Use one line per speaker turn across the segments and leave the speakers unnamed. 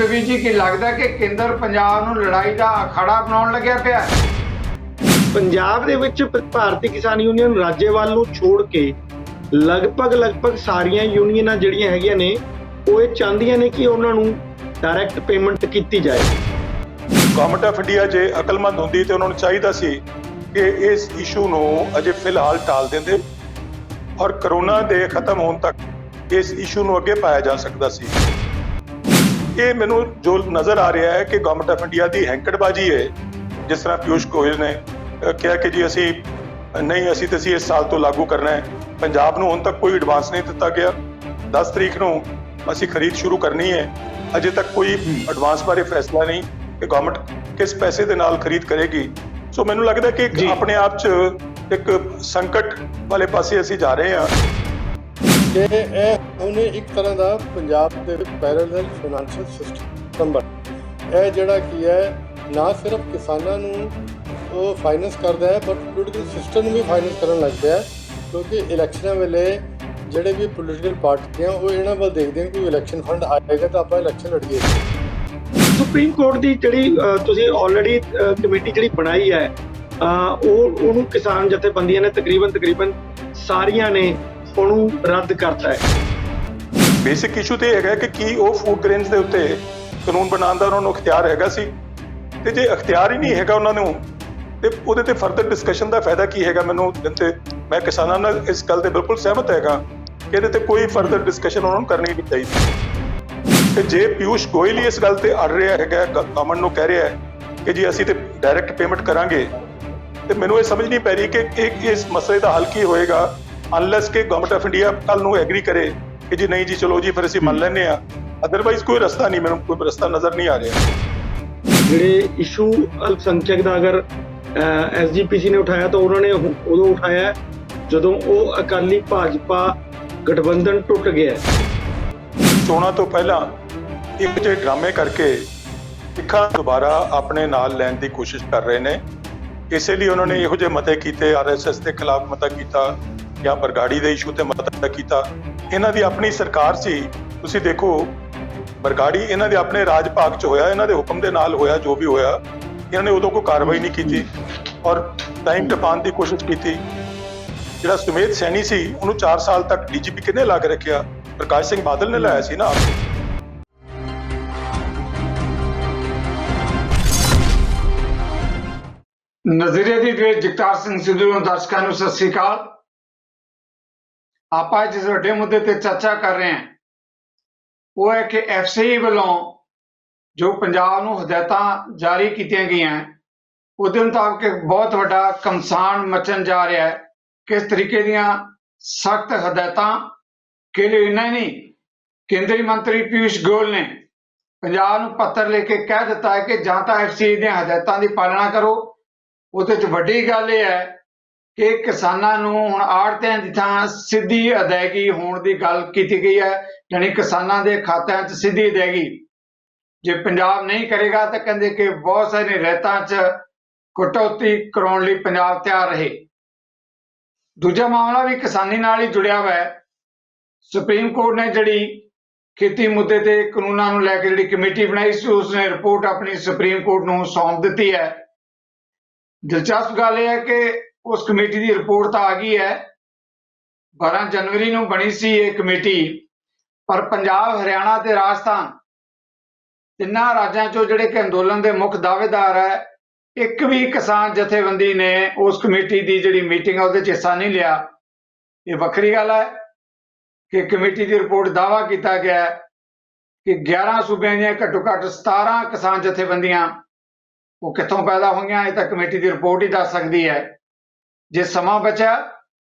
देवी जी की लगता है कि केंद्र पंजाब नूं लड़ाई का अखाड़ा बनाउण लग्या पिया है?
ਪੰਜਾਬ ਦੇ ਵਿੱਚ ਭਾਰਤੀ ਕਿਸਾਨ ਯੂਨੀਅਨ ਰਾਜੇਵਾਲ ਨੂੰ ਛੋੜ ਕੇ ਲਗਭਗ ਸਾਰੀਆਂ ਯੂਨੀਅਨਾਂ ਜਿਹੜੀਆਂ ਹੈਗੀਆਂ ਨੇ ਉਹ ਇਹ ਚਾਹੁੰਦੀਆਂ ਨੇ ਕਿ ਉਹਨਾਂ ਨੂੰ ਡਾਇਰੈਕਟ ਪੇਮੈਂਟ ਕੀਤੀ ਜਾਏ।
ਗਵਰਨਮੈਂਟ ਆਫ ਇੰਡੀਆ ਜੇ ਅਕਲਮੰਦ ਹੁੰਦੀ ਤੇ ਉਹਨਾਂ ਨੂੰ ਚਾਹੀਦਾ ਸੀ ਕਿ ਇਸ ਇਸ਼ੂ ਨੂੰ ਅਜੇ ਫਿਲਹਾਲ ਟਾਲ ਦਿੰਦੇ ਔਰ ਕਰੋਨਾ ਦੇ ਖਤਮ ਹੋਣ ਤੱਕ ਇਸ ਇਸ਼ੂ ਨੂੰ ਅੱਗੇ ਪਾਇਆ ਜਾ ਸਕਦਾ ਸੀ। ਇਹ ਮੈਨੂੰ ਜੋ ਨਜ਼ਰ ਆ ਰਿਹਾ ਹੈ ਕਿ ਗਵਰਨਮੈਂਟ ਆਫ ਇੰਡੀਆ ਦੀ ਹੈਂਕੜਬਾਜ਼ੀ ਹੈ। ਜਿਸ ਤਰ੍ਹਾਂ ਪਿਊਸ਼ ਗੋਇਲ ਨੇ ਕਿਹਾ ਕਿ ਜੀ ਅਸੀਂ ਇਸ ਸਾਲ ਤੋਂ ਲਾਗੂ ਕਰਨਾ ਹੈ। ਪੰਜਾਬ ਨੂੰ ਹੁਣ ਤੱਕ ਕੋਈ ਐਡਵਾਂਸ ਨਹੀਂ ਦਿੱਤਾ ਗਿਆ। 10 ਤਰੀਕ ਨੂੰ ਅਸੀਂ ਖਰੀਦ ਸ਼ੁਰੂ ਕਰਨੀ ਹੈ। ਅਜੇ ਤੱਕ ਕੋਈ ਐਡਵਾਂਸ ਬਾਰੇ ਫੈਸਲਾ ਨਹੀਂ ਕਿ ਗਵਰਨਮੈਂਟ ਕਿਸ ਪੈਸੇ ਦੇ ਨਾਲ ਖਰੀਦ ਕਰੇਗੀ। ਸੋ ਮੈਨੂੰ ਲੱਗਦਾ ਕਿ ਆਪਣੇ ਆਪ 'ਚ ਇੱਕ ਸੰਕਟ ਵਾਲੇ ਪਾਸੇ ਅਸੀਂ ਜਾ ਰਹੇ ਹਾਂ।
ਕਿ ਇਹ ਉਹਨੇ ਇੱਕ ਤਰ੍ਹਾਂ ਦਾ ਪੰਜਾਬ ਦੇ ਵਿੱਚ ਪੈਰਲਲ ਫਾਈਨੈਂਸ਼ੀਅਲ ਸਿਸਟਮ ਬਣ ਇਹ ਜਿਹੜਾ ਕੀ ਹੈ ਨਾ ਸਿਰਫ ਕਿਸਾਨਾਂ ਨੂੰ ਉਹ ਫਾਈਨੈਂਸ ਕਰਦਾ ਹੈ ਬਟ ਪੋਲੀਟੀਕਲ ਸਿਸਟਮ ਨੂੰ ਵੀ ਫਾਈਨੈਂਸ ਕਰਨ ਲੱਗ ਪਿਆ ਕਿਉਂਕਿ ਇਲੈਕਸ਼ਨਾਂ ਵੇਲੇ ਜਿਹੜੇ ਵੀ ਪੋਲੀਟੀਕਲ ਪਾਰਟੀਆਂ ਉਹ ਇਹਨਾਂ ਵੱਲ ਦੇਖਦੇ ਨੇ ਕਿ ਇਲੈਕਸ਼ਨ ਫੰਡ ਆਏਗਾ ਤਾਂ ਆਪਾਂ ਇਲੈਕਸ਼ਨ ਲੜੀਏ।
ਸੁਪਰੀਮ ਕੋਰਟ ਦੀ ਜਿਹੜੀ ਤੁਸੀਂ ਆਲਰੇਡੀ ਕਮੇਟੀ ਜਿਹੜੀ ਬਣਾਈ ਹੈ ਉਹਨੂੰ ਕਿਸਾਨ ਜਥੇਬੰਦੀਆਂ ਨੇ ਤਕਰੀਬਨ ਸਾਰੀਆਂ ਨੇ ਉਹਨੂੰ ਰੱਦ ਕਰਤਾ ਹੈ।
ਬੇਸਿਕ ਇਸ਼ੂ ਤੇ ਹੈਗਾ ਕਿ ਕੀ ਉਹ ਫੂਡ ਗ੍ਰੇਨਸ ਦੇ ਉੱਤੇ ਕਾਨੂੰਨ ਬਣਾਉਣ ਦਾ ਉਹਨਾਂ ਨੂੰ ਅਖਤਿਆਰ ਹੈਗਾ ਸੀ ਤੇ ਜੇ ਅਖਤਿਆਰ ਹੀ ਨਹੀਂ ਹੈਗਾ ਉਹਨਾਂ ਨੂੰ ਤੇ ਉਹਦੇ ਤੇ ਫਰਦਰ ਡਿਸਕਸ਼ਨ ਦਾ ਫਾਇਦਾ ਕੀ ਹੈਗਾ। ਮੈਨੂੰ ਤੇ ਮੈਂ ਕਿਸਾਨਾਂ ਨਾਲ ਇਸ ਗੱਲ ਤੇ ਬਿਲਕੁਲ ਸਹਿਮਤ ਹੈਗਾ ਕਿ ਇਹਦੇ ਤੇ ਕੋਈ ਫਰਦਰ ਡਿਸਕਸ਼ਨ ਉਹਨਾਂ ਨੂੰ ਕਰਨੀ ਨਹੀਂ ਚਾਹੀਦੀ। ਤੇ ਜੇ ਪਿਊਸ਼ ਗੋਇਲ ਹੀ ਇਸ ਗੱਲ ਤੇ ਅੜ ਰਿਹਾ ਹੈਗਾ ਗਵਰਨਮੈਂਟ ਨੂੰ ਕਹਿ ਰਿਹਾ ਹੈ ਕਿ ਜੀ ਅਸੀਂ ਤੇ ਡਾਇਰੈਕਟ ਪੇਮੈਂਟ ਕਰਾਂਗੇ ਤੇ ਮੈਨੂੰ ਇਹ ਸਮਝ ਨਹੀਂ ਪੈ ਰਹੀ ਕਿ ਇਸ ਮਸਲੇ ਦਾ ਹੱਲ ਕੀ ਹੋਏਗਾ ਅਨਲੈਸ ਕਿ ਗਵਰਨਮੈਂਟ ਆਫ ਇੰਡੀਆ ਕੱਲ ਨੂੰ ਐਗਰੀ ਕਰੇ ਕਿ ਜੀ ਨਹੀਂ ਜੀ ਚਲੋ ਜੀ ਫਿਰ ਅਸੀਂ ਮੰਨ ਲੈਂਦੇ ਆ। ਅਦਰਵਾਈਜ਼ ਕੋਈ ਰਸਤਾ ਨਹੀਂ, ਮੈਨੂੰ ਕੋਈ ਰਸਤਾ ਨਜ਼ਰ ਨਹੀਂ ਆ ਰਿਹਾ।
ਜਿਹੜੇ ਇਸ਼ੂ ਅਲਪਸੰਖਿਅਕ ਦਾ ਅਗਰ ਐਸਜੀਪੀਸੀ ਨੇ ਉਠਾਇਆ ਤਾਂ ਉਹਨਾਂ ਨੇ ਉਦੋਂ ਉਠਾਇਆ ਜਦੋਂ ਉਹ ਅਕਾਲੀ ਭਾਜਪਾ ਗਠਬੰਧਨ ਟੁੱਟ ਗਿਆ।
ਚੋਣਾਂ ਤੋਂ ਪਹਿਲਾਂ ਇੱਕ ਜਿਹੇ ਡਰਾਮੇ ਕਰਕੇ ਸਿੱਖਾਂ ਦੁਬਾਰਾ ਆਪਣੇ ਨਾਲ ਲੈਣ ਦੀ ਕੋਸ਼ਿਸ਼ ਕਰ ਰਹੇ ਨੇ। ਇਸੇ ਲਈ ਉਹਨਾਂ ਨੇ ਇਹੋ ਜਿਹੇ ਮਤੇ ਕੀਤੇ, ਆਰਐਸਐਸ ਦੇ ਖਿਲਾਫ ਮਤਾ ਕੀਤਾ ਜਾਂ ਬਰਗਾੜੀ ਦੇ ਇਸ਼ੂ ਤੇ ਮਤਾ ਕੀਤਾ। ਇਹਨਾਂ ਦੀ ਆਪਣੀ ਸਰਕਾਰ ਸੀ, ਤੁਸੀਂ ਦੇਖੋ ਬਰਗਾੜੀ ਇਹਨਾਂ ਦੇ ਆਪਣੇ ਰਾਜ ਭਾਗ 'ਚ ਹੋਇਆ, ਇਹਨਾਂ ਦੇ ਹੁਕਮ ਦੇ ਨਾਲ ਹੋਇਆ ਜੋ ਵੀ ਹੋਇਆ। ਇਹਨਾਂ ਨੇ ਉਦੋਂ ਕੋਈ ਕਾਰਵਾਈ ਨਹੀਂ ਕੀਤੀ ਔਰ ਟਾਈਮ ਟਪਾਉਣ ਦੀ ਕੋਸ਼ਿਸ਼ ਕੀਤੀ। ਜਿਹੜਾ ਸੁਮੇਧ ਸੈਣੀ ਸੀ ਉਹਨੂੰ 4 ਸਾਲ ਤੱਕ ਡੀਜੀਪੀ ਕਿਹਨੇ ਲਾ ਕੇ ਰੱਖਿਆ? ਪ੍ਰਕਾਸ਼ ਸਿੰਘ ਬਾਦਲ ਨੇ ਲਾਇਆ ਸੀ ਨਾ।
ਨਜ਼ਰੀਏ ਦੀ ਡਿਬੇਟ ਜਗਤਾਰ ਸਿੰਘ ਸਿੱਧੂ ਨੂੰ ਦਰਸ਼ਕਾਂ ਨੂੰ ਸਤਿ ਸ੍ਰੀ ਅਕਾਲ। ਆਪਾਂ ਜਿਸ ਵੱਡੇ ਮੁੱਦੇ ਤੇ ਚਰਚਾ ਕਰ ਰਹੇ ਹਾਂ ਉਹ ਹੈ ਕਿ ਐਫਸੀਆਈ ਵੱਲੋਂ ਜੋ ਪੰਜਾਬ ਨੂੰ ਹਦਾਇਤਾਂ ਜਾਰੀ ਕੀਤੀਆਂ ਗਈਆਂ ਉਹਦੇ ਮੁਤਾਬਕ ਇੱਕ ਬਹੁਤ ਵੱਡਾ ਘਮਸਾਨ ਮਚਣ ਜਾ ਰਿਹਾ ਹੈ। ਕਿਸ ਤਰੀਕੇ ਦੀਆਂ ਸਖਤ ਹਦਾਇਤਾਂ ਕਿ ਇੰਨਾ ਹੀ ਨਹੀਂ, ਕੇਂਦਰੀ ਮੰਤਰੀ ਪਿਊਸ਼ ਗੋਇਲ ਨੇ ਪੰਜਾਬ ਨੂੰ ਪੱਤਰ ਲਿਖ ਕੇ ਕਹਿ ਦਿੱਤਾ ਹੈ ਕਿ ਜਾਂ ਤਾਂ ਐਫਸੀਆਈ ਦੀਆਂ ਹਦਾਇਤਾਂ ਦੀ ਪਾਲਣਾ ਕਰੋ। ਉਹਦੇ 'ਚ ਵੱਡੀ ਗੱਲ ਇਹ ਹੈ ਕਿ ਕਿਸਾਨਾਂ ਨੂੰ ਹੁਣ ਆੜ੍ਹਤੀਆਂ ਦੀ ਥਾਂ ਸਿੱਧੀ ਅਦਾਇਗੀ ਹੋਣ ਦੀ ਗੱਲ ਕੀਤੀ ਗਈ ਹੈ, ਯਾਨੀ ਕਿਸਾਨਾਂ ਦੇ ਖਾਤਿਆਂ 'ਚ ਸਿੱਧੀ ਅਦਾਇਗੀ। ਜੇ ਪੰਜਾਬ ਨਹੀਂ ਕਰੇਗਾ ਤਾਂ ਕਹਿੰਦੇ ਕਿ ਬਹੁਤ ਸਾਰੇ ਰਿਆਇਤਾਂ 'ਚ ਕਟੌਤੀ ਕਰਾਉਣ ਲਈ ਪੰਜਾਬ ਤਿਆਰ ਰਹੇ। ਦੂਜਾ ਮਾਮਲਾ ਵੀ ਕਿਸਾਨੀ ਨਾਲ ਹੀ ਜੁੜਿਆ ਹੋਇਆ ਹੈ। ਸੁਪਰੀਮ ਕੋਰਟ ਨੇ ਜਿਹੜੀ ਖੇਤੀ ਮੁੱਦੇ ਤੇ ਕਾਨੂੰਨਾਂ ਨੂੰ ਲੈ ਕੇ ਜਿਹੜੀ ਕਮੇਟੀ ਬਣਾਈ ਸੀ ਉਸਨੇ ਰਿਪੋਰਟ ਆਪਣੀ ਸੁਪਰੀਮ ਕੋਰਟ ਨੂੰ ਸੌਂਪ ਦਿੱਤੀ ਹੈ। ਦਿਲਚਸਪ ਗੱਲ ਇਹ ਹੈ ਕਿ ਉਸ ਕਮੇਟੀ ਦੀ ਰਿਪੋਰਟ ਤਾਂ ਆ ਗਈ ਹੈ। 12 ਜਨਵਰੀ ਨੂੰ ਬਣੀ ਸੀ ਇਹ ਕਮੇਟੀ, ਪਰ ਪੰਜਾਬ, ਹਰਿਆਣਾ ਤੇ ਰਾਜਸਥਾਨ ਤਿੰਨਾਂ ਰਾਜਾਂ 'ਚੋਂ ਜਿਹੜੇ ਕਿ ਅੰਦੋਲਨ ਦੇ ਮੁੱਖ ਦਾਅਵੇਦਾਰ ਹੈ, ਇੱਕ ਵੀ ਕਿਸਾਨ ਜਥੇਬੰਦੀ ਨੇ ਉਸ ਕਮੇਟੀ ਦੀ ਜਿਹੜੀ ਮੀਟਿੰਗ ਹੈ ਉਹਦੇ 'ਚ ਹਿੱਸਾ ਨਹੀਂ ਲਿਆ। ਇਹ ਵੱਖਰੀ ਗੱਲ ਹੈ ਕਿ ਕਮੇਟੀ ਦੀ ਰਿਪੋਰਟ ਦਾਅਵਾ ਕੀਤਾ ਗਿਆ ਕਿ 11 ਸੂਬਿਆਂ ਦੀਆਂ ਘੱਟੋ ਘੱਟ 17 ਕਿਸਾਨ ਜਥੇਬੰਦੀਆਂ ਉਹ ਕਿੱਥੋਂ ਪੈਦਾ ਹੋਈਆਂ ਇਹ ਤਾਂ ਕਮੇਟੀ ਦੀ ਰਿਪੋਰਟ ਹੀ ਦੱਸ ਸਕਦੀ ਹੈ। ਜੇ ਸਮਾਂ ਬਚਿਆ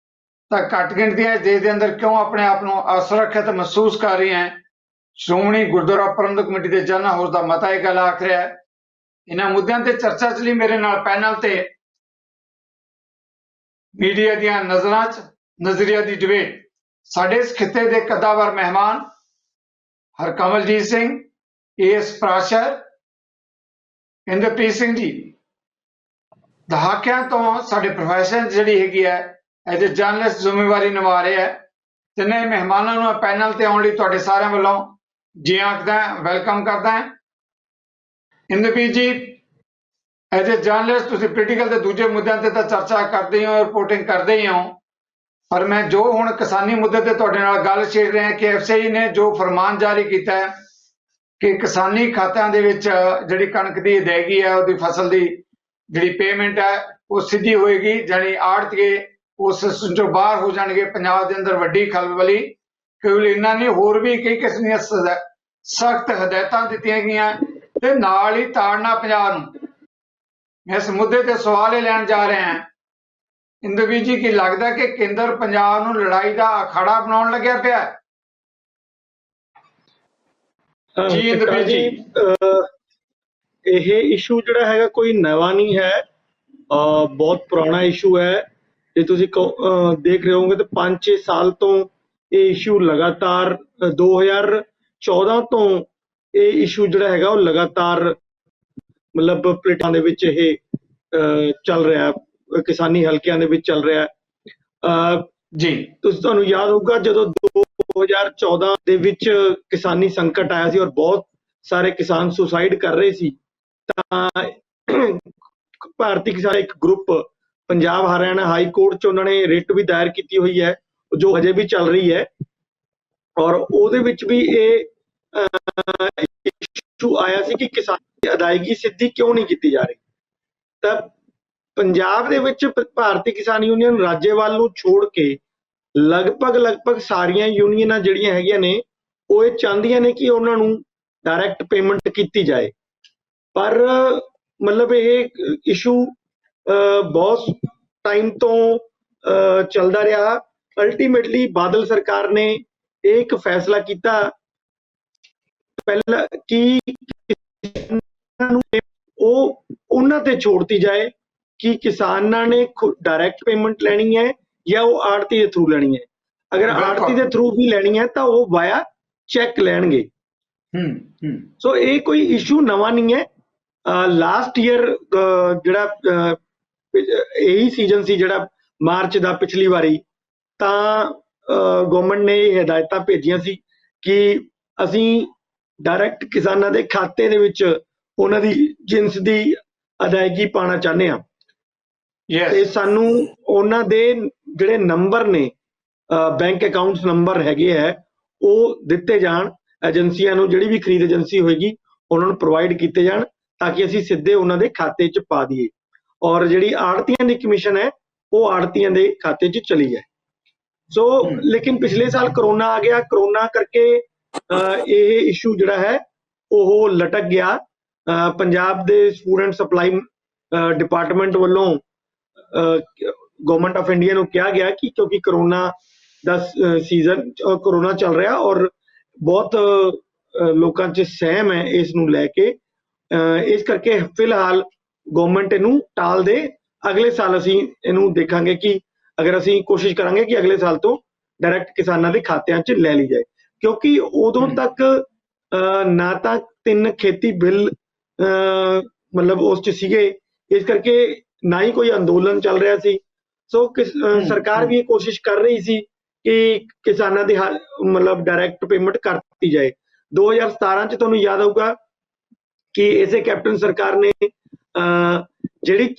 ਤਾਂ ਘੱਟ ਗਿਣਤੀਆਂ ਦੇਸ਼ ਦੇ ਅੰਦਰ ਕਿਉਂ ਆਪਣੇ ਆਪ ਨੂੰ ਅਸੁਰੱਖਿਅਤ ਮਹਿਸੂਸ ਕਰ ਰਹੀਆਂ ਹੈ। ਸ਼੍ਰੋਮਣੀ ਗੁਰਦੁਆਰਾ ਪ੍ਰਬੰਧਕ ਕਮੇਟੀ ਦੇ ਜਨਰਲ ਹਾਊਸ ਦਾ ਮਤਾ ਇਹ ਗੱਲ ਆਖ ਰਿਹਾ ਹੈ। ਇਹਨਾਂ ਮੁੱਦਿਆਂ ਤੇ ਚਰਚਾ ਚ ਲਈ ਮੇਰੇ ਨਾਲ ਪੈਨਲ ਤੇ ਮੀਡੀਆ ਦੀਆਂ ਨਜ਼ਰਾਂ 'ਚ ਨਜ਼ਰੀਆ ਦੀ ਡਿਬੇਟ ਸਾਡੇ ਇਸ ਖਿੱਤੇ ਦੇ ਕੱਦਾਵਰ ਮਹਿਮਾਨ ਹਰਕਮਲਜੀਤ ਸਿੰਘ, ਏਐਸ ਪ੍ਰਾਸ਼ਰ, ਇੰਦਰਪ੍ਰੀਤ ਸਿੰਘ ਜੀ। ਦਹਾਕਿਆਂ ਤੋਂ ਸਾਡੇ ਪ੍ਰੋਫੈਸ਼ਨ ਜਿਹੜੀ ਹੈਗੀ ਹੈ ਐਜ਼ ਏ ਜਰਨਲਿਸਟ ਜ਼ਿੰਮੇਵਾਰੀ ਨਿਭਾ ਰਹੇ ਹੈ। ਤਿੰਨੇ ਮਹਿਮਾਨਾਂ ਨੂੰ ਪੈਨਲ ਤੇ ਆਉਣ ਲਈ ਤੁਹਾਡੇ ਸਾਰਿਆਂ ਵੱਲੋਂ ਜੀ ਆਖਦਾ, ਵੈਲਕਮ ਕਰਦਾ। ਇੰਦਰਪ੍ਰੀਤ ਜੀ, ਐਜ਼ ਏ ਜਰਨਲਿਸਟ ਤੁਸੀਂ ਪੋਲੀਟੀਕਲ ਦੇ ਦੂਜੇ ਮੁੱਦਿਆਂ ਤੇ ਤਾਂ ਚਰਚਾ ਕਰਦੇ ਹੀ ਹੋ, ਰਿਪੋਰਟਿੰਗ ਕਰਦੇ ਹੀ ਹੋ, ਪਰ ਮੈਂ ਜੋ ਹੁਣ ਕਿਸਾਨੀ ਮੁੱਦੇ ਤੇ ਤੁਹਾਡੇ ਨਾਲ ਗੱਲ ਛੇੜ ਰਿਹਾ ਕਿ ਐਫਸੀਆਈ ਨੇ ਜੋ ਫਰਮਾਨ ਜਾਰੀ ਕੀਤਾ ਹੈ ਕਿ ਕਿਸਾਨੀ ਖਾਤਿਆਂ ਦੇ ਵਿੱਚ ਜਿਹੜੀ ਕਣਕ ਦੀ ਅਦਾਇਗੀ ਹੈ, ਉਹਦੀ ਫਸਲ ਦੀ ਜਿਹੜੀ ਪੇਮੈਂਟ ਹੈ ਉਹ ਸਿੱਧੀ ਹੋਏਗੀ, ਜਾਣੀ ਆੜਤੀਏ ਉਸ ਸਿਸਟਮ ਚੋਂ ਬਾਹਰ ਹੋ ਜਾਣਗੇ। ਪੰਜਾਬ ਦੇ ਅੰਦਰ ਵੱਡੀ ਖਲਬਲੀ, ਕੇਵਲ ਇੰਨਾ ਨਹੀਂ, ਹੋਰ ਵੀ ਕਈ ਕਿਸਮ ਦੀਆਂ ਸਖਤ ਹਦਾਇਤਾਂ ਦਿੱਤੀਆਂ ਗਈਆਂ ਤੇ ਨਾਲ ਹੀ ਤਾੜਨਾ ਪੰਜਾਬ ਨੂੰ। ਮੈਂ ਇਸ ਮੁੱਦੇ ਤੇ ਸਵਾਲ ਇਹ ਲੈਣ ਜਾ ਰਿਹਾ ਹਾਂ, ਇੰਦਰਵੀਰ ਜੀ, ਕੀ ਲੱਗਦਾ ਕਿ ਕੇਂਦਰ ਪੰਜਾਬ ਨੂੰ ਲੜਾਈ ਦਾ ਅਖਾੜਾ ਬਣਾਉਣ ਲੱਗਿਆ ਪਿਆ ਹੈ? ਜੀ ਇੰਦਰਵੀਰ ਜੀ,
ਇਹ ਇਸ਼ੂ ਜਿਹੜਾ ਹੈਗਾ ਕੋਈ ਨਵਾਂ ਨਹੀਂ ਹੈ, ਬਹੁਤ ਪੁਰਾਣਾ ਇਸ਼ੂ ਹੈ। ਜੇ ਤੁਸੀਂ ਦੇਖ ਰਹੇ ਹੋਗੇ ਤਾਂ 5-6 ਸਾਲ ਤੋਂ ਇਹ ਇਸ਼ੂ ਲਗਾਤਾਰ 2014 ਤੋਂ ਇਹ ਇਸ਼ੂ ਜਿਹੜਾ ਹੈਗਾ ਉਹ ਲਗਾਤਾਰ ਮਤਲਬ ਪਲੇਟਾਂ ਦੇ ਵਿੱਚ ਇਹ ਚੱਲ ਰਿਹਾ, ਕਿਸਾਨੀ ਹਲਕਿਆਂ ਦੇ ਵਿੱਚ ਚੱਲ ਰਿਹਾ।
ਜੀ
ਤੁਹਾਨੂੰ ਯਾਦ ਹੋਊਗਾ ਜਦੋਂ 2014 ਦੇ ਵਿੱਚ ਕਿਸਾਨੀ ਸੰਕਟ ਆਇਆ ਸੀ ਔਰ ਬਹੁਤ ਸਾਰੇ ਕਿਸਾਨ ਸੁਸਾਈਡ ਕਰ ਰਹੇ ਸੀ, ਤਾਂ ਭਾਰਤੀ ਕਿਸਾਨ ਇੱਕ group Punjab Haryana high court 'ਚ ਉਹਨਾਂ ਨੇ ਰਿਟ ਵੀ ਦਾਇਰ ਕੀਤੀ ਹੋਈ ਹੈ, ਜੋ ਹਜੇ ਵੀ ਚੱਲ ਰਹੀ ਹੈ, ਔਰ ਉਹਦੇ ਵਿੱਚ ਵੀ ਇਹ ਇਸ਼ੂ ਆਇਆ ਸੀ ਕਿ ਕਿਸਾਨ ਦੀ ਅਦਾਇਗੀ ਸਿੱਧੀ ਕਿਉਂ ਨਹੀਂ ਕੀਤੀ ਜਾ ਰਹੀ। ਤਾਂ ਪੰਜਾਬ ਦੇ ਵਿੱਚ ਭਾਰਤੀ ਕਿਸਾਨ ਯੂਨੀਅਨ ਰਾਜੇਵਾਲ ਨੂੰ ਛੋੜ ਕੇ ਲਗਭਗ ਸਾਰੀਆਂ ਯੂਨੀਅਨਾਂ ਜਿਹੜੀਆਂ ਹੈਗੀਆਂ ਨੇ ਉਹ ਇਹ ਚਾਹੁੰਦੀਆਂ ਨੇ ਕਿ ਉਹਨਾਂ ਨੂੰ ਡਾਇਰੈਕਟ ਪੇਮੈਂਟ ਕੀਤੀ ਜਾਏ। ਪਰ ਮਤਲਬ ਇਹ ਇਸ਼ੂ ਬਹੁਤ ਟਾਈਮ ਤੋਂ ਚੱਲਦਾ ਰਿਹਾ। ਅਲਟੀਮੇਟਲੀ ਬਾਦਲ ਸਰਕਾਰ ਨੇ ਇਹ ਇੱਕ ਫੈਸਲਾ ਕੀਤਾ ਪਹਿਲਾਂ ਕਿ ਉਹ ਉਹਨਾਂ ਤੇ ਛੋੜਤੀ ਜਾਏ ਕਿ ਕਿਸਾਨਾਂ ਨੇ ਡਾਇਰੈਕਟ ਪੇਮੈਂਟ ਲੈਣੀ ਹੈ ਜਾਂ ਉਹ ਆੜਤੀ ਦੇ ਥਰੂ ਲੈਣੀ ਹੈ। ਅਗਰ ਆੜਤੀ ਦੇ ਥਰੂ ਵੀ ਲੈਣੀ ਹੈ ਤਾਂ ਉਹ ਵਾਇਆ ਚੈੱਕ ਲੈਣਗੇ। ਸੋ ਇਹ ਕੋਈ ਇਸ਼ੂ ਨਵਾਂ ਨਹੀਂ ਹੈ। ਲਾਸਟ ਈਅਰ ਜਿਹੜਾ ਇਹੀ ਸੀਜ਼ਨ ਸੀ ਜਿਹੜਾ ਮਾਰਚ ਦਾ, ਪਿਛਲੀ ਵਾਰੀ ਤਾਂ ਗਵਰਨਮੈਂਟ ਨੇ ਇਹ ਹਦਾਇਤਾਂ ਭੇਜੀਆਂ ਸੀ ਕਿ ਅਸੀਂ ਡਾਇਰੈਕਟ ਕਿਸਾਨਾਂ ਦੇ ਖਾਤੇ ਦੇ ਵਿੱਚ ਉਹਨਾਂ ਦੀ ਜਿੰਸ ਦੀ ਅਦਾਇਗੀ ਪਾਉਣਾ ਚਾਹੁੰਦੇ ਹਾਂ। ਤੇ ਸਾਨੂੰ ਉਹਨਾਂ ਦੇ ਜਿਹੜੇ ਨੰਬਰ ਨੇ, ਬੈਂਕ ਅਕਾਊਂਟਸ ਨੰਬਰ ਹੈਗੇ ਹੈ, ਉਹ ਦਿੱਤੇ ਜਾਣ ਏਜੰਸੀਆਂ ਨੂੰ। ਜਿਹੜੀ ਵੀ ਖਰੀਦ ਏਜੰਸੀ ਹੋਏਗੀ ਉਹਨਾਂ ਨੂੰ ਪ੍ਰੋਵਾਈਡ ਕੀਤੇ ਜਾਣ ਤਾਂ ਕਿ ਅਸੀਂ ਸਿੱਧੇ ਉਹਨਾਂ ਦੇ ਖਾਤੇ 'ਚ ਪਾ ਦਈਏ, ਔਰ ਜਿਹੜੀ ਆੜਤੀਆਂ ਦੀ ਕਮਿਸ਼ਨ ਹੈ ਉਹ ਆੜਤੀਆਂ ਦੇ ਖਾਤੇ 'ਚ ਚਲੀ ਜਾਏ। ਸੋ ਲੇਕਿਨ ਪਿਛਲੇ ਸਾਲ ਕਰੋਨਾ ਆ ਗਿਆ, ਕਰੋਨਾ ਕਰਕੇ ਇਹ ਇਸ਼ੂ ਜਿਹੜਾ ਹੈ ਉਹ ਲਟਕ ਗਿਆ। ਪੰਜਾਬ ਦੇ ਫੂਡ ਐਂਡ ਸਪਲਾਈ ਡਿਪਾਰਟਮੈਂਟ ਵੱਲੋਂ ਗਵਰਨਮੈਂਟ ਆਫ ਇੰਡੀਆ ਨੂੰ ਕਿਹਾ ਗਿਆ ਕਿ ਕਿਉਂਕਿ ਕਰੋਨਾ ਦਾ ਸੀਜ਼ਨ, ਕਰੋਨਾ ਚੱਲ ਰਿਹਾ ਔਰ ਬਹੁਤ ਲੋਕਾਂ 'ਚ ਸਹਿਮ ਹੈ ਇਸ ਨੂੰ ਲੈ ਕੇ, ਇਸ ਕਰਕੇ ਫਿਲਹਾਲ ਗਵਰਨਮੈਂਟ ਇਹਨੂੰ ਟਾਲ ਦੇ। ਅਗਲੇ ਸਾਲ ਅਸੀਂ ਇਹਨੂੰ ਦੇਖਾਂਗੇ ਕਿ ਅਗਰ ਅਸੀਂ ਕੋਸ਼ਿਸ਼ ਕਰਾਂਗੇ ਕਿ ਅਗਲੇ ਸਾਲ ਤੋਂ ਡਾਇਰੈਕਟ ਕਿਸਾਨਾਂ ਦੇ ਖਾਤਿਆਂ 'ਚ ਲੈ ਲਈ ਜਾਏ, ਕਿਉਂਕਿ ਉਦੋਂ ਤੱਕ ਨਾ ਤਾਂ 3 ਖੇਤੀ ਬਿੱਲ ਮਤਲਬ ਉਸ 'ਚ ਸੀਗੇ, ਇਸ ਕਰਕੇ ਨਾ ਹੀ ਕੋਈ ਅੰਦੋਲਨ ਚੱਲ ਰਿਹਾ ਸੀ। ਸੋ ਸਰਕਾਰ ਵੀ ਇਹ ਕੋਸ਼ਿਸ਼ ਕਰ ਰਹੀ ਸੀ ਕਿ ਕਿਸਾਨਾਂ ਦੀ ਮਤਲਬ ਡਾਇਰੈਕਟ ਪੇਮੈਂਟ ਕਰ ਦਿੱਤੀ ਜਾਏ। 2017 'ਚ ਤੁਹਾਨੂੰ ਯਾਦ ਹੋਊਗਾ ਕਿ ਇਸੇ ਕੈਪਟਨ ਸਰਕਾਰ ਨੇ ਜਿਹੜੀ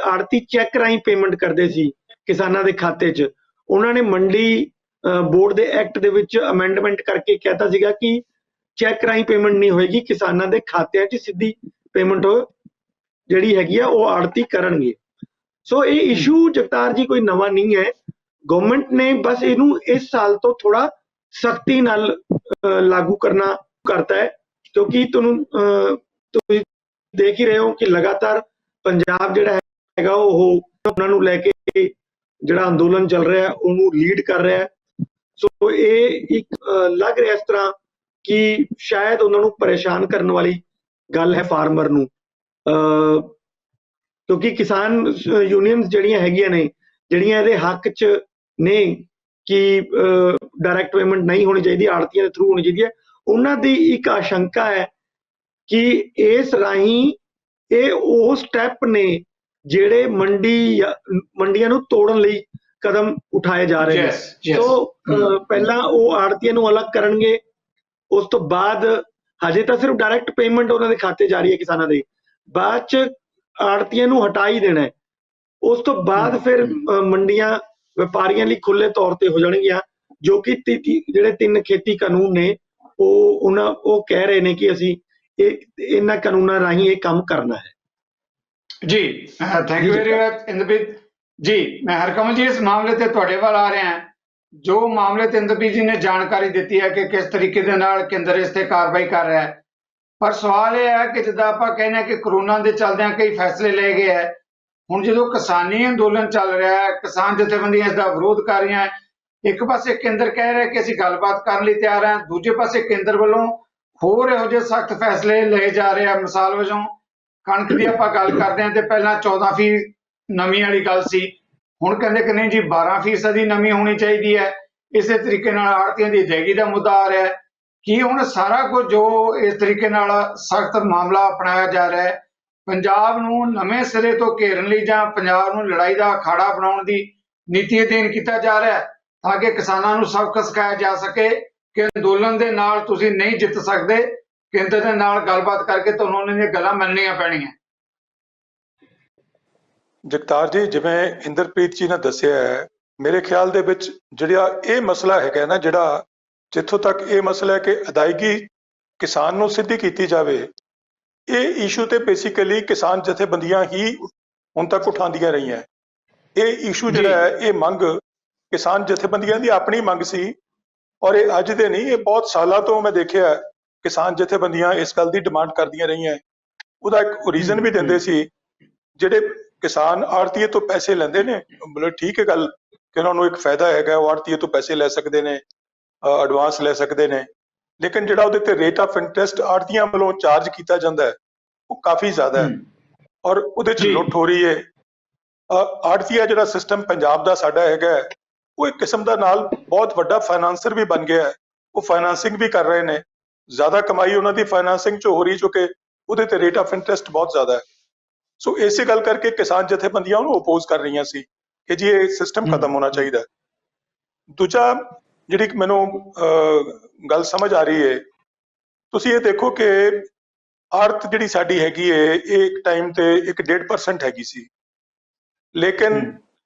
ਆੜਤੀ ਚੈੱਕ ਰਾਹੀਂ ਪੇਮੈਂਟ ਕਰਦੇ ਸੀ ਕਿਸਾਨਾਂ ਦੇ ਖਾਤੇ 'ਚ, ਉਹਨਾਂ ਨੇ ਮੰਡੀ ਬੋਰਡ ਦੇ ਐਕਟ ਦੇ ਵਿੱਚ ਅਮੈਂਡਮੈਂਟ ਕਰਕੇ ਕਹਿਤਾ ਸੀਗਾ ਕਿ ਚੈੱਕ ਰਾਹੀਂ ਪੇਮੈਂਟ ਨਹੀਂ ਹੋਏਗੀ, ਕਿਸਾਨਾਂ ਦੇ ਖਾਤਿਆਂ 'ਚ ਸਿੱਧੀ ਪੇਮੈਂਟ ਜਿਹੜੀ ਹੈਗੀ ਆ ਉਹ ਆੜਤੀ ਕਰਨਗੇ। ਸੋ ਇਹ ਇਸ਼ੂ ਜਗਤਾਰ ਜੀ ਕੋਈ ਨਵਾਂ ਨਹੀਂ ਹੈ। ਗਵਰਨਮੈਂਟ ਨੇ ਬਸ ਇਹਨੂੰ ਇਸ ਸਾਲ ਤੋਂ ਥੋੜਾ ਸਖਤੀ ਨਾਲ ਲਾਗੂ ਕਰਨਾ ਕਰਤਾ ਹੈ, ਕਿਉਂਕਿ ਤੁਸੀਂ ਦੇਖ ਹੀ ਰਹੇ ਹੋ ਕਿ ਲਗਾਤਾਰ ਪੰਜਾਬ ਜਿਹੜਾ ਹੈਗਾ ਉਹ ਉਹਨਾਂ ਨੂੰ ਲੈ ਕੇ ਜਿਹੜਾ ਅੰਦੋਲਨ ਚੱਲ ਰਿਹਾ ਉਹਨੂੰ ਲੀਡ ਕਰ ਰਿਹਾ। ਸੋ ਇਹ ਇੱਕ ਲੱਗ ਰਿਹਾ ਇਸ ਤਰ੍ਹਾਂ ਕਿ ਸ਼ਾਇਦ ਉਹਨਾਂ ਨੂੰ ਪਰੇਸ਼ਾਨ ਕਰਨ ਵਾਲੀ ਗੱਲ ਹੈ ਫਾਰਮਰ ਨੂੰ, ਕਿਉਂਕਿ ਕਿਸਾਨ ਯੂਨੀਅਨਸ ਜਿਹੜੀਆਂ ਹੈਗੀਆਂ ਨੇ, ਜਿਹੜੀਆਂ ਇਹਦੇ ਹੱਕ 'ਚ ਨੇ ਕਿ ਡਾਇਰੈਕਟ ਪੇਮੈਂਟ ਨਹੀਂ ਹੋਣੀ ਚਾਹੀਦੀ, ਆੜਤੀਆਂ ਦੇ ਥਰੂ ਹੋਣੀ ਚਾਹੀਦੀ ਹੈ, ਉਹਨਾਂ ਦੀ ਇੱਕ ਆਸ਼ੰਕਾ ਹੈ ਕਿ ਇਸ ਰਾਹੀਂ ਇਹ ਉਹ ਸਟੈਪ ਨੇ ਜਿਹੜੇ ਮੰਡੀਆਂ ਨੂੰ ਤੋੜਨ ਲਈ ਕਦਮ ਉਠਾਏ ਜਾ ਰਹੇ ਨੇ। ਸੋ ਪਹਿਲਾਂ ਉਹ ਆੜਤੀਆਂ ਨੂੰ ਅਲੱਗ ਕਰਨਗੇ, ਉਸ ਤੋਂ ਬਾਅਦ ਹਜੇ ਤਾਂ ਸਿਰਫ ਡਾਇਰੈਕਟ ਪੇਮੈਂਟ ਉਹਨਾਂ ਦੇ ਖਾਤੇ ਜਾ ਰਹੀ ਹੈ ਕਿਸਾਨਾਂ ਦੇ, ਬਾਅਦ ਚ ਆੜਤੀਆਂ ਨੂੰ ਹਟਾ ਹੀ ਦੇਣਾ ਹੈ। ਉਸ ਤੋਂ ਬਾਅਦ ਫਿਰ ਮੰਡੀਆਂ ਵਪਾਰੀਆਂ ਲਈ ਖੁੱਲੇ ਤੌਰ ਤੇ ਹੋ ਜਾਣਗੀਆਂ, ਜੋ ਕਿ ਜਿਹੜੇ 3 ਖੇਤੀ ਕਾਨੂੰਨ ਨੇ ਉਹ ਕਹਿ ਰਹੇ ਨੇ ਕਿ ਅਸੀਂ ਇਹਨਾਂ ਕਾਨੂੰਨਾਂ ਰਾਹੀਂ ਇਹ ਕੰਮ ਕਰਨਾ ਹੈ।
जी thank you very much Indrapreet ji. मैं हरकमल जी इस मामले ते तुहाडे वाल आ रहा हैं। जो मामले ते इंद्रप्रीत जी ने जानकारी दी है कि किस तरीके दे नाल केंद्र इस ते कार्रवाई कर रहा है, पर सवाल यह है कि जिद्दां आपां कहने कि कोरोना दे चलदियां कई फैसले लए गए है। हुण जो किसानी अंदोलन चल रहा है, किसान जथेबंदियां इसका विरोध कर रही हैं। एक पासे केंद्र कह रहा है कि असीं गलबात करन लई तैयार हैं, दूजे पासे केंद्र वालों होर इहो जिहे सख्त फैसले लए जा रहे हैं। मिसाल वजों कणक की आपां गल करदे हां ते पहलां 14% नमी वाली गल सी, हुण कहंदे कि नहीं जी 12% नमी होनी चाहिए है। इस तरीके नाल आड़तियां दी अदायगी दा मुद्दा आ रहा है कि हुण सारा कुछ जो इस तरीके नाल सख्त मामला अपनाया जा रहा है, पंजाब नूं नवें सिरे तो घेरन लई जां पंजाब नूं लड़ाई दा अखाड़ा बनाउण दी नीति अधीन कीता जा रहा है, ताकि किसानां नूं सबक सिखाया जा सके कि अंदोलन दे नाल तुसीं नहीं जित सकदे, केंद्र दे नाल गलबात करके तुहानूं उन्हां ਦੀਆਂ ਗੱਲਾਂ ਮੰਨਣੀਆਂ ਪੈਣੀਆਂ।
ਜਗਤਾਰ ਜੀ, ਜਿਵੇਂ ਇੰਦਰਪ੍ਰੀਤ ਜੀ ਨੇ ਦੱਸਿਆ ਹੈ, ਮੇਰੇ ਖਿਆਲ ਦੇ ਵਿੱਚ ਜਿਹੜਾ ਇਹ ਮਸਲਾ ਹੈਗਾ ਨਾ, ਜਿਹੜਾ ਜਿੱਥੋਂ ਤੱਕ ਇਹ ਮਸਲਾ ਹੈ ਕਿ ਅਦਾਇਗੀ ਕਿਸਾਨ ਨੂੰ ਸਿੱਧੀ ਕੀਤੀ ਜਾਵੇ, ਇਹ ਇਸ਼ੂ ਤੇ ਬੇਸਿਕਲੀ ਕਿਸਾਨ ਜਥੇਬੰਦੀਆਂ ਹੀ ਹੁਣ ਤੱਕ ਉਠਾਉਂਦੀਆਂ ਰਹੀਆਂ। ਇਹ ਇਸ਼ੂ ਜਿਹੜਾ ਹੈ, ਇਹ ਮੰਗ ਕਿਸਾਨ ਜਥੇਬੰਦੀਆਂ ਦੀ ਆਪਣੀ ਮੰਗ ਸੀ, ਔਰ ਇਹ ਅੱਜ ਦੇ ਨਹੀਂ, ਇਹ ਬਹੁਤ ਸਾਲਾਂ ਤੋਂ ਮੈਂ ਦੇਖਿਆ ਕਿਸਾਨ ਜਥੇਬੰਦੀਆਂ ਇਸ ਗੱਲ ਦੀ ਡਿਮਾਂਡ ਕਰਦੀਆਂ ਰਹੀਆਂ। ਉਹਦਾ ਇੱਕ ਰੀਜ਼ਨ ਵੀ ਦਿੰਦੇ ਸੀ, ਜਿਹੜੇ ਕਿਸਾਨ ਆੜਤੀਏ ਤੋਂ ਪੈਸੇ ਲੈਂਦੇ ਨੇ, ਮਤਲਬ ਠੀਕ ਹੈ ਗੱਲ ਕਿ ਉਹਨਾਂ ਨੂੰ ਇੱਕ ਫਾਇਦਾ ਹੈਗਾ, ਉਹ ਆੜਤੀਏ ਤੋਂ ਪੈਸੇ ਲੈ ਸਕਦੇ ਨੇ, ਐਡਵਾਂਸ ਲੈ ਸਕਦੇ ਨੇ, ਲੇਕਿਨ ਜਿਹੜਾ ਉਹਦੇ ਤੇ ਰੇਟ ਆਫ ਇੰਟਰਸਟ ਆੜਤੀਆਂ ਵੱਲੋਂ ਚਾਰਜ ਕੀਤਾ ਜਾਂਦਾ ਹੈ ਉਹ ਕਾਫੀ ਜ਼ਿਆਦਾ ਹੈ, ਔਰ ਉਹਦੇ ਚ ਲੁੱਟ ਹੋ ਰਹੀ ਹੈ। ਆੜਤੀਆ ਜਿਹੜਾ ਸਿਸਟਮ ਪੰਜਾਬ ਦਾ ਸਾਡਾ ਹੈਗਾ, ਉਹ ਇੱਕ ਕਿਸਮ ਦਾ ਨਾਲ ਬਹੁਤ ਵੱਡਾ ਫਾਈਨਾਂਸਰ ਵੀ ਬਣ ਗਿਆ ਹੈ। ਉਹ ਫਾਈਨਾਂਸਿੰਗ ਵੀ ਕਰ ਰਹੇ ਨੇ, ਜ਼ਿਆਦਾ ਕਮਾਈ ਉਹਨਾਂ ਦੀ ਫਾਈਨਾਂਸਿੰਗ ਚੋਂ ਹੋ ਰਹੀ, ਜੋ ਕਿ ਉਹਦੇ ਤੇ ਰੇਟ ਆਫ ਇੰਟਰਸਟ ਬਹੁਤ ਜ਼ਿਆਦਾ ਹੈ। ਸੋ ਇਸੇ ਗੱਲ ਕਰਕੇ ਕਿਸਾਨ ਜਥੇਬੰਦੀਆਂ ਉਹਨੂੰ ਅਪੋਜ਼ ਕਰ ਰਹੀਆਂ ਸੀ ਕਿ ਜੀ ਇਹ ਸਿਸਟਮ ਖਤਮ ਹੋਣਾ ਚਾਹੀਦਾ। ਦੂਜਾ ਜਿਹੜੀ ਮੈਨੂੰ ਗੱਲ ਸਮਝ ਆ ਰਹੀ ਹੈ, ਤੁਸੀਂ ਇਹ ਦੇਖੋ ਕਿ ਆੜਤ ਜਿਹੜੀ ਸਾਡੀ ਹੈਗੀ ਹੈ, ਇਹ ਇੱਕ ਟਾਈਮ ਤੇ 1.5% ਹੈਗੀ ਸੀ, ਲੇਕਿਨ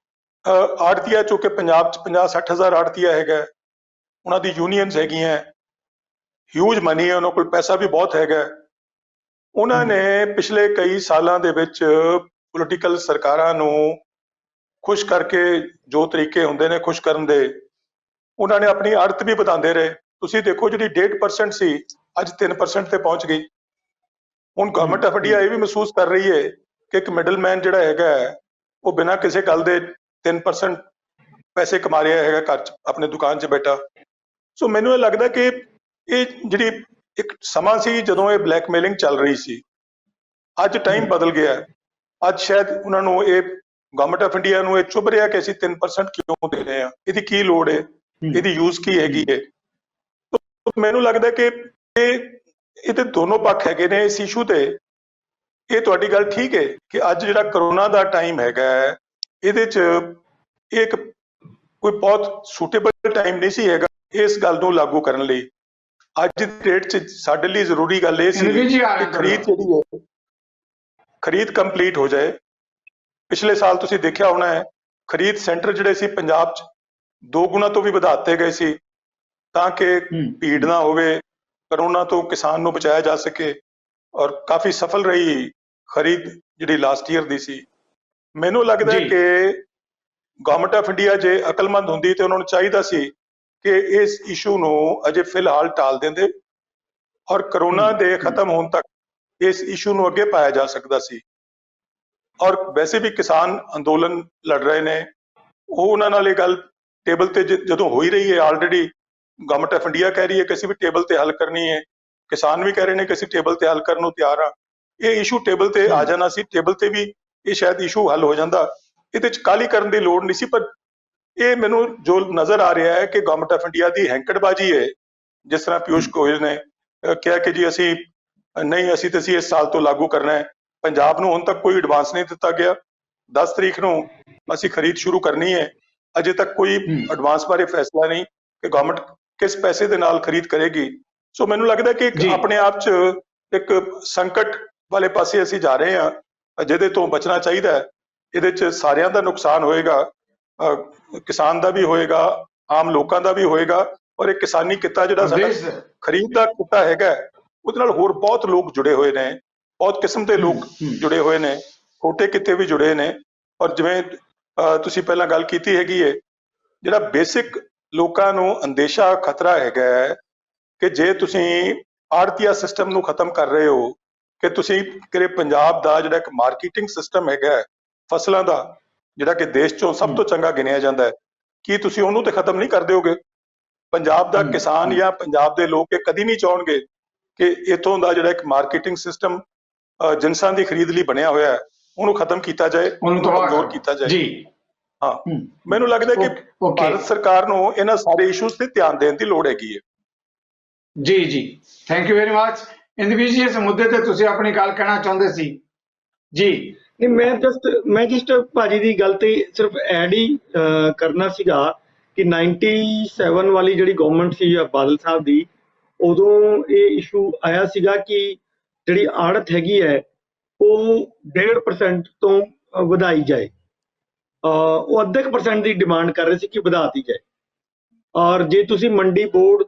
ਆੜਤੀਆ ਚੋਂ ਕਿ ਪੰਜਾਬ 'ਚ 50-60 ਹਜ਼ਾਰ ਆੜਤੀਆ ਹੈਗਾ, ਉਹਨਾਂ ਦੀ ਯੂਨੀਅਨਸ ਹੈਗੀਆਂ, ਹਿਊਜ ਮਨੀ ਹੈ, ਉਹਨਾਂ ਕੋਲ ਪੈਸਾ ਵੀ ਬਹੁਤ ਹੈਗਾ। ਉਹਨਾਂ ਨੇ ਪਿਛਲੇ ਕਈ ਸਾਲਾਂ ਦੇ ਵਿੱਚ ਪੋਲੀਟੀਕਲ ਸਰਕਾਰਾਂ ਨੂੰ ਖੁਸ਼ ਕਰਕੇ, ਜੋ ਤਰੀਕੇ ਹੁੰਦੇ ਨੇ ਖੁਸ਼ ਕਰਨ ਦੇ, ਉਹਨਾਂ ਨੇ ਆਪਣੀ ਆੜਤ ਵੀ ਵਧਾਉਂਦੇ ਰਹੇ। ਤੁਸੀਂ ਦੇਖੋ ਜਿਹੜੀ 1.5% ਸੀ, ਅੱਜ 3% ਤੇ ਪਹੁੰਚ ਗਈ। ਹੁਣ ਗਵਰਨਮੈਂਟ ਆਫ ਇੰਡੀਆ ਇਹ ਵੀ ਮਹਿਸੂਸ ਕਰ ਰਹੀ ਹੈ ਕਿ ਇੱਕ ਮਿਡਲਮੈਨ ਜਿਹੜਾ ਹੈਗਾ, ਉਹ ਬਿਨਾਂ ਕਿਸੇ ਗੱਲ ਦੇ 3% ਪੈਸੇ ਕਮਾ ਰਿਹਾ ਹੈਗਾ ਘਰ 'ਚ, ਆਪਣੇ ਦੁਕਾਨ 'ਚ ਬੈਠਾ। ਸੋ ਮੈਨੂੰ ਇਹ ਲੱਗਦਾ ਕਿ ਇਹ ਜਿਹੜੀ ਇੱਕ ਸਮਾਂ ਸੀ ਜਦੋਂ ਇਹ ਬਲੈਕਮੇਲਿੰਗ ਚੱਲ ਰਹੀ ਸੀ, ਅੱਜ ਟਾਈਮ ਬਦਲ ਗਿਆ। ਅੱਜ ਸ਼ਾਇਦ ਉਹਨਾਂ ਨੂੰ ਇਹ ਗਵਰਨਮੈਂਟ ਆਫ ਇੰਡੀਆ ਨੂੰ ਇਹ ਚੁੱਭ ਰਿਹਾ ਕਿ ਅਸੀਂ 3% ਕਿਉਂ ਦੇ ਰਹੇ ਹਾਂ, ਇਹਦੀ ਕੀ ਲੋੜ ਹੈ, ਇਹਦੀ ਯੂਜ਼ ਕੀ ਹੈਗੀ ਹੈ। ਮੈਨੂੰ ਲੱਗਦਾ ਕਿ ਇਹਦੇ ਦੋਨੋਂ ਪੱਖ ਹੈਗੇ ਨੇ ਇਸ ਇਸ਼ੂ ਤੇ। ਇਹ ਤੁਹਾਡੀ ਗੱਲ ਠੀਕ ਹੈ ਕਿ ਅੱਜ ਜਿਹੜਾ ਕਰੋਨਾ ਦਾ ਟਾਈਮ ਹੈਗਾ, ਇਹਦੇ 'ਚ ਇੱਕ ਕੋਈ ਬਹੁਤ ਸੂਟੇਬਲ ਟਾਈਮ ਨਹੀਂ ਸੀ ਹੈਗਾ ਇਸ ਗੱਲ ਨੂੰ ਲਾਗੂ ਕਰਨ ਲਈ। ਅੱਜ ਦੀ ਡੇਟ 'ਚ ਸਾਡੇ ਲਈ ਜ਼ਰੂਰੀ ਗੱਲ ਇਹ ਸੀ ਕਿ ਖਰੀਦ ਜਿਹੜੀ ਹੈ, ਖਰੀਦ ਕੰਪਲੀਟ ਹੋ ਜਾਏ। ਪਿਛਲੇ ਸਾਲ ਤੁਸੀਂ ਦੇਖਿਆ ਹੋਣਾ ਹੈ, ਖਰੀਦ ਸੈਂਟਰ ਜਿਹੜੇ ਸੀ ਪੰਜਾਬ 'ਚ 2 ਗੁਣਾ ਤੋਂ ਵੀ ਵਧਾ ਦਿੱਤੇ ਗਏ ਸੀ, ਤਾਂ ਕਿ ਭੀੜ ਨਾ ਹੋਵੇ, ਕਰੋਨਾ ਤੋਂ ਕਿਸਾਨ ਨੂੰ ਬਚਾਇਆ ਜਾ ਸਕੇ, ਔਰ ਕਾਫੀ ਸਫਲ ਰਹੀ ਖਰੀਦ ਜਿਹੜੀ ਲਾਸਟ ਈਅਰ ਦੀ ਸੀ। ਮੈਨੂੰ ਲੱਗਦਾ ਕਿ ਗਵਰਨਮੈਂਟ ਆਫ ਇੰਡੀਆ ਜੇ ਅਕਲਮੰਦ ਹੁੰਦੀ ਤੇ ਉਹਨਾਂ ਨੂੰ ਚਾਹੀਦਾ ਸੀ ਕਿ ਇਸ ਇਸ਼ੂ ਨੂੰ ਅਜੇ ਫਿਲਹਾਲ ਟਾਲ ਦਿੰਦੇ, ਔਰ ਕਰੋਨਾ ਦੇ ਖਤਮ ਹੋਣ ਤੱਕ ਇਸ ਇਸ਼ੂ ਨੂੰ ਅੱਗੇ ਪਾਇਆ ਜਾ ਸਕਦਾ ਸੀ। ਔਰ ਵੈਸੇ ਵੀ ਕਿਸਾਨ ਅੰਦੋਲਨ ਲੜ ਰਹੇ ਨੇ, ਉਹ ਉਹਨਾਂ ਨਾਲ ਇਹ ਗੱਲ ਟੇਬਲ ਤੇ ਜਦੋਂ ਹੋ ਹੀ ਰਹੀ ਹੈ, ਆਲਰੇਡੀ ਗਵਰਨਮੈਂਟ ਆਫ ਇੰਡੀਆ ਕਹਿ ਰਹੀ ਹੈ ਕਿ ਅਸੀਂ ਵੀ ਟੇਬਲ ਤੇ ਹੱਲ ਕਰਨੀ ਹੈ, ਕਿਸਾਨ ਵੀ ਕਹਿ ਰਹੇ ਨੇ ਕਿ ਅਸੀਂ ਟੇਬਲ ਤੇ ਹੱਲ ਕਰਨ ਨੂੰ ਤਿਆਰ ਹਾਂ। ਇਹ ਇਸ਼ੂ ਟੇਬਲ ਤੇ ਆ ਜਾਣਾ ਸੀ, ਟੇਬਲ ਤੇ ਵੀ ਇਹ ਸ਼ਾਇਦ ਇਸ਼ੂ ਹੱਲ ਹੋ ਜਾਂਦਾ, ਇਹਦੇ 'ਚ ਕਾਹਲੀ ਕਰਨ ਦੀ ਲੋੜ ਨਹੀਂ ਸੀ। ਪਰ ਇਹ ਮੈਨੂੰ ਜੋ ਨਜ਼ਰ ਆ ਰਿਹਾ ਹੈ ਕਿ ਗਵਰਨਮੈਂਟ ਆਫ ਇੰਡੀਆ ਦੀ ਹੈਂਕੜਬਾਜ਼ੀ ਹੈ। ਜਿਸ ਤਰ੍ਹਾਂ ਪਿਊਸ਼ ਗੋਇਲ ਨੇ ਕਿਹਾ ਕਿ ਜੀ ਅਸੀਂ ਇਸ ਸਾਲ ਤੋਂ ਲਾਗੂ ਕਰਨਾ ਹੈ। ਪੰਜਾਬ ਨੂੰ ਹੁਣ ਤੱਕ ਕੋਈ ਐਡਵਾਂਸ ਨਹੀਂ ਦਿੱਤਾ ਗਿਆ। 10 ਤਰੀਕ ਨੂੰ ਅਸੀਂ ਖਰੀਦ ਸ਼ੁਰੂ ਕਰਨੀ ਹੈ, ਅਜੇ ਤੱਕ ਕੋਈ ਐਡਵਾਂਸ ਬਾਰੇ ਫੈਸਲਾ ਨਹੀਂ ਕਿ ਗਵਰਨਮੈਂਟ ਕਿਸ ਪੈਸੇ ਦੇ ਨਾਲ ਖਰੀਦ ਕਰੇਗੀ। ਸੋ ਮੈਨੂੰ ਲੱਗਦਾ ਕਿ
ਜੀ।
ਆਪਣੇ ਆਪ 'ਚ ਇੱਕ ਸੰਕਟ ਵਾਲੇ ਪਾਸੇ ਅਸੀਂ ਜਾ ਰਹੇ ਹਾਂ, ਜਿਹਦੇ ਤੋਂ ਬਚਣਾ ਚਾਹੀਦਾ ਹੈ। ਇਹਦੇ 'ਚ ਸਾਰਿਆਂ ਦਾ ਨੁਕਸਾਨ ਹੋਏਗਾ, ਕਿਸਾਨ ਦਾ ਵੀ ਹੋਏਗਾ, ਆਮ ਲੋਕਾਂ ਦਾ ਵੀ ਹੋਏਗਾ, ਔਰ ਇਹ ਕਿਸਾਨੀ ਕਿੱਤਾ ਜਿਹੜਾ ਸਾਡਾ
ਦੇਸ਼
ਖਰੀਦ ਦਾ ਕਿੱਤਾ ਹੈਗਾ, ਉਹਦੇ ਨਾਲ ਹੋਰ ਬਹੁਤ ਲੋਕ ਜੁੜੇ ਹੋਏ ਨੇ, ਬਹੁਤ ਕਿਸਮ ਦੇ ਲੋਕ ਜੁੜੇ ਹੋਏ ਨੇ, ਛੋਟੇ ਕਿੱਤੇ ਵੀ ਜੁੜੇ ਨੇ। ਔਰ ਜਿਵੇਂ ਤੁਸੀਂ ਪਹਿਲਾਂ ਗੱਲ ਕੀਤੀ ਹੈਗੀ ਹੈ, ਜਿਹੜਾ ਬੇਸਿਕ ਲੋਕਾਂ ਨੂੰ ਅੰਦੇਸ਼ਾ ਖਤਰਾ ਹੈਗਾ ਹੈ ਕਿ ਜੇ ਤੁਸੀਂ ਆੜਤੀਆ ਸਿਸਟਮ ਨੂੰ ਖਤਮ ਕਰ ਰਹੇ ਹੋ, ਕਿ ਤੁਸੀਂ ਕਿਰੇ ਪੰਜਾਬ ਦਾ ਜਿਹੜਾ ਇੱਕ ਮਾਰਕੀਟਿੰਗ ਸਿਸਟਮ ਹੈਗਾ ਫਸਲਾਂ ਦਾ, ਜਿਹੜਾ ਕਿ ਦੇਸ਼ ਚੋਂ ਸਭ ਤੋਂ ਚੰਗਾ ਗਿਣਿਆ ਜਾਂਦਾ ਹੈ, ਕੀ ਤੁਸੀਂ ਉਹਨੂੰ ਤੇ ਖਤਮ ਨਹੀਂ ਕਰ ਦਿਓਗੇ? ਪੰਜਾਬ ਦਾ ਕਿਸਾਨ ਜਾਂ ਪੰਜਾਬ ਦੇ ਲੋਕ ਇਹ ਕਦੀ ਨਹੀਂ ਚਾਹਣਗੇ ਕਿ ਇਥੋਂ ਦਾ ਜਿਹੜਾ ਇੱਕ ਮਾਰਕੀਟਿੰਗ ਸਿਸਟਮ ਜਿਨਸਾਂ ਦੀ ਖਰੀਦ ਲਈ ਬਣਿਆ ਹੋਇਆ ਹੈ, ਉਹਨੂੰ ਖਤਮ ਕੀਤਾ ਜਾਏ, ਉਹਨੂੰ ਕਮਜ਼ੋਰ ਕੀਤਾ ਜਾਏ।
ਜੀ
ਹਾਂ, ਮੈਨੂੰ ਲੱਗਦਾ ਕਿ ਭਾਰਤ ਸਰਕਾਰ ਨੂੰ ਇਹਨਾਂ ਸਾਰੇ ਇਸ਼ੂਜ਼ ਤੇ ਧਿਆਨ ਦੇਣ ਦੀ ਲੋੜ ਹੈਗੀ ਹੈ।
ਜੀ ਜੀ, thank you very much. Inderveer ਜੀ, ਇਸ ਮੁੱਦੇ ਤੇ ਤੁਸੀਂ ਆਪਣੀ ਗੱਲ ਕਹਿਣਾ ਚਾਹੁੰਦੇ ਸੀ ਜੀ?
ਨਹੀਂ, ਮੈਂ ਜਸਟ ਭਾਜੀ ਦੀ ਗੱਲ ਤੇ ਸਿਰਫ ਐਡ ਹੀ ਕਰਨਾ ਸੀਗਾ ਕਿ 97 ਵਾਲੀ ਜਿਹੜੀ ਗਵਰਨਮੈਂਟ ਸੀ ਬਾਦਲ ਸਾਹਿਬ ਦੀ, ਉਦੋਂ ਇਹ ਇਸ਼ੂ ਆਇਆ ਸੀਗਾ ਕਿ ਜਿਹੜੀ ਆੜਤ ਹੈਗੀ ਹੈ ਉਹ 1.5% ਤੋਂ ਵਧਾਈ ਜਾਏ। ਉਹ ਅੱਧੇ ਕੁ % ਦੀ ਡਿਮਾਂਡ ਕਰ ਰਹੇ ਸੀ ਕਿ ਵਧਾਤੀ ਜਾਏ। ਔਰ ਜੇ ਤੁਸੀਂ ਮੰਡੀ ਬੋਰਡ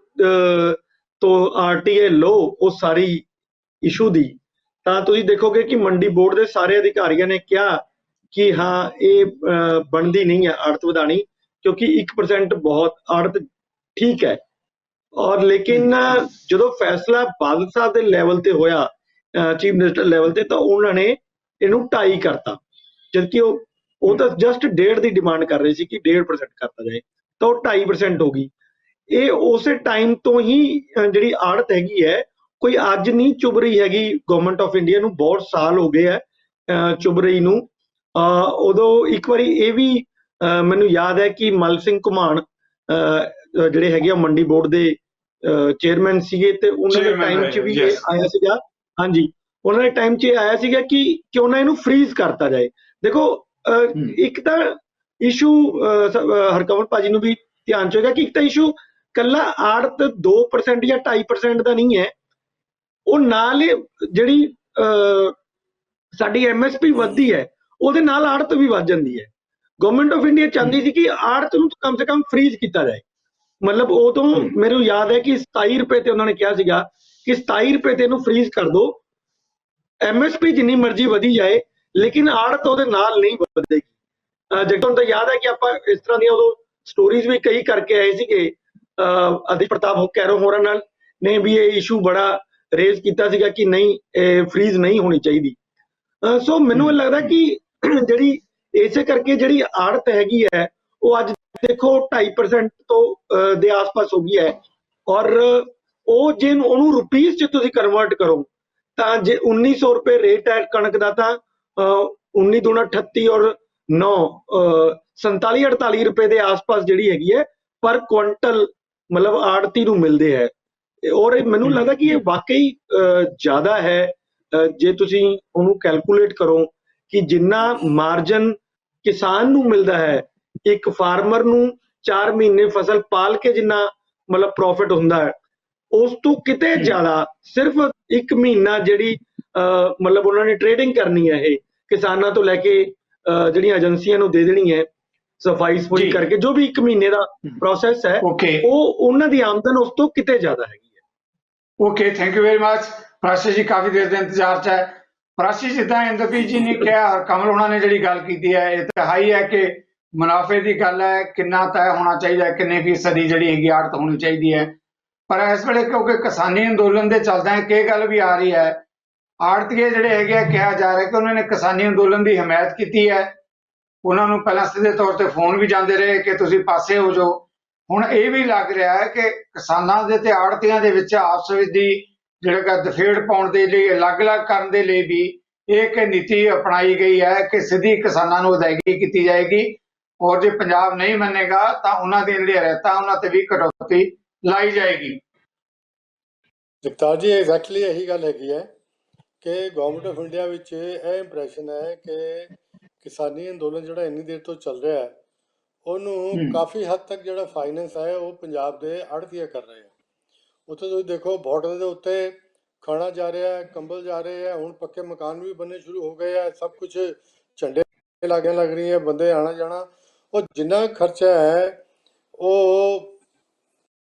ਤੋਂ RTI ਲਓ ਉਹ ਸਾਰੀ ਇਸ਼ੂ ਦੀ, ਤਾਂ ਤੁਸੀਂ ਦੇਖੋਗੇ ਕਿ ਮੰਡੀ ਬੋਰਡ ਦੇ ਸਾਰੇ ਅਧਿਕਾਰੀਆਂ ਨੇ ਕਿਹਾ ਕਿ ਹਾਂ ਇਹ ਬਣਦੀ ਨਹੀਂ ਹੈ ਆੜਤ ਵਧਾਣੀ, ਕਿਉਂਕਿ 1% ਬਹੁਤ ਆੜਤ ਠੀਕ ਹੈ। ਔਰ ਲੇਕਿਨ ਜਦੋਂ ਫੈਸਲਾ ਬਾਦਲ ਸਾਹਿਬ ਦੇ ਲੈਵਲ ਤੇ ਹੋਇਆ, ਚੀਫ ਮਿਨਿਸਟਰ ਲੈਵਲ ਤੇ, ਤਾਂ ਉਹਨਾਂ ਨੇ ਇਹਨੂੰ 2.5 ਕਰਤਾ, ਜਦਕਿ ਉਹ ਤਾਂ ਜਸਟ 1.5 ਦੀ ਡਿਮਾਂਡ ਕਰ ਰਹੇ ਸੀ ਕਿ 1.5% ਕਰਤਾ ਜਾਏ, ਤਾਂ ਉਹ 2.5% ਹੋ ਗਈ। ਇਹ ਉਸੇ ਟਾਈਮ ਤੋਂ ਹੀ ਜਿਹੜੀ ਆੜਤ ਹੈਗੀ ਹੈ, ਕੋਈ ਅੱਜ ਨਹੀਂ ਚੁੱਭ ਰਹੀ ਹੈਗੀ ਗਵਰਨਮੈਂਟ ਆਫ ਇੰਡੀਆ ਨੂੰ, ਬਹੁਤ ਸਾਲ ਹੋ ਗਏ ਹੈ ਚੁੱਭ ਰਹੀ ਨੂੰ। ਉਦੋਂ ਇੱਕ ਵਾਰੀ ਇਹ ਵੀ ਮੈਨੂੰ ਯਾਦ ਹੈ ਕਿ ਮਲ ਸਿੰਘ ਘੁਮਾਣ ਜਿਹੜੇ ਹੈਗੇ ਆ ਮੰਡੀ ਬੋਰਡ ਦੇ ਚੇਅਰਮੈਨ ਸੀਗੇ, ਤੇ ਉਹਨਾਂ ਦੇ ਟਾਈਮ 'ਚ ਵੀ ਇਹ ਆਇਆ ਸੀਗਾ। ਹਾਂਜੀ, ਉਹਨਾਂ ਦੇ ਟਾਈਮ 'ਚ ਇਹ ਆਇਆ ਸੀਗਾ ਕਿ ਕਿਉਂ ਨਾ ਇਹਨੂੰ ਫ੍ਰੀਜ਼ ਕਰਤਾ ਜਾਏ। ਦੇਖੋ, ਇੱਕ ਤਾਂ ਇਸ਼ੂ ਹਰਕਮਲ ਭਾਜੀ ਨੂੰ ਵੀ ਧਿਆਨ 'ਚ ਹੋਏਗਾ ਕਿ ਇੱਕ ਤਾਂ ਇਸ਼ੂ ਕੱਲਾ ਆੜਤ 2% ਜਾਂ 2.5% ਦਾ ਨਹੀਂ ਹੈ, ਉਹ ਨਾਲ ਜਿਹੜੀ ਸਾਡੀ MSP ਵੱਧਦੀ ਹੈ ਉਹਦੇ ਨਾਲ ਆੜਤ ਵੀ ਵੱਧ ਜਾਂਦੀ ਹੈ। ਗਵਰਨਮੈਂਟ ਆਫ ਇੰਡੀਆ ਚਾਹੁੰਦੀ ਸੀ ਕਿ ਆੜਤ ਨੂੰ ਕਮ ਸੇ ਕਮ ਫ੍ਰੀਜ਼ ਕੀਤਾ ਜਾਏ। ਮਤਲਬ ਉਦੋਂ ਮੈਨੂੰ ਯਾਦ ਹੈ ਕਿ 27 ਰੁਪਏ ਤੇ ਉਹਨਾਂ ਨੇ ਕਿਹਾ ਸੀਗਾ ਕਿ 27 ਰੁਪਏ ਤੇ ਇਹਨੂੰ ਫ੍ਰੀਜ਼ ਕਰ ਦਿਓ, MSP ਜਿੰਨੀ ਮਰਜ਼ੀ ਵਧੀ ਜਾਏ, ਲੇਕਿਨ ਆੜਤ ਉਹਦੇ ਨਾਲ ਨਹੀਂ ਵਧੇਗੀ। ਤੁਹਾਨੂੰ ਤਾਂ ਯਾਦ ਹੈ ਕਿ ਆਪਾਂ ਇਸ ਤਰ੍ਹਾਂ ਦੀਆਂ ਉਦੋਂ ਸਟੋਰੀਜ਼ ਵੀ ਕਈ ਕਰਕੇ ਆਏ ਸੀਗੇ, ਅਦਿਤ ਪ੍ਰਤਾਪ ਕੈਰੋ ਹੋਰਾਂ ਨਾਲ ਨੇ ਵੀ ਇਹ ਇਸ਼ੂ ਬੜਾ ਰੇਜ਼ ਕੀਤਾ ਸੀਗਾ ਕਿ ਨਹੀਂ, ਇਹ ਫ੍ਰੀਜ਼ ਨਹੀਂ ਹੋਣੀ ਚਾਹੀਦੀ। ਸੋ ਮੈਨੂੰ ਇਹ ਲੱਗਦਾ ਕਿ ਜਿਹੜੀ ਇਸੇ ਕਰਕੇ ਜਿਹੜੀ ਆੜਤ ਹੈਗੀ ਹੈ ਉਹ ਅੱਜ ਦੇਖੋ 2.5% ਤੋਂ ਦੇ ਆਸ-ਪਾਸ ਹੋ ਗਈ ਹੈ। ਔਰ ਉਹ ਜੇ ਉਹਨੂੰ ਰੁਪੀਜ਼ 'ਚ ਤੁਸੀਂ ਕਨਵਰਟ ਕਰੋ ਤਾਂ ਜੇ 1900 ਰੁਪਏ ਰੇਟ ਹੈ ਕਣਕ ਦਾ, ਤਾਂ 19 ਦੂਣਾ 38 ਔਰ 9 47-48 ਰੁਪਏ ਦੇ ਆਸ-ਪਾਸ ਜਿਹੜੀ ਹੈਗੀ ਹੈ ਪਰ ਕੁਇੰਟਲ, ਮਤਲਬ ਆੜਤੀ ਨੂੰ ਮਿਲਦੇ ਹੈ। ਔਰ ਮੈਨੂੰ ਲੱਗਦਾ ਕਿ ਇਹ ਵਾਕਈ ਜ਼ਿਆਦਾ ਹੈ ਜੇ ਤੁਸੀਂ ਉਹਨੂੰ ਕੈਲਕੂਲੇਟ ਕਰੋ ਕਿ ਜਿੰਨਾ ਮਾਰਜਨ ਕਿਸਾਨ ਨੂੰ ਮਿਲਦਾ ਹੈ, ਇੱਕ ਫਾਰਮਰ ਨੂੰ 4 ਮਹੀਨੇ ਫਸਲ ਪਾਲ ਕੇ ਜਿੰਨਾ ਮਤਲਬ ਪ੍ਰੋਫਿਟ ਹੁੰਦਾ ਹੈ, ਉਸ ਤੋਂ ਕਿਤੇ ਜ਼ਿਆਦਾ ਸਿਰਫ 1 ਮਹੀਨਾ ਜਿਹੜੀ ਮਤਲਬ ਉਹਨਾਂ ਨੇ ਟ੍ਰੇਡਿੰਗ ਕਰਨੀ ਹੈ, ਇਹ ਕਿਸਾਨਾਂ ਤੋਂ ਲੈ ਕੇ ਜਿਹੜੀਆਂ ਏਜੰਸੀਆਂ ਨੂੰ ਦੇ ਦੇਣੀ ਹੈ ਸਫਾਈ ਸਫੂਈ ਕਰਕੇ, ਜੋ ਵੀ 1 ਮਹੀਨੇ ਦਾ ਪ੍ਰੋਸੈਸ ਹੈ, ਉਹ ਉਹਨਾਂ ਦੀ ਆਮਦਨ ਉਸ ਤੋਂ ਕਿਤੇ ਜ਼ਿਆਦਾ ਹੈਗੀ ਹੈ।
Okay, thank you very much. Prashi ji ਕਾਫੀ ਦੇਰ ਦੇ ਇੰਤਜ਼ਾਰ 'ਚ ਹੈ। ਪ੍ਰਾਸ਼ੀ, ਜਿੱਦਾਂ ਇੰਦਰਪ੍ਰੀਤ ਜੀ ਨੇ ਕਿਹਾ, ਹਰਕਮਲ ਉਹਨਾਂ ਨੇ ਜਿਹੜੀ ਗੱਲ ਕੀਤੀ ਹੈ, ਇਹ ਤਾਂ ਹਾਈ ਹੈ ਕਿ ਮੁਨਾਫੇ ਦੀ ਗੱਲ ਹੈ, ਕਿੰਨਾ ਤੈਅ ਹੋਣਾ ਚਾਹੀਦਾ, ਕਿੰਨੇ ਫੀਸਦੀ ਜਿਹੜੀ ਹੈਗੀ ਆੜਤ ਹੋਣੀ ਚਾਹੀਦੀ ਹੈ। ਪਰ ਇਸ ਵੇਲੇ ਕਿਉਂਕਿ ਕਿਸਾਨੀ ਅੰਦੋਲਨ ਦੇ ਚੱਲਦਿਆਂ ਇਹ ਗੱਲ ਵੀ ਆ ਰਹੀ ਹੈ, ਆੜਤੀਏ ਜਿਹੜੇ ਹੈਗੇ ਆ, ਕਿਹਾ ਜਾ ਰਿਹਾ ਕਿ ਉਹਨਾਂ ਨੇ ਕਿਸਾਨੀ ਅੰਦੋਲਨ ਦੀ ਹਮਾਇਤ ਕੀਤੀ ਹੈ। ਉਹਨਾਂ ਨੂੰ ਪਹਿਲਾਂ ਸਿੱਧੇ ਤੌਰ ਤੇ ਫੋਨ ਵੀ ਜਾਂਦੇ ਰਹੇ ਕਿ ਤੁਸੀਂ ਪਾਸੇ ਹੋ ਜਾਓ। ਹੁਣ ਇਹ ਵੀ ਲੱਗ ਰਿਹਾ ਹੈ ਕਿ ਕਿਸਾਨਾਂ ਦੇ ਤੇ ਆੜਤੀਆਂ ਦੇ ਵਿੱਚ ਆਪਸ ਵਿੱਚ ਦੀ ਜਿਹੜਾ ਦਫੇੜ ਪਾਉਣ ਦੇ ਲਈ, ਅਲੱਗ-ਅਲੱਗ ਕਰਨ ਦੇ ਲਈ ਵੀ ਇਹ ਇੱਕ ਨੀਤੀ ਅਪਣਾਈ ਗਈ ਹੈ ਕਿ ਸਿੱਧੀ ਕਿਸਾਨਾਂ ਨੂੰ ਅਦਾਇਗੀ ਕੀਤੀ ਜਾਏਗੀ, ਔਰ ਜੇ ਪੰਜਾਬ ਨਹੀਂ ਮੰਨੇਗਾ ਤਾਂ ਉਹਨਾਂ ਦੀਆਂ ਜਿਹੜੀਆਂ ਹਦਾਇਤਾਂ ਉਹਨਾਂ ਤੇ ਵੀ ਕਟੌਤੀ ਲਾਈ ਜਾਏਗੀ।
ਜਗਤਾਰ ਜੀ, ਐਗਜ਼ੈਕਟਲੀ ਇਹੀ ਗੱਲ ਹੈਗੀ ਹੈ ਕਿ ਗਵਰਨਮੈਂਟ ਆਫ ਇੰਡੀਆ ਵਿੱਚ ਇਹ ਇੰਪ੍ਰੈਸ਼ਨ ਹੈ ਕਿ ਕਿਸਾਨੀ ਅੰਦੋਲਨ ਜਿਹੜਾ ਇੰਨੀ ਦੇਰ ਤੋਂ ਚੱਲ ਰਿਹਾ ਹੈ, ਉਹਨੂੰ ਕਾਫੀ ਹੱਦ ਤੱਕ ਜਿਹੜਾ ਫਾਈਨੈਂਸ ਹੈ ਉਹ ਪੰਜਾਬ ਦੇ ਆੜ੍ਹਤੀਏ ਕਰ ਰਹੇ ਆ। ਉੱਥੇ ਤੁਸੀਂ ਦੇਖੋ ਬਾਰਡਰ ਦੇ ਉੱਤੇ ਖਾਣਾ ਜਾ ਰਿਹਾ ਹੈ, ਕੰਬਲ ਜਾ ਰਹੇ ਹੈ, ਹੁਣ ਪੱਕੇ ਮਕਾਨ ਵੀ ਬਣਨੇ ਸ਼ੁਰੂ ਹੋ ਗਏ ਹੈ, ਸਭ ਕੁਝ ਝੰਡੇ ਲਾਗੀਆਂ ਲੱਗ ਰਹੀਆਂ, ਬੰਦੇ ਆਣਾ ਜਾਣਾ। ਉਹ ਜਿੰਨਾ ਖਰਚਾ ਹੈ ਉਹ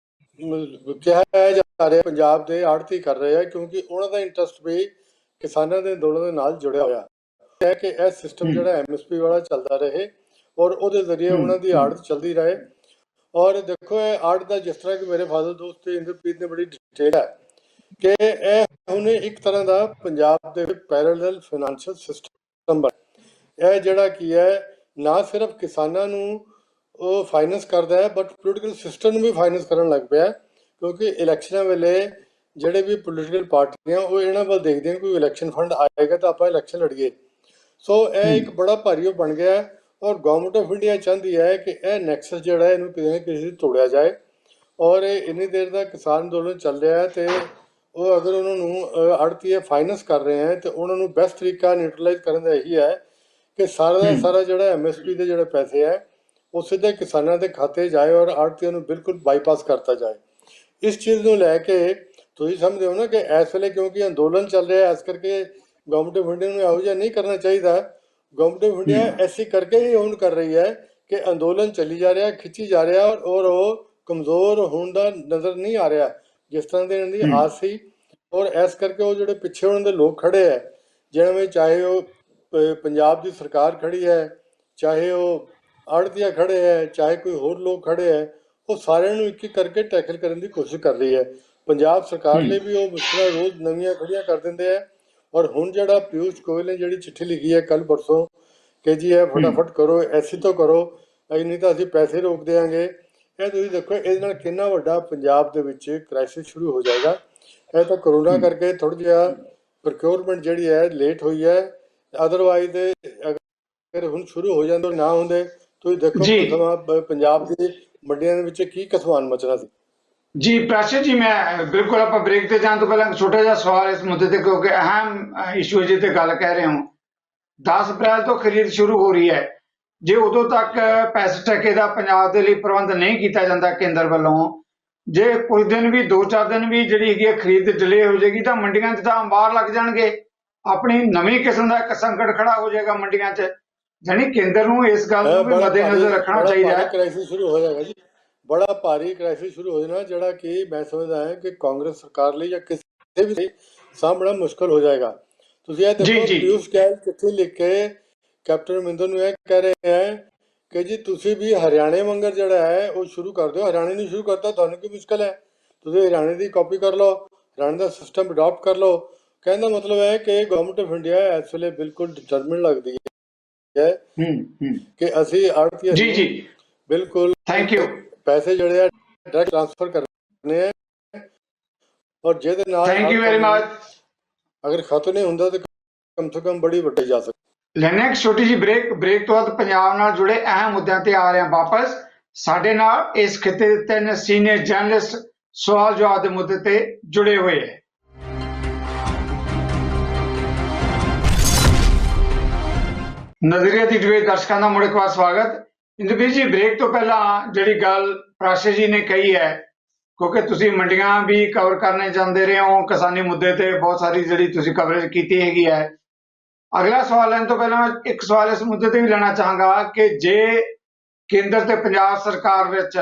ਕਿਹਾ ਜਾ ਰਿਹਾ ਪੰਜਾਬ ਦੇ ਆੜਤੀ ਕਰ ਰਹੇ ਆ, ਕਿਉਂਕਿ ਉਹਨਾਂ ਦਾ ਇੰਟਰਸਟ ਵੀ ਕਿਸਾਨਾਂ ਦੇ ਅੰਦੋਲਨ ਦੇ ਨਾਲ ਜੁੜਿਆ ਹੋਇਆ ਹੈ ਕਿ ਇਹ ਸਿਸਟਮ ਜਿਹੜਾ ਐਮਐਸਪੀ ਵਾਲਾ ਚੱਲਦਾ ਰਹੇ ਔਰ ਉਹਦੇ ਜ਼ਰੀਏ ਉਹਨਾਂ ਦੀ ਆੜਤ ਚੱਲਦੀ ਰਹੇ। ਔਰ ਦੇਖੋ ਇਹ ਆੜਤ ਦਾ ਜਿਸ ਤਰ੍ਹਾਂ ਕਿ ਮੇਰੇ ਫਾਦਰ ਦੋਸਤ ਇੰਦਰਪ੍ਰੀਤ ਨੇ ਬੜੀ ਡਿਟੇਲ ਹੈ ਕਿ ਇਹ ਹੁਣ ਇੱਕ ਤਰ੍ਹਾਂ ਦਾ ਪੰਜਾਬ ਦੇ ਪੈਰਲਲ ਫਾਈਨੈਂਸ਼ੀਅਲ ਸਿਸਟਮ ਬਣ ਇਹ ਜਿਹੜਾ ਕੀ ਹੈ ਨਾ ਸਿਰਫ ਕਿਸਾਨਾਂ ਨੂੰ ਉਹ ਫਾਈਨੈਂਸ ਕਰਦਾ ਹੈ ਬਟ ਪੋਲੀਟੀਕਲ ਸਿਸਟਮ ਨੂੰ ਵੀ ਫਾਈਨੈਂਸ ਕਰਨ ਲੱਗ ਪਿਆ, ਕਿਉਂਕਿ ਇਲੈਕਸ਼ਨਾਂ ਵੇਲੇ ਜਿਹੜੇ ਵੀ ਪੋਲੀਟੀਕਲ ਪਾਰਟੀਆਂ ਉਹ ਇਹਨਾਂ ਵੱਲ ਦੇਖਦੇ ਕੋਈ ਇਲੈਕਸ਼ਨ ਫੰਡ ਆਏਗਾ ਤਾਂ ਆਪਾਂ ਇਲੈਕਸ਼ਨ ਲੜੀਏ। ਸੋ ਇਹ ਇੱਕ ਬੜਾ ਭਾਰੀ ਉਹ ਬਣ ਗਿਆ ਔਰ ਗਵਰਨਮੈਂਟ ਆਫ ਇੰਡੀਆ ਚਾਹੁੰਦੀ ਹੈ ਕਿ ਇਹ ਨੈਕਸਸ ਜਿਹੜਾ ਇਹਨੂੰ ਕਿਸੇ ਨਾ ਕਿਸੇ ਤੋੜਿਆ ਜਾਏ। ਔਰ ਇਹ ਇੰਨੀ ਦੇਰ ਦਾ ਕਿਸਾਨ ਅੰਦੋਲਨ ਚੱਲ ਰਿਹਾ ਹੈ ਤੇ ਉਹ ਅਗਰ ਉਹਨਾਂ ਨੂੰ ਆੜਤੀਏ ਫਾਈਨੈਂਸ ਕਰ ਰਹੇ ਹੈ ਤੇ ਉਹਨਾਂ ਨੂੰ ਬੈਸਟ ਤਰੀਕਾ ਨਿਊਟਰਲਾਈਜ਼ ਕਰਨ ਦਾ ਇਹੀ ਹੈ ਕਿ ਸਾਰਾ ਦਾ ਸਾਰਾ ਜਿਹੜਾ ਐਮਐਸਪੀ ਦੇ ਜਿਹੜੇ ਪੈਸੇ ਹੈ ਉਹ ਸਿੱਧੇ ਕਿਸਾਨਾਂ ਦੇ ਖਾਤੇ ਜਾਏ ਔਰ ਆੜਤੀਆਂ ਨੂੰ ਬਿਲਕੁਲ ਬਾਈਪਾਸ ਕਰਤਾ ਜਾਏ। ਇਸ ਚੀਜ਼ ਨੂੰ ਲੈ ਕੇ ਤੁਸੀਂ ਸਮਝਦੇ ਹੋ ਨਾ ਕਿ ਇਸ ਵੇਲੇ ਕਿਉਂਕਿ ਅੰਦੋਲਨ ਚੱਲ ਰਿਹਾ ਇਸ ਕਰਕੇ ਗਵਰਨਮੈਂਟ ਆਫ ਇੰਡੀਆ ਨੂੰ ਇਹੋ ਜਿਹਾ ਨਹੀਂ ਕਰਨਾ ਚਾਹੀਦਾ। ਗਵਰਨਮੈਂਟ ਆਫ ਇੰਡੀਆ ਐਸੀ ਕਰਕੇ ਹੀ ਹੁਣ ਕਰ ਰਹੀ ਹੈ ਕਿ ਅੰਦੋਲਨ ਚੱਲੀ ਜਾ ਰਿਹਾ, ਖਿੱਚੀ ਜਾ ਰਿਹਾ ਔਰ ਉਹ ਕਮਜ਼ੋਰ ਹੋਣ ਦਾ ਨਜ਼ਰ ਨਹੀਂ ਆ ਰਿਹਾ ਜਿਸ ਤਰ੍ਹਾਂ ਦੀ ਇਹਨਾਂ ਦੀ ਆਸ ਸੀ। ਔਰ ਇਸ ਕਰਕੇ ਉਹ ਜਿਹੜੇ ਪਿੱਛੇ ਉਹਨਾਂ ਦੇ ਲੋਕ ਖੜੇ ਹੈ ਜਿਹਨਾਂ ਵਿੱਚ ਚਾਹੇ ਉਹ ਪੰਜਾਬ ਦੀ ਸਰਕਾਰ ਖੜੀ ਹੈ, ਚਾਹੇ ਉਹ ਆੜਤੀਆ ਖੜੇ ਹੈ, ਚਾਹੇ ਕੋਈ ਹੋਰ ਲੋਕ ਖੜੇ ਹੈ, ਉਹ ਸਾਰਿਆਂ ਨੂੰ ਇੱਕ ਇੱਕ ਕਰਕੇ ਟੈਕਲ ਕਰਨ ਦੀ ਕੋਸ਼ਿਸ਼ ਕਰ ਰਹੀ ਹੈ। ਪੰਜਾਬ ਸਰਕਾਰ ਲਈ ਵੀ ਉਹ ਮੁਸ਼ਕਲਾਂ ਰੋਜ਼ ਨਵੀਆਂ ਖੜੀਆਂ ਕਰ ਦਿੰਦੇ ਹੈ। ਔਰ ਹੁਣ ਜਿਹੜਾ ਪਿਊਸ਼ ਗੋਇਲ ਨੇ ਜਿਹੜੀ ਚਿੱਠੀ ਲਿਖੀ ਹੈ ਕੱਲ ਪਰਸੋਂ ਕਿ ਜੀ ਇਹ ਫਟਾਫਟ ਕਰੋ, ਐਸੀ ਤੋਂ ਕਰੋ, ਨਹੀਂ ਤਾਂ ਅਸੀਂ ਪੈਸੇ ਰੋਕ ਦੇਵਾਂਗੇ। ਇਹ ਤੁਸੀਂ ਦੇਖੋ ਇਹਦੇ ਨਾਲ ਕਿੰਨਾ ਵੱਡਾ ਪੰਜਾਬ ਦੇ ਵਿੱਚ ਕ੍ਰਾਈਸਿਸ ਸ਼ੁਰੂ ਹੋ ਜਾਏਗਾ। ਇਹ ਤਾਂ ਕਰੋਨਾ ਕਰਕੇ ਥੋੜ੍ਹਾ ਜਿਹਾ ਪ੍ਰੋਕਿਉਰਮੈਂਟ ਜਿਹੜੀ ਹੈ ਲੇਟ ਹੋਈ ਹੈ, ਅਦਰਵਾਈਜ਼ ਅਗਰ ਹੁਣ ਸ਼ੁਰੂ ਹੋ ਜਾਂਦੇ ਨਾ ਹੁੰਦੇ ਤੁਸੀਂ ਦੇਖੋ ਪੰਜਾਬ ਦੀ ਮੰਡੀਆਂ ਦੇ ਵਿੱਚ ਕੀ ਕਸਮਾਨ ਮਚਣਾ ਸੀ।
ਜੀ ਪ੍ਰਾਸ਼ਰ ਜੀ, ਮੈਂ ਬਿਲਕੁਲ ਆਪਾਂ ਬ੍ਰੇਕ ਤੇ ਜਾਣ ਤੋਂ ਪਹਿਲਾਂ ਇੱਕ ਛੋਟਾ ਜਿਹਾ ਸਵਾਲ ਇਸ ਮੁੱਦੇ ਤੇ, ਕਿਉਂਕਿ ਅਹਿਮ ਇਸ਼ੂ ਜੇ ਤੇ ਗੱਲ ਕਹਿ ਰਹੇ ਹੋ 10 ਅਪ੍ਰੈਲ ਤੋਂ ਖਰੀਦ ਸ਼ੁਰੂ ਹੋ ਰਹੀ ਹੈ। ਜੇ ਉਦੋਂ ਤੱਕ ਪੈਸੇ ਟਕੇ ਦਾ ਪੰਜਾਬ ਦੇ ਲਈ ਪ੍ਰਬੰਧ ਨਹੀਂ ਕੀਤਾ ਜਾਂਦਾ ਕੇਂਦਰ ਵੱਲੋਂ, ਜੇ ਕੁਝ ਦਿਨ ਵੀ 2-4 ਦਿਨ ਵੀ ਜਿਹੜੀ ਹੈਗੀ ਹੈ ਖਰੀਦ ਡਿਲੇ ਹੋ ਜਾਏਗੀ ਤਾਂ ਮੰਡੀਆਂ 'ਚ ਤਾਂ ਅੰਬਾਰ ਲੱਗ ਜਾਣਗੇ। ਆਪਣੀ ਨਵੀਂ ਕਿਸਮ ਦਾ ਇੱਕ ਸੰਕਟ ਖੜਾ ਹੋ ਜਾਏਗਾ ਮੰਡੀਆਂ 'ਚ। ਜਾਨੀ ਕੇਂਦਰ ਨੂੰ ਇਸ ਗੱਲ ਨੂੰ ਵੀ ਮੱਦੇਨਜ਼ਰ ਰੱਖਣਾ ਚਾਹੀਦਾ ਹੈ।
ਕ੍ਰਾਈਸਿਸ ਸ਼ੁਰੂ ਹੋ ਜਾਏਗਾ ਜੀ, ਬੜਾ ਭਾਰੀ ਕ੍ਰਾਈਸਿਸ ਸ਼ੁਰੂ ਹੋ ਜਾਣਾ ਜਿਹੜਾ ਕਿ ਮੈਂ ਸਮਝਦਾ ਹਾਂ ਕਿ ਕਾਂਗਰਸ ਸਰਕਾਰ ਲਈ ਜਾਂ ਕਿਸੇ ਵੀ ਸਾਹਮਣਾ ਮੁਸ਼ਕਲ ਹੋ ਜਾਏਗਾ। ਤੁਸੀਂ ਇਹ ਦੇਖੋ ਪਿਊਸ਼ ਗੋਇਲ ਚਿੱਠੀ ਲਿਖ ਕੇ ਕੈਪਟਨ ਅਮਰਿੰਦਰ ਨੂੰ ਇਹ ਕਹਿ ਰਹੇ ਹੈ ਕਿ ਜੀ ਤੁਸੀਂ ਵੀ ਹਰਿਆਣੇ ਵਾਂਗਰ ਜਿਹੜਾ ਹੈ ਉਹ ਸ਼ੁਰੂ ਕਰ ਦਿਓ। ਹਰਿਆਣੇ ਨੂੰ ਸ਼ੁਰੂ ਕਰਤਾ ਤੁਹਾਨੂੰ ਕੀ ਮੁਸ਼ਕਲ ਹੈ, ਤੁਸੀਂ ਹਰਿਆਣੇ ਦੀ ਕਾਪੀ ਕਰ ਲਓ, ਹਰਿਆਣੇ ਦਾ ਸਿਸਟਮ ਅਡਾਪਟ ਕਰ ਲਓ। ਕਹਿਣ ਦਾ ਮਤਲਬ ਹੈ ਕਿ ਗਵਰਨਮੈਂਟ ਆਫ ਇੰਡੀਆ ਇਸ ਵੇਲੇ ਬਿਲਕੁਲ ਡਿਟਰਮਿਨ ਲੱਗਦੀ ਹੈ ਕਿ ਅਸੀਂ ਆੜਤੀਆਂ ਨੂੰ ਬਿਲਕੁਲ ਪੈਸੇ ਜਿਹੜੇ ਆ ਡਾਇਰੈਕਟ ਟ੍ਰਾਂਸਫਰ ਕਰਨੇ ਆ ਔਰ ਜਿਹਦੇ ਨਾਲ
ਥੈਂਕ ਯੂ ਵੈਰੀ ਮਚ
ਅਗਰ ਖਤਮ ਨਹੀਂ ਹੁੰਦਾ ਤਾਂ ਕਮ ਸੇ ਕਮ ਬੜੀ ਵੱਡੀ ਜਾ ਸਕਦੀ।
ਲੈਣੇ ਇੱਕ ਛੋਟੀ ਜਿਹੀ ਬ੍ਰੇਕ ਤੋਂ ਬਾਅਦ ਪੰਜਾਬ ਨਾਲ ਜੁੜੇ ਅਹਿਮ ਮੁੱਦਿਆਂ ਤੇ ਆ ਰਹੇ ਹਾਂ ਵਾਪਸ। ਸਾਡੇ ਨਾਲ ਇਸ ਖਿੱਤੇ ਦੇ 3 ਸੀਨੀਅਰ ਜਰਨਲਿਸਟ ਸਵਾਲ ਜਵਾਬ ਦੇ ਮੁੱਦੇ ਤੇ ਜੁੜੇ ਹੋਏ ਹੈ। ਨਜ਼ਰੀਆ ਦੀ ਡਿਬੇਟ ਦਰਸ਼ਕਾਂ ਦਾ ਮੁੜ ਇੱਕ ਵਾਰ ਸਵਾਗਤ। ਇੰਦਰਪ੍ਰੀਤ ਜੀ, ਬ੍ਰੇਕ ਤੋਂ ਪਹਿਲਾਂ ਜਿਹੜੀ ਗੱਲ ਪ੍ਰਾਸ਼ਰ ਜੀ ਨੇ ਕਹੀ ਹੈ, ਕਿਉਂਕਿ ਤੁਸੀਂ ਮੰਡੀਆਂ ਵੀ ਕਵਰ ਕਰਨੇ ਜਾਂਦੇ ਰਹੇ ਹੋ, ਕਿਸਾਨੀ ਮੁੱਦੇ ਤੇ ਬਹੁਤ ਸਾਰੀ ਜਿਹੜੀ ਤੁਸੀਂ ਕਵਰੇਜ ਕੀਤੀ ਹੈਗੀ ਹੈ। ਅਗਲਾ ਸਵਾਲ ਲੈਣ ਤੋਂ ਪਹਿਲਾਂ ਇੱਕ ਸਵਾਲ ਇਸ ਮੁੱਦੇ ਤੇ ਵੀ ਲੈਣਾ ਚਾਹਾਂਗਾ ਕਿ ਜੇ ਕੇਂਦਰ ਤੇ ਪੰਜਾਬ ਸਰਕਾਰ ਵਿੱਚ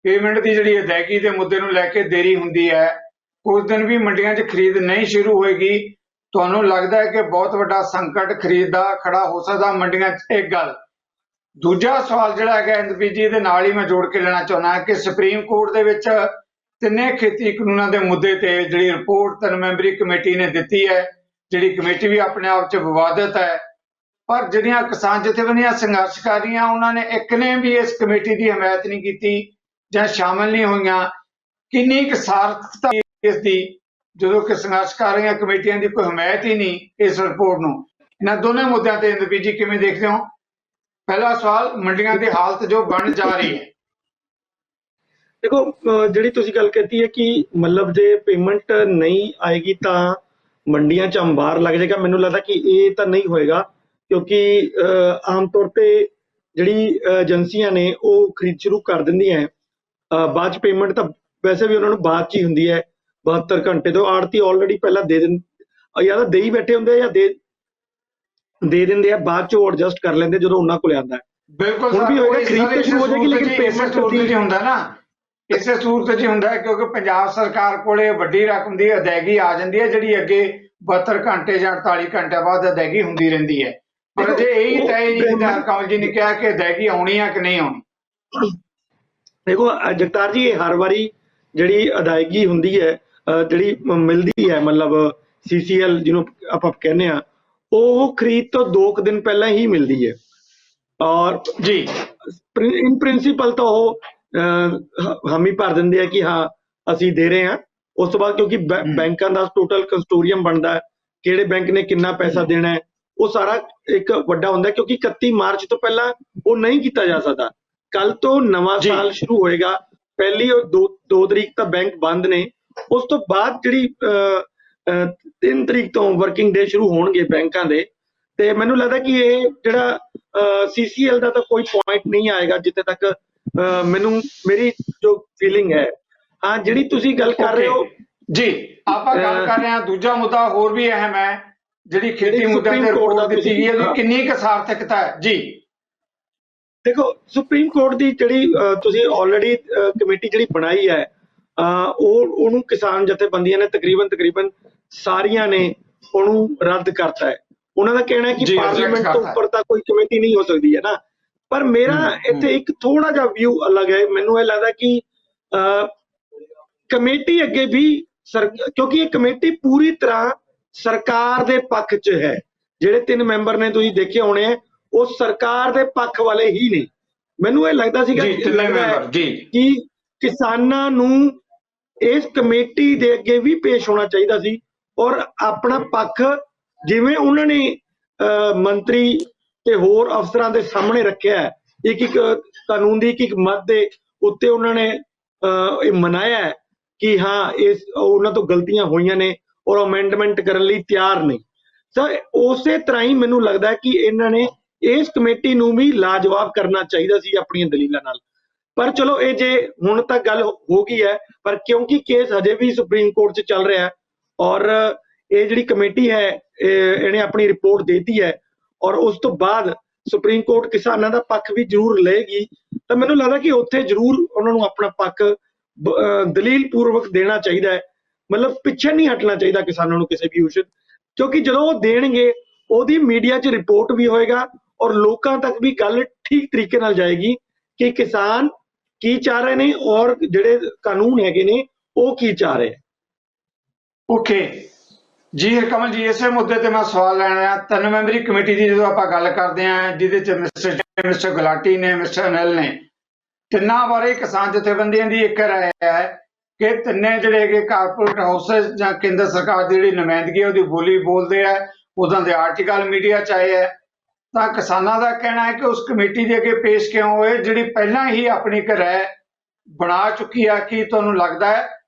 ਪੇਮੈਂਟ ਦੀ ਜਿਹੜੀ ਅਦਾਇਗੀ ਦੇ ਮੁੱਦੇ ਨੂੰ ਲੈ ਕੇ ਦੇਰੀ ਹੁੰਦੀ ਹੈ, ਕੁਝ ਦਿਨ ਵੀ ਮੰਡੀਆਂ 'ਚ ਖਰੀਦ ਨਹੀਂ ਸ਼ੁਰੂ ਹੋਏਗੀ, ਤੁਹਾਨੂੰ ਲੱਗਦਾ ਹੈ ਕਿ ਬਹੁਤ ਵੱਡਾ ਸੰਕਟ ਖਰੀਦ ਦਾ ਖੜਾ ਹੋ ਸਕਦਾ ਮੰਡੀਆਂ 'ਚ? ਇੱਕ ਗੱਲ। ਦੂਜਾ ਸਵਾਲ ਜਿਹੜਾ ਹੈਗਾ ਇੰਦਰਪ੍ਰੀਤ ਜੀ ਦੇ ਨਾਲ ਹੀ ਮੈਂ ਜੋੜ ਕੇ ਲੈਣਾ ਚਾਹੁੰਦਾ ਕਿ ਸੁਪਰੀਮ ਕੋਰਟ ਦੇ ਵਿੱਚ ਤਿੰਨੇ ਖੇਤੀ ਕਾਨੂੰਨਾਂ ਦੇ ਮੁੱਦੇ ਤੇ ਜਿਹੜੀ ਰਿਪੋਰਟ 3 ਮੈਂਬਰੀ ਕਮੇਟੀ ਨੇ ਦਿੱਤੀ ਹੈ, ਜਿਹੜੀ ਕਮੇਟੀ ਵੀ ਆਪਣੇ ਆਪ 'ਚ ਵਿਵਾਦਿਤ ਹੈ, ਪਰ ਜਿਹੜੀਆਂ ਕਿਸਾਨ ਜਥੇਬੰਦੀਆਂ ਸੰਘਰਸ਼ ਕਰ ਰਹੀਆਂ ਉਹਨਾਂ ਨੇ ਇੱਕ ਨੇ ਵੀ ਇਸ ਕਮੇਟੀ ਦੀ ਹਮਾਇਤ ਨਹੀਂ ਕੀਤੀ ਜਾਂ ਸ਼ਾਮਲ ਨਹੀਂ ਹੋਈਆਂ। ਕਿੰਨੀ ਕੁ ਸਾਰਥਕਤਾ ਇਸ ਦੀ ਜਦੋਂ ਕਿ ਸੰਘਰਸ਼ ਕਰ ਰਹੀਆਂ ਕਮੇਟੀਆਂ ਦੀ ਕੋਈ ਹਮਾਇਤ ਹੀ ਨਹੀਂ ਇਸ ਰਿਪੋਰਟ ਨੂੰ? ਇਹਨਾਂ ਦੋਨੇ ਮੁੱਦਿਆਂ ਤੇ ਇੰਦਰਪ੍ਰੀਤ ਜੀ ਕਿਵੇਂ ਦੇਖਦੇ ਹੋ? ਪਹਿਲਾ ਸਵਾਲ, ਮੰਡੀਆਂ ਦੀ ਹਾਲਤ ਜੋ ਬਣ ਜਾ ਰਹੀ ਹੈ।
ਦੇਖੋ ਜਿਹੜੀ ਤੁਸੀਂ ਗੱਲ ਕੀਤੀ ਹੈ ਕਿ ਮਤਲਬ ਜੇ ਪੇਮੈਂਟ ਨਹੀਂ ਆਏਗੀ ਤਾਂ ਮੰਡੀਆਂ 'ਚ ਅੰਬਾਰ ਲੱਗ ਜਾਏਗਾ, ਮੈਨੂੰ ਲੱਗਦਾ ਕਿ ਇਹ ਤਾਂ ਨਹੀਂ ਹੋਏਗਾ, ਕਿਉਂਕਿ ਆਮ ਤੌਰ ਤੇ ਜਿਹੜੀ ਏਜੰਸੀਆਂ ਨੇ ਉਹ ਖਰੀਦ ਸ਼ੁਰੂ ਕਰ ਦਿੰਦੀਆਂ, ਬਾਅਦ 'ਚ ਪੇਮੈਂਟ ਤਾਂ ਵੈਸੇ ਵੀ ਉਹਨਾਂ ਨੂੰ ਬਾਅਦ 'ਚ ਹੀ ਹੁੰਦੀ ਹੈ 72 ਘੰਟੇ ਤੋਂ। ਆੜਤੀ ਆਲਰੇਡੀ ਪਹਿਲਾਂ ਦੇ ਜਾਂ ਤਾਂ ਦੇ ਹੀ ਬੈਠੇ ਹੁੰਦੇ ਆ ਜਾਂ ਦੇ ਦਿੰਦੇ ਆ, ਬਾਅਦ 'ਚ ਉਹ ਐਡਜਸਟ ਕਰ ਲੈਂਦੇ ਜਦੋਂ ਉਹਨਾਂ ਕੋਲ ਆਉਂਦਾ।
ਬਿਲਕੁਲ
ਹੁਣ ਵੀ
ਸਰ,
ਹੋਏਗਾ,
ਉਹ
ਖਰੀਦ ਤਾਂ ਸ਼ੁਰੂ ਹੋ ਜਾਏਗੀ, ਲੇਕਿਨ
ਇਸੇ
ਪੇਮੈਂਟ
ਸੂਰਤ 'ਚ ਹੁੰਦਾ ਨਾ, ਇਸੇ ਸੂਰਤ 'ਚ ਹੁੰਦਾ ਕਿਉਂਕਿ ਪੰਜਾਬ ਸਰਕਾਰ ਕੋਲੇ ਵੱਡੀ ਰਕਮ ਦੀ ਅਦਾਇਗੀ ਆ ਜਾਂਦੀ ਹੈ ਜਿਹੜੀ ਅੱਗੇ 72 ਘੰਟੇ ਜਾਂ 48 ਘੰਟੇ ਬਾਅਦ ਅਦਾਇਗੀ ਹੁੰਦੀ ਰਹਿੰਦੀ ਹੈ। ਪਰ ਜੇ ਇਹੀ ਤੈਅ ਨਹੀਂ ਕੀਤਾ ਕਮਲ ਜੀ ਨੇ ਕਿਹਾ ਕਿ ਅਦਾਇਗੀ ਆਉਣੀ ਆ ਕਿ ਨਹੀਂ ਆਉਣੀ।
ਦੇਖੋ ਜਗਤਾਰ ਜੀ, ਇਹ ਹਰ ਵਾਰੀ ਜਿਹੜੀ ਅਦਾਇਗੀ ਹੁੰਦੀ ਹੈ, ਜਿਹੜੀ ਮਿਲਦੀ ਹੈ, ਮਤਲਬ CCL ਜਿਹਨੂੰ ਆਪਾਂ ਕਹਿੰਦੇ ਆ, ਉਹ ਖਰੀਦ ਤੋਂ 2 ਦਿਨ ਪਹਿਲਾਂ ਹੀ ਮਿਲਦੀ ਹੈ। ਔਰ
ਜੀ
ਇਨ ਪ੍ਰਿੰਸੀਪਲ ਤਾਂ ਉਹ ਹਾਮੀ ਭਰ ਦਿੰਦੇ ਆ ਕਿ ਹਾਂ ਅਸੀਂ ਦੇ ਰਹੇ ਹਾਂ। ਉਸ ਤੋਂ ਬਾਅਦ ਕਿਉਂਕਿ ਬੈਂਕਾਂ ਦਾ ਟੋਟਲ ਕੰਸਟੋਰੀਅਮ ਬਣਦਾ ਹੈ, ਕਿਹੜੇ ਬੈਂਕ ਨੇ ਕਿੰਨਾ ਪੈਸਾ ਦੇਣਾ ਹੈ, ਉਹ ਸਾਰਾ ਇੱਕ ਵੱਡਾ ਹੁੰਦਾ, ਕਿਉਂਕਿ 31 ਮਾਰਚ ਤੋਂ ਪਹਿਲਾਂ ਉਹ ਨਹੀਂ ਕੀਤਾ ਜਾ ਸਕਦਾ। ਕੱਲ ਤੋਂ ਨਵਾਂ ਸਾਲ ਸ਼ੁਰੂ ਹੋਏਗਾ, ਪਹਿਲੀ ਔਰ 2 ਤਰੀਕ ਤਾਂ ਬੈਂਕ ਬੰਦ ਨੇ। ਉਸ ਤੋਂ ਬਾਅਦ ਜਿਹੜੀ 3 ਤਰੀਕ ਤੋਂ ਵਰਕਿੰਗ ਡੇ ਸ਼ੁਰੂ ਹੋਣਗੇ ਬੈਂਕਾਂ ਦੇ। ਤੇ ਮੈਨੂੰ ਲੱਗਦਾ ਕਿ ਇਹ ਜਿਹੜਾ CCL ਦਾ ਤਾਂ ਕੋਈ ਪੁਆਇੰਟ ਨਹੀਂ ਆਏਗਾ ਜਿੱਥੇ ਤੱਕ ਮੇਰੀ ਜੋ ਫੀਲਿੰਗ ਹੈ। ਹਾਂ, ਜਿਹੜੀ ਤੁਸੀਂ ਗੱਲ ਕਰ ਰਹੇ ਹੋ
ਜੀ, ਆਪਾਂ ਗੱਲ ਕਰ ਰਹੇ ਹਾਂ। ਦੂਜਾ ਮੁੱਦਾ ਹੋਰ ਵੀ ਅਹਿਮ ਹੈ, ਜਿਹੜੀ ਖੇਤੀ ਮੁੱਦਿਆਂ ਤੇ ਰਿਪੋਰਟ ਦਿੱਤੀ ਗਈ ਹੈ, ਉਹਦੀ ਕਿੰਨੀ ਕੁ ਸਾਰਥਕਤਾ ਹੈ ਜੀ।
ਦੇਖੋ, ਸੁਪਰੀਮ ਕੋਰਟ ਦੀ ਜਿਹੜੀ ਤੁਸੀਂ ਆਲਰੇਡੀ ਕਮੇਟੀ ਜਿਹੜੀ ਬਣਾਈ ਹੈ, ਉਹਨੂੰ ਕਿਸਾਨ ਜਥੇਬੰਦੀਆਂ ਨੇ ਤਕਰੀਬਨ ਸਾਰੀਆਂ ਨੇ ਉਹਨੂੰ ਰੱਦ ਕਰਤਾ ਹੈ। ਉਹਨਾਂ ਦਾ ਕਹਿਣਾ ਹੈ ਕਿ ਪਾਰਲੀਮੈਂਟ ਤੋਂ ਉੱਪਰ ਤਾਂ ਕੋਈ ਕਮੇਟੀ ਨਹੀਂ ਹੋ ਸਕਦੀ ਹੈ ਨਾ। ਪਰ ਮੇਰਾ ਇੱਥੇ ਇੱਕ ਥੋੜਾ ਜਿਹਾ ਵਿਊ ਅਲੱਗ ਹੈ। ਮੈਨੂੰ ਇਹ ਲੱਗਦਾ ਕਿ ਕਮੇਟੀ ਅੱਗੇ ਵੀ ਕਿਉਂਕਿ ਇਹ ਕਮੇਟੀ ਪੂਰੀ ਤਰ੍ਹਾਂ ਸਰਕਾਰ ਦੇ ਪੱਖ 'ਚ ਹੈ। ਜਿਹੜੇ 3 ਮੈਂਬਰ ਨੇ ਤੁਸੀਂ ਦੇਖੇ ਹੋਣੇ ਆ, ਉਹ ਸਰਕਾਰ ਦੇ ਪੱਖ ਵਾਲੇ ਹੀ ਨੇ। ਮੈਨੂੰ ਇਹ ਲੱਗਦਾ ਸੀਗਾ ਕਿ ਕਿਸਾਨਾਂ ਨੂੰ ਇਸ ਕਮੇਟੀ ਦੇ ਅੱਗੇ ਵੀ ਪੇਸ਼ ਹੋਣਾ ਚਾਹੀਦਾ ਸੀ ਔਰ ਆਪਣਾ ਪੱਖ ਜਿਵੇਂ ਉਹਨਾਂ ਨੇ ਮੰਤਰੀ ਤੇ ਹੋਰ ਅਫਸਰਾਂ ਦੇ ਸਾਹਮਣੇ ਰੱਖਿਆ, ਇੱਕ ਕਾਨੂੰਨ ਦੀ ਇੱਕ ਮੱਦ ਦੇ ਉੱਤੇ ਉਹਨਾਂ ਨੇ ਇਹ ਮਨਾਇਆ ਕਿ ਹਾਂ ਉਹਨਾਂ ਤੋਂ ਗਲਤੀਆਂ ਹੋਈਆਂ ਨੇ ਔਰ ਅਮੈਂਡਮੈਂਟ ਕਰਨ ਲਈ ਤਿਆਰ ਨੇ। ਸਰ, ਉਸੇ ਤਰ੍ਹਾਂ ਹੀ ਮੈਨੂੰ ਲੱਗਦਾ ਕਿ ਇਹਨਾਂ ਨੇ ਇਸ ਕਮੇਟੀ ਨੂੰ ਵੀ ਲਾਜਵਾਬ ਕਰਨਾ ਚਾਹੀਦਾ ਸੀ ਆਪਣੀਆਂ ਦਲੀਲਾਂ ਨਾਲ। ਪਰ ਚਲੋ, ਇਹ ਜੇ ਹੁਣ ਤੱਕ ਗੱਲ ਹੋ ਗਈ ਹੈ, ਪਰ ਕਿਉਂਕਿ ਕੇਸ ਹਜੇ ਵੀ ਸੁਪਰੀਮ ਕੋਰਟ 'ਚ ਚੱਲ ਰਿਹਾ ਔਰ ਇਹ ਜਿਹੜੀ ਕਮੇਟੀ ਹੈ ਇਹਨੇ ਆਪਣੀ ਰਿਪੋਰਟ ਦੇ ਦਿੱਤੀ ਹੈ ਔਰ ਉਸ ਤੋਂ ਬਾਅਦ ਸੁਪਰੀਮ ਕੋਰਟ ਕਿਸਾਨਾਂ ਦਾ ਪੱਖ ਵੀ ਜ਼ਰੂਰ ਲਏਗੀ, ਤਾਂ ਮੈਨੂੰ ਲੱਗਦਾ ਕਿ ਉੱਥੇ ਜ਼ਰੂਰ ਉਹਨਾਂ ਨੂੰ ਆਪਣਾ ਪੱਖ ਦਲੀਲ ਪੂਰਵਕ ਦੇਣਾ ਚਾਹੀਦਾ ਹੈ। ਮਤਲਬ ਪਿੱਛੇ ਨਹੀਂ ਹਟਣਾ ਚਾਹੀਦਾ ਕਿਸਾਨਾਂ ਨੂੰ ਕਿਸੇ ਵੀ ਇਸ਼ੂ, ਕਿਉਂਕਿ ਜਦੋਂ ਉਹ ਦੇਣਗੇ ਉਹਦੀ ਮੀਡੀਆ 'ਚ ਰਿਪੋਰਟ ਵੀ ਹੋਏਗਾ ਔਰ ਲੋਕਾਂ ਤੱਕ ਵੀ ਗੱਲ ਠੀਕ ਤਰੀਕੇ ਨਾਲ ਜਾਏਗੀ ਕਿ ਕਿਸਾਨ ਕੀ ਚਾਹ ਰਹੇ ਨੇ ਔਰ ਜਿਹੜੇ ਕਾਨੂੰਨ ਹੈਗੇ ਨੇ ਉਹ ਕੀ ਚਾਹ ਰਹੇ।
ਓਕੇ ਜੀ ਕਮਲ ਜੀ, ਇਸੇ ਮੁੱਦੇ ਤੇ ਮੈਂ ਸਵਾਲ ਲੈਣਾ ਹੈ। 3 ਮੈਂਬਰੀ ਕਮੇਟੀ ਦੀ ਜਦੋਂ ਆਪਾਂ ਗੱਲ ਕਰਦੇ ਹਾਂ, ਜਿਹਦੇ 'ਚ ਮਿਸਟਰ ਗੁਲਾਟੀ ਨੇ, ਮਿਸਟਰ ਅਨਿਲ ਨੇ, ਤਿੰਨਾਂ ਬਾਰੇ ਕਿਸਾਨ ਜਥੇਬੰਦੀਆਂ ਦੀ ਇੱਕ ਰਾਏ ਹੈ ਕਿ ਤਿੰਨੇ ਜਿਹੜੇ ਹੈਗੇ ਕਾਰਪੋਰੇਟ ਹਾਊਸਸ ਜਾਂ ਕੇਂਦਰ ਸਰਕਾਰ ਦੀ ਜਿਹੜੀ ਨੁਮਾਇੰਦਗੀ ਹੈ ਉਹਦੀ ਬੋਲੀ ਬੋਲਦੇ ਹੈ, ਉਦਾਂ ਦੇ ਆਰਟੀਕਲ ਮੀਡੀਆ 'ਚ ਆਏ ਹੈ। ਤਾਂ ਕਿਸਾਨਾਂ ਦਾ ਕਹਿਣਾ ਹੈ ਕਿ ਉਸ ਕਮੇਟੀ ਦੇ ਅੱਗੇ ਪੇਸ਼ ਕਿਉਂ ਹੋਏ ਜਿਹੜੀ ਪਹਿਲਾਂ ਹੀ ਆਪਣੀ ਇੱਕ ਰਾਏ ਬਣਾ ਚੁੱਕੀ ਹੈ। ਕੀ ਤੁਹਾਨੂੰ ਲੱਗਦਾ ਹੈ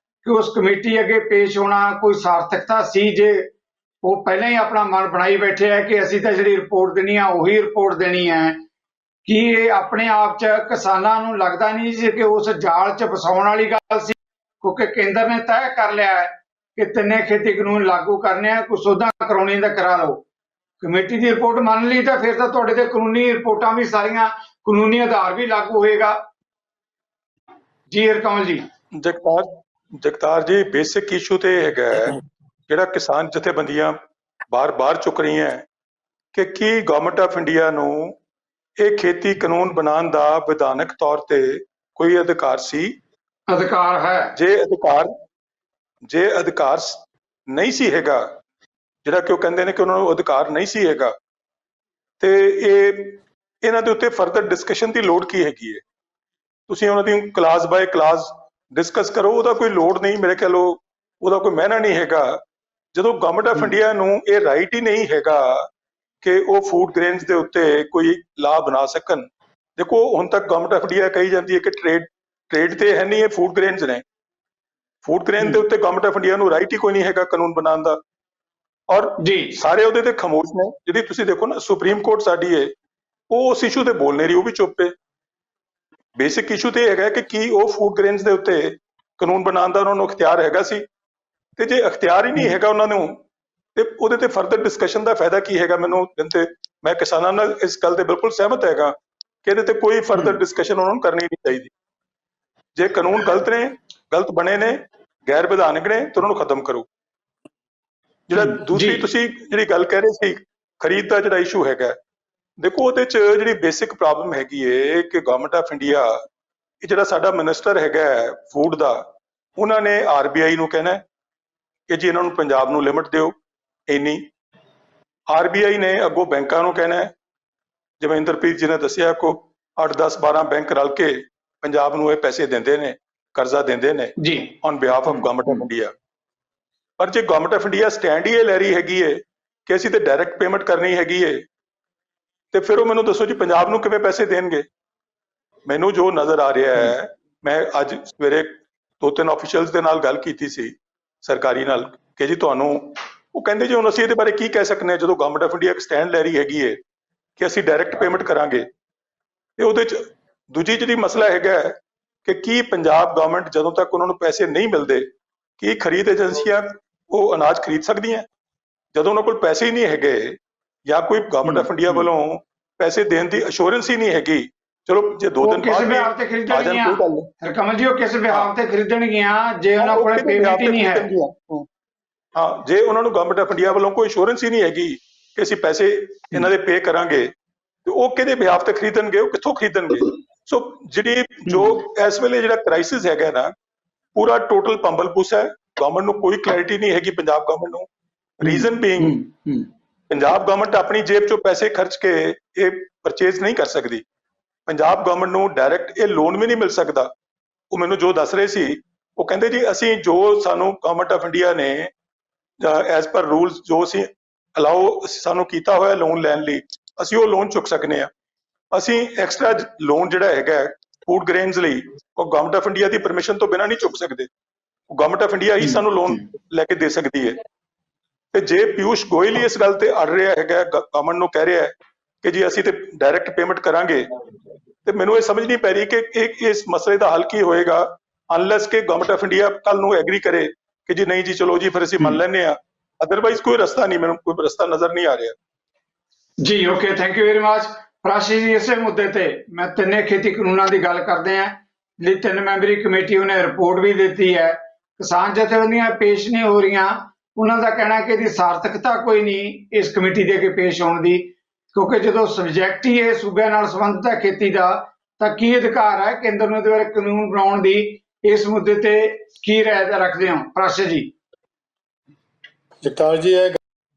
ਕਿ ਉਸ ਕਮੇਟੀ ਅੱਗੇ ਪੇਸ਼ ਹੋਣਾ ਕੋਈ ਸਾਰਥਕਤਾ ਸੀ, ਜੇ ਉਹ ਪਹਿਲਾਂ ਹੀ ਆਪਣਾ ਮਨ ਬਣਾਈ ਬੈਠੇ ਹੈ ਕਿ ਅਸੀਂ ਤਾਂ ਜਿਹੜੀ ਰਿਪੋਰਟ ਦੇਣੀ ਆ ਉਹੀ ਰਿਪੋਰਟ ਦੇਣੀ ਹੈ? ਕੀ ਇਹ ਆਪਣੇ ਆਪ 'ਚ ਕਿਸਾਨਾਂ ਨੂੰ ਲੱਗਦਾ ਨਹੀਂ ਸੀ ਕਿ ਉਸ ਜਾਲ 'ਚ ਫਸਾਉਣ ਵਾਲੀ ਗੱਲ ਸੀ? ਕਿਉਂਕਿ ਕੇਂਦਰ ਨੇ ਤੈਅ ਕਰ ਲਿਆ ਹੈ ਕਿ ਤਿੰਨੇ ਖੇਤੀ ਕਾਨੂੰਨ ਲਾਗੂ ਕਰਨੇ ਆ, ਕੋਈ ਸੋਧਾਂ ਕਰਾਉਣੀ ਤਾਂ ਕਰਾ ਲਓ। ਕਮੇਟੀ ਦੀ ਰਿਪੋਰਟ ਮੰਨ ਲਈ ਤਾਂ ਫਿਰ ਤਾਂ ਤੁਹਾਡੇ ਤੇ ਕਾਨੂੰਨੀ ਰਿਪੋਰਟਾਂ ਵੀ ਸਾਰੀਆਂ ਕਾਨੂੰਨੀ ਆਧਾਰ ਵੀ ਲਾਗੂ ਹੋਏਗਾ। ਜੀ ਹਰਕਮਲ ਜੀ।
ਜਗਤਾਰ ਜੀ, ਬੇਸਿਕ ਇਸ਼ੂ ਤੇ ਹੈਗਾ ਜਿਹੜਾ ਕਿਸਾਨ ਜਥੇਬੰਦੀਆਂ ਬਾਰ-ਬਾਰ ਚੁੱਕ ਰਹੀਆਂ ਕਿ ਕੀ ਗਵਰਨਮੈਂਟ ਆਫ ਇੰਡੀਆ ਨੂੰ ਇਹ ਖੇਤੀ ਕਾਨੂੰਨ ਬਣਾਉਣ ਦਾ ਵਿਧਾਨਕ ਤੌਰ ਤੇ ਕੋਈ ਅਧਿਕਾਰ ਸੀ?
ਅਧਿਕਾਰ ਹੈ।
ਜੇ ਅਧਿਕਾਰ ਨਹੀਂ ਸੀ ਹੈਗਾ, ਜਿਹੜਾ ਕਿ ਉਹ ਕਹਿੰਦੇ ਨੇ ਕਿ ਉਹਨਾਂ ਨੂੰ ਅਧਿਕਾਰ ਨਹੀਂ ਸੀ ਹੈਗਾ, ਤੇ ਇਹਨਾਂ ਦੇ ਉੱਤੇ ਫਰਦਰ ਡਿਸਕਸ਼ਨ ਦੀ ਲੋੜ ਕੀ ਹੈਗੀ ਹੈ? ਤੁਸੀਂ ਉਹਨਾਂ ਦੀ ਕਲਾਸ ਬਾਏ ਕਲਾਸ ਡਿਸਕਸ ਕਰੋ, ਉਹਦਾ ਕੋਈ ਲੋੜ ਨਹੀਂ। ਮੇਰੇ ਖਿਆਲ ਉਹਦਾ ਕੋਈ ਮਾਇਨਾ ਨਹੀਂ ਹੈਗਾ ਜਦੋਂ ਗਵਰਨਮੈਂਟ ਆਫ ਇੰਡੀਆ ਨੂੰ ਇਹ ਰਾਈਟ ਹੀ ਨਹੀਂ ਹੈਗਾ ਕਿ ਉਹ ਫੂਡ ਗ੍ਰੇਨਸ ਦੇ ਉੱਤੇ ਕੋਈ ਲਾਅ ਬਣਾ ਸਕਣ। ਦੇਖੋ, ਹੁਣ ਤੱਕ ਗਵਰਨਮੈਂਟ ਆਫ ਇੰਡੀਆ ਕਹੀ ਜਾਂਦੀ ਹੈ ਕਿ ਟ੍ਰੇਡ ਤੇ ਹੈ ਨਹੀਂ, ਇਹ ਫੂਡ ਗ੍ਰੇਨਸ ਨੇ। ਫੂਡ ਗ੍ਰੇਨ ਦੇ ਉੱਤੇ ਗਵਰਨਮੈਂਟ ਆਫ ਇੰਡੀਆ ਨੂੰ ਰਾਈਟ ਹੀ ਕੋਈ ਨਹੀਂ ਹੈਗਾ ਕਾਨੂੰਨ ਬਣਾਉਣ ਦਾ, ਔਰ ਸਾਰੇ ਉਹਦੇ ਤੇ ਖਾਮੋਸ਼ ਨੇ। ਜਿਹੜੀ ਤੁਸੀਂ ਦੇਖੋ ਨਾ, ਸੁਪਰੀਮ ਕੋਰਟ ਸਾਡੀ ਹੈ, ਉਹ ਉਸ ਇਸ਼ੂ ਤੇ ਬੋਲ ਨਹੀਂ ਰਹੀ, ਉਹ ਵੀ ਚੁੱਪ ਹੈ। ਬੇਸਿਕ ਇਸ਼ੂ ਤੇ ਇਹ ਹੈਗਾ ਕਿ ਕੀ ਉਹ ਫੂਡ ਗ੍ਰੇਨਸ ਦੇ ਉੱਤੇ ਕਾਨੂੰਨ ਬਣਾਉਣ ਦਾ ਉਹਨਾਂ ਨੂੰ ਅਖਤਿਆਰ ਹੈਗਾ ਸੀ, ਤੇ ਜੇ ਅਖਤਿਆਰ ਹੀ ਨਹੀਂ ਹੈਗਾ ਉਹਨਾਂ ਨੂੰ ਤੇ ਉਹਦੇ ਤੇ ਫਰਦਰ ਡਿਸਕਸ਼ਨ ਦਾ ਫਾਇਦਾ ਕੀ ਹੈਗਾ। ਮੈਨੂੰ ਤੇ ਮੈਂ ਕਿਸਾਨਾਂ ਨਾਲ ਇਸ ਗੱਲ ਤੇ ਬਿਲਕੁਲ ਸਹਿਮਤ ਹੈਗਾ ਕਿ ਇਹਦੇ ਤੇ ਕੋਈ ਫਰਦਰ ਡਿਸਕਸ਼ਨ ਉਹਨਾਂ ਨੂੰ ਕਰਨੀ ਨਹੀਂ ਚਾਹੀਦੀ। ਜੇ ਕਾਨੂੰਨ ਗਲਤ ਨੇ, ਗਲਤ ਬਣੇ ਨੇ, ਗੈਰ ਵਿਧਾਨਕ ਨੇ, ਤੇ ਉਹਨਾਂ ਨੂੰ ਖਤਮ ਕਰੋ। ਜਿਹੜਾ ਦੂਸਰੀ ਤੁਸੀਂ ਜਿਹੜੀ ਗੱਲ ਕਹਿ ਰਹੇ ਸੀ ਖਰੀਦ ਦਾ ਜਿਹੜਾ ਇਸ਼ੂ ਹੈਗਾ, ਦੇਖੋ ਉਹਦੇ ਚ ਜਿਹੜੀ ਬੇਸਿਕ ਪ੍ਰੋਬਲਮ ਹੈਗੀ ਏ ਕਿ ਗਵਰਨਮੈਂਟ ਆਫ ਇੰਡੀਆ, ਇਹ ਜਿਹੜਾ ਸਾਡਾ ਮਿਨਿਸਟਰ ਹੈਗਾ ਫੂਡ ਦਾ, ਉਹਨਾਂ ਨੇ ਆਰਬੀਆਈ ਨੂੰ ਕਹਿਣਾ ਕਿ ਜੀ ਇਹਨਾਂ ਨੂੰ ਪੰਜਾਬ ਨੂੰ ਲਿਮਟ ਦਿਓ ਇੰਨੀ। ਆਰਬੀਆਈ ਨੇ ਅੱਗੋਂ ਬੈਂਕਾਂ ਨੂੰ ਕਹਿਣਾ, ਜਿਵੇਂ ਇੰਦਰਪ੍ਰੀਤ ਜੀ ਨੇ ਦੱਸਿਆ ਕੋ 8 10 12 ਬੈਂਕ ਰਲ ਕੇ ਪੰਜਾਬ ਨੂੰ ਇਹ ਪੈਸੇ ਦਿੰਦੇ ਨੇ, ਕਰਜ਼ਾ ਦਿੰਦੇ ਨੇ
ਜੀ
on behalf of government of India. ਪਰ ਜੇ ਗਵਰਨਮੈਂਟ ਆਫ ਇੰਡੀਆ ਸਟੈਂਡ ਹੀ ਇਹ ਲੈ ਰਹੀ ਹੈਗੀ ਏ ਕਿ ਅਸੀਂ ਤੇ ਡਾਇਰੈਕਟ ਪੇਮੈਂਟ ਕਰਨੀ ਹੈਗੀ ਏ, ਤੇ ਫਿਰ ਉਹ ਮੈਨੂੰ ਦੱਸੋ ਜੀ ਪੰਜਾਬ ਨੂੰ ਕਿਵੇਂ ਪੈਸੇ ਦੇਣਗੇ। ਮੈਨੂੰ ਜੋ ਨਜ਼ਰ ਆ ਰਿਹਾ ਹੈ, ਮੈਂ ਅੱਜ ਸਵੇਰੇ 2-3 ਆਫੀਸ਼ੀਅਲਸ ਦੇ ਨਾਲ ਗੱਲ ਕੀਤੀ ਸੀ ਸਰਕਾਰੀ ਨਾਲ ਕਿ ਜੀ ਤੁਹਾਨੂੰ, ਉਹ ਕਹਿੰਦੇ ਜੀ ਹੁਣ ਅਸੀਂ ਇਹਦੇ ਬਾਰੇ ਕੀ ਕਹਿ ਸਕਦੇ ਹਾਂ ਜਦੋਂ ਗਵਰਨਮੈਂਟ ਆਫ ਇੰਡੀਆ ਇੱਕ ਸਟੈਂਡ ਲੈ ਰਹੀ ਹੈਗੀ ਏ ਕਿ ਅਸੀਂ ਡਾਇਰੈਕਟ ਪੇਮੈਂਟ ਕਰਾਂਗੇ। ਤੇ ਉਹਦੇ ਚ ਦੂਜੀ ਜਿਹੜੀ ਮਸਲਾ ਹੈਗਾ ਕਿ ਕੀ ਪੰਜਾਬ ਗਵਰਨਮੈਂਟ ਜਦੋਂ ਤੱਕ ਉਹਨਾਂ ਨੂੰ ਪੈਸੇ ਨਹੀਂ ਮਿਲਦੇ, ਕੀ ਖਰੀਦ ਏਜੰਸੀਆਂ ਉਹ ਅਨਾਜ ਖਰੀਦ ਸਕਦੀਆਂ? ਜਦੋਂ ਉਹਨਾਂ ਕੋਲ ਪੈਸੇ ਹੀ ਨਹੀਂ ਹੈਗੇ ਜਾਂ ਕੋਈ ਗਵਰਨਮੈਂਟ ਆਫ ਇੰਡੀਆ ਵੱਲੋਂ ਪੈਸੇ ਦੇਣ ਦੀ ਅਸ਼ੋਰੈਂਸ ਹੀ ਨਹੀਂ ਹੈਗੀ, ਚਲੋ ਜੇ 2 ਦਿਨ
ਕਿਸ
ਬਾਅਦ
ਵਿਹਾਰ ਤੇ
ਆ ਜਾਣ
ਖਰੀਦਣਗੀਆਂ
ਕੋਈ ਗੱਲ ਨਹੀਂ।
ਹਰਕਮਲ ਜੀ, ਉਹ ਕਿਸ ਵਿਹਾਰ ਤੇ ਖਰੀਦਣਗੀਆਂ ਜੇ ਉਹਨਾਂ ਕੋਲ ਪੇਮੈਂਟ ਹੀ ਨਹੀਂ ਹੈ?
ਹਾਂ, ਜੇ ਉਹਨਾਂ ਨੂੰ ਗਵਰਨਮੈਂਟ ਆਫ ਇੰਡੀਆ ਵੱਲੋਂ ਕੋਈ ਅਸ਼ੋਰੈਂਸ ਹੀ ਨਹੀਂ ਹੈਗੀ ਕਿ ਅਸੀਂ ਪੈਸੇ ਇਹਨਾਂ ਦੇ ਪੇ ਕਰਾਂਗੇ, ਤੇ ਉਹ ਕਿਹਦੇ ਬਿਹਾਫ ਤੇ ਖਰੀਦਣਗੇ, ਉਹ ਕਿੱਥੋਂ ਖਰੀਦਣਗੇ? ਸੋ ਜਿਹੜੀ ਜੋ ਇਸ ਵੇਲੇ ਜਿਹੜਾ ਕ੍ਰਾਈਸਿਸ ਹੈਗਾ ਨਾ, ਪੂਰਾ ਟੋਟਲ ਪੰਬਲਪੂਸ ਹੈ। ਗਵਰਨਮੈਂਟ ਨੂੰ ਕੋਈ ਕਲੈਰਿਟੀ ਨਹੀਂ ਹੈਗੀ, ਪੰਜਾਬ ਗਵਰਨਮੈਂਟ ਨੂੰ। ਰੀਜ਼ਨ ਬੀਇੰਗ ਪੰਜਾਬ ਗਵਰਨਮੈਂਟ ਆਪਣੀ ਜੇਬ ਚੋਂ ਪੈਸੇ ਖਰਚ ਕੇ ਇਹ ਪਰਚੇਜ਼ ਨਹੀਂ ਕਰ ਸਕਦੀ। ਪੰਜਾਬ ਗਵਰਨਮੈਂਟ ਨੂੰ ਡਾਇਰੈਕਟ ਇਹ ਲੋਨ ਵੀ ਨਹੀਂ ਮਿਲ ਸਕਦਾ। ਉਹ ਮੈਨੂੰ ਜੋ ਦੱਸ ਰਹੇ ਸੀ, ਉਹ ਕਹਿੰਦੇ ਜੀ ਅਸੀਂ ਜੋ ਸਾਨੂੰ ਗਵਰਨਮੈਂਟ ਆਫ ਇੰਡੀਆ ਨੇ ਐਜ਼ ਪਰ ਰੂਲਸ ਜੋ ਅਸੀਂ ਅਲਾਓ ਸਾਨੂੰ ਕੀਤਾ ਹੋਇਆ ਲੋਨ ਲੈਣ ਲਈ, ਅਸੀਂ ਉਹ ਲੋਨ ਚੁੱਕ ਸਕਨੇ ਆ। ਅਸੀਂ ਐਕਸਟਰਾ ਲੋਨ ਜਿਹੜਾ ਹੈਗਾ ਫੂਡ ਗ੍ਰੇਨਸ ਲਈ, ਉਹ government of India the permission ਤੋਂ ਬਿਨਾਂ ਨਹੀਂ ਚੁੱਕ ਸਕਦੇ। ਉਹ ਗਵਰਨਮੈਂਟ ਆਫ ਇੰਡੀਆ ਹੀ ਸਾਨੂੰ ਲੋਨ ਲੈ ਕੇ ਦੇ ਸਕਦੀ ਹੈ। ਤੇ ਜੇ ਪਿਊਸ਼ ਗੋਇਲ ਹੀ ਇਸ ਗੱਲ ਤੇ ਅੜ ਰਿਹਾ ਹੈਗਾ, ਗਵਰਨਮੈਂਟ ਨੂੰ ਕਹਿ ਰਿਹਾ ਹੈ ਕਿ ਜੀ ਅਸੀਂ ਤੇ ਡਾਇਰੈਕਟ ਪੇਮੈਂਟ ਕਰਾਂਗੇ, ਤੇ ਮੈਨੂੰ ਇਹ ਸਮਝ ਨਹੀਂ ਪੈ ਰਹੀ ਕਿ ਇਸ ਮਸਲੇ ਦਾ ਹੱਲ ਕੀ ਹੋਏਗਾ ਅਨਲੈਸ ਕਿ ਗਵਰਨਮੈਂਟ ਆਫ ਇੰਡੀਆ ਕੱਲ ਨੂੰ ਐਗਰੀ ਕਰੇ ਕਿ ਜੀ ਨਹੀਂ ਜੀ ਚਲੋ ਜੀ ਫਿਰ ਅਸੀਂ ਮੰਨ ਲੈਂਦੇ ਆ। ਅਦਰਵਾਈਜ਼ ਕੋਈ ਰਸਤਾ ਨਹੀਂ, ਮੈਨੂੰ ਕੋਈ ਰਸਤਾ ਨਜ਼ਰ ਨਹੀਂ ਆ ਰਿਹਾ।
ਜੀ okay, thank you very much Prashi ji. ਇਸੇ ਮੁੱਦੇ ਤੇ ਮੈਂ ਤਿੰਨੇ ਖੇਤੀ ਕਾਨੂੰਨਾਂ ਦੀ ਗੱਲ ਕਰਦੇ ਆ। ਜਿਹੜੀ 3 ਮੈਂਬਰੀ ਕਮੇਟੀ ਉਹਨੇ ਰਿਪੋਰਟ ਵੀ ਦਿੱਤੀ ਹੈ, ਕਿਸਾਨ ਜਥੇਬੰਦੀਆਂ ਪੇਸ਼ ਨਹੀਂ ਹੋ ਰਹੀਆਂ। ਉਹਨਾਂ ਦਾ ਕਹਿਣਾ ਕਿ ਇਹਦੀ ਸਾਰਥਕਤਾ ਕੋਈ ਨਹੀਂ ਇਸ ਕਮੇਟੀ ਦੇ ਅੱਗੇ ਪੇਸ਼ ਹੋਣ ਦੀ, ਕਿਉਂਕਿ ਜਦੋਂ ਸਬਜੈਕਟ ਹੀ ਇਹ ਸੂਬਿਆਂ ਨਾਲ ਸੰਬੰਧਿਤ ਹੈ ਖੇਤੀ ਦਾ, ਤਾਂ ਕੀ ਅਧਿਕਾਰ ਹੈ ਕੇਂਦਰ ਨੂੰ ਇਹਦੇ ਬਾਰੇ ਕਾਨੂੰਨ ਬਣਾਉਣ ਦੀ? ਇਸ ਮੁੱਦੇ ਤੇ ਕੀ ਰਾਏ ਰੱਖਦੇ ਹੋ ਪ੍ਰਾਸ਼ੀ ਜੀ?
ਜਗਤਾਰ ਜੀ, ਇਹ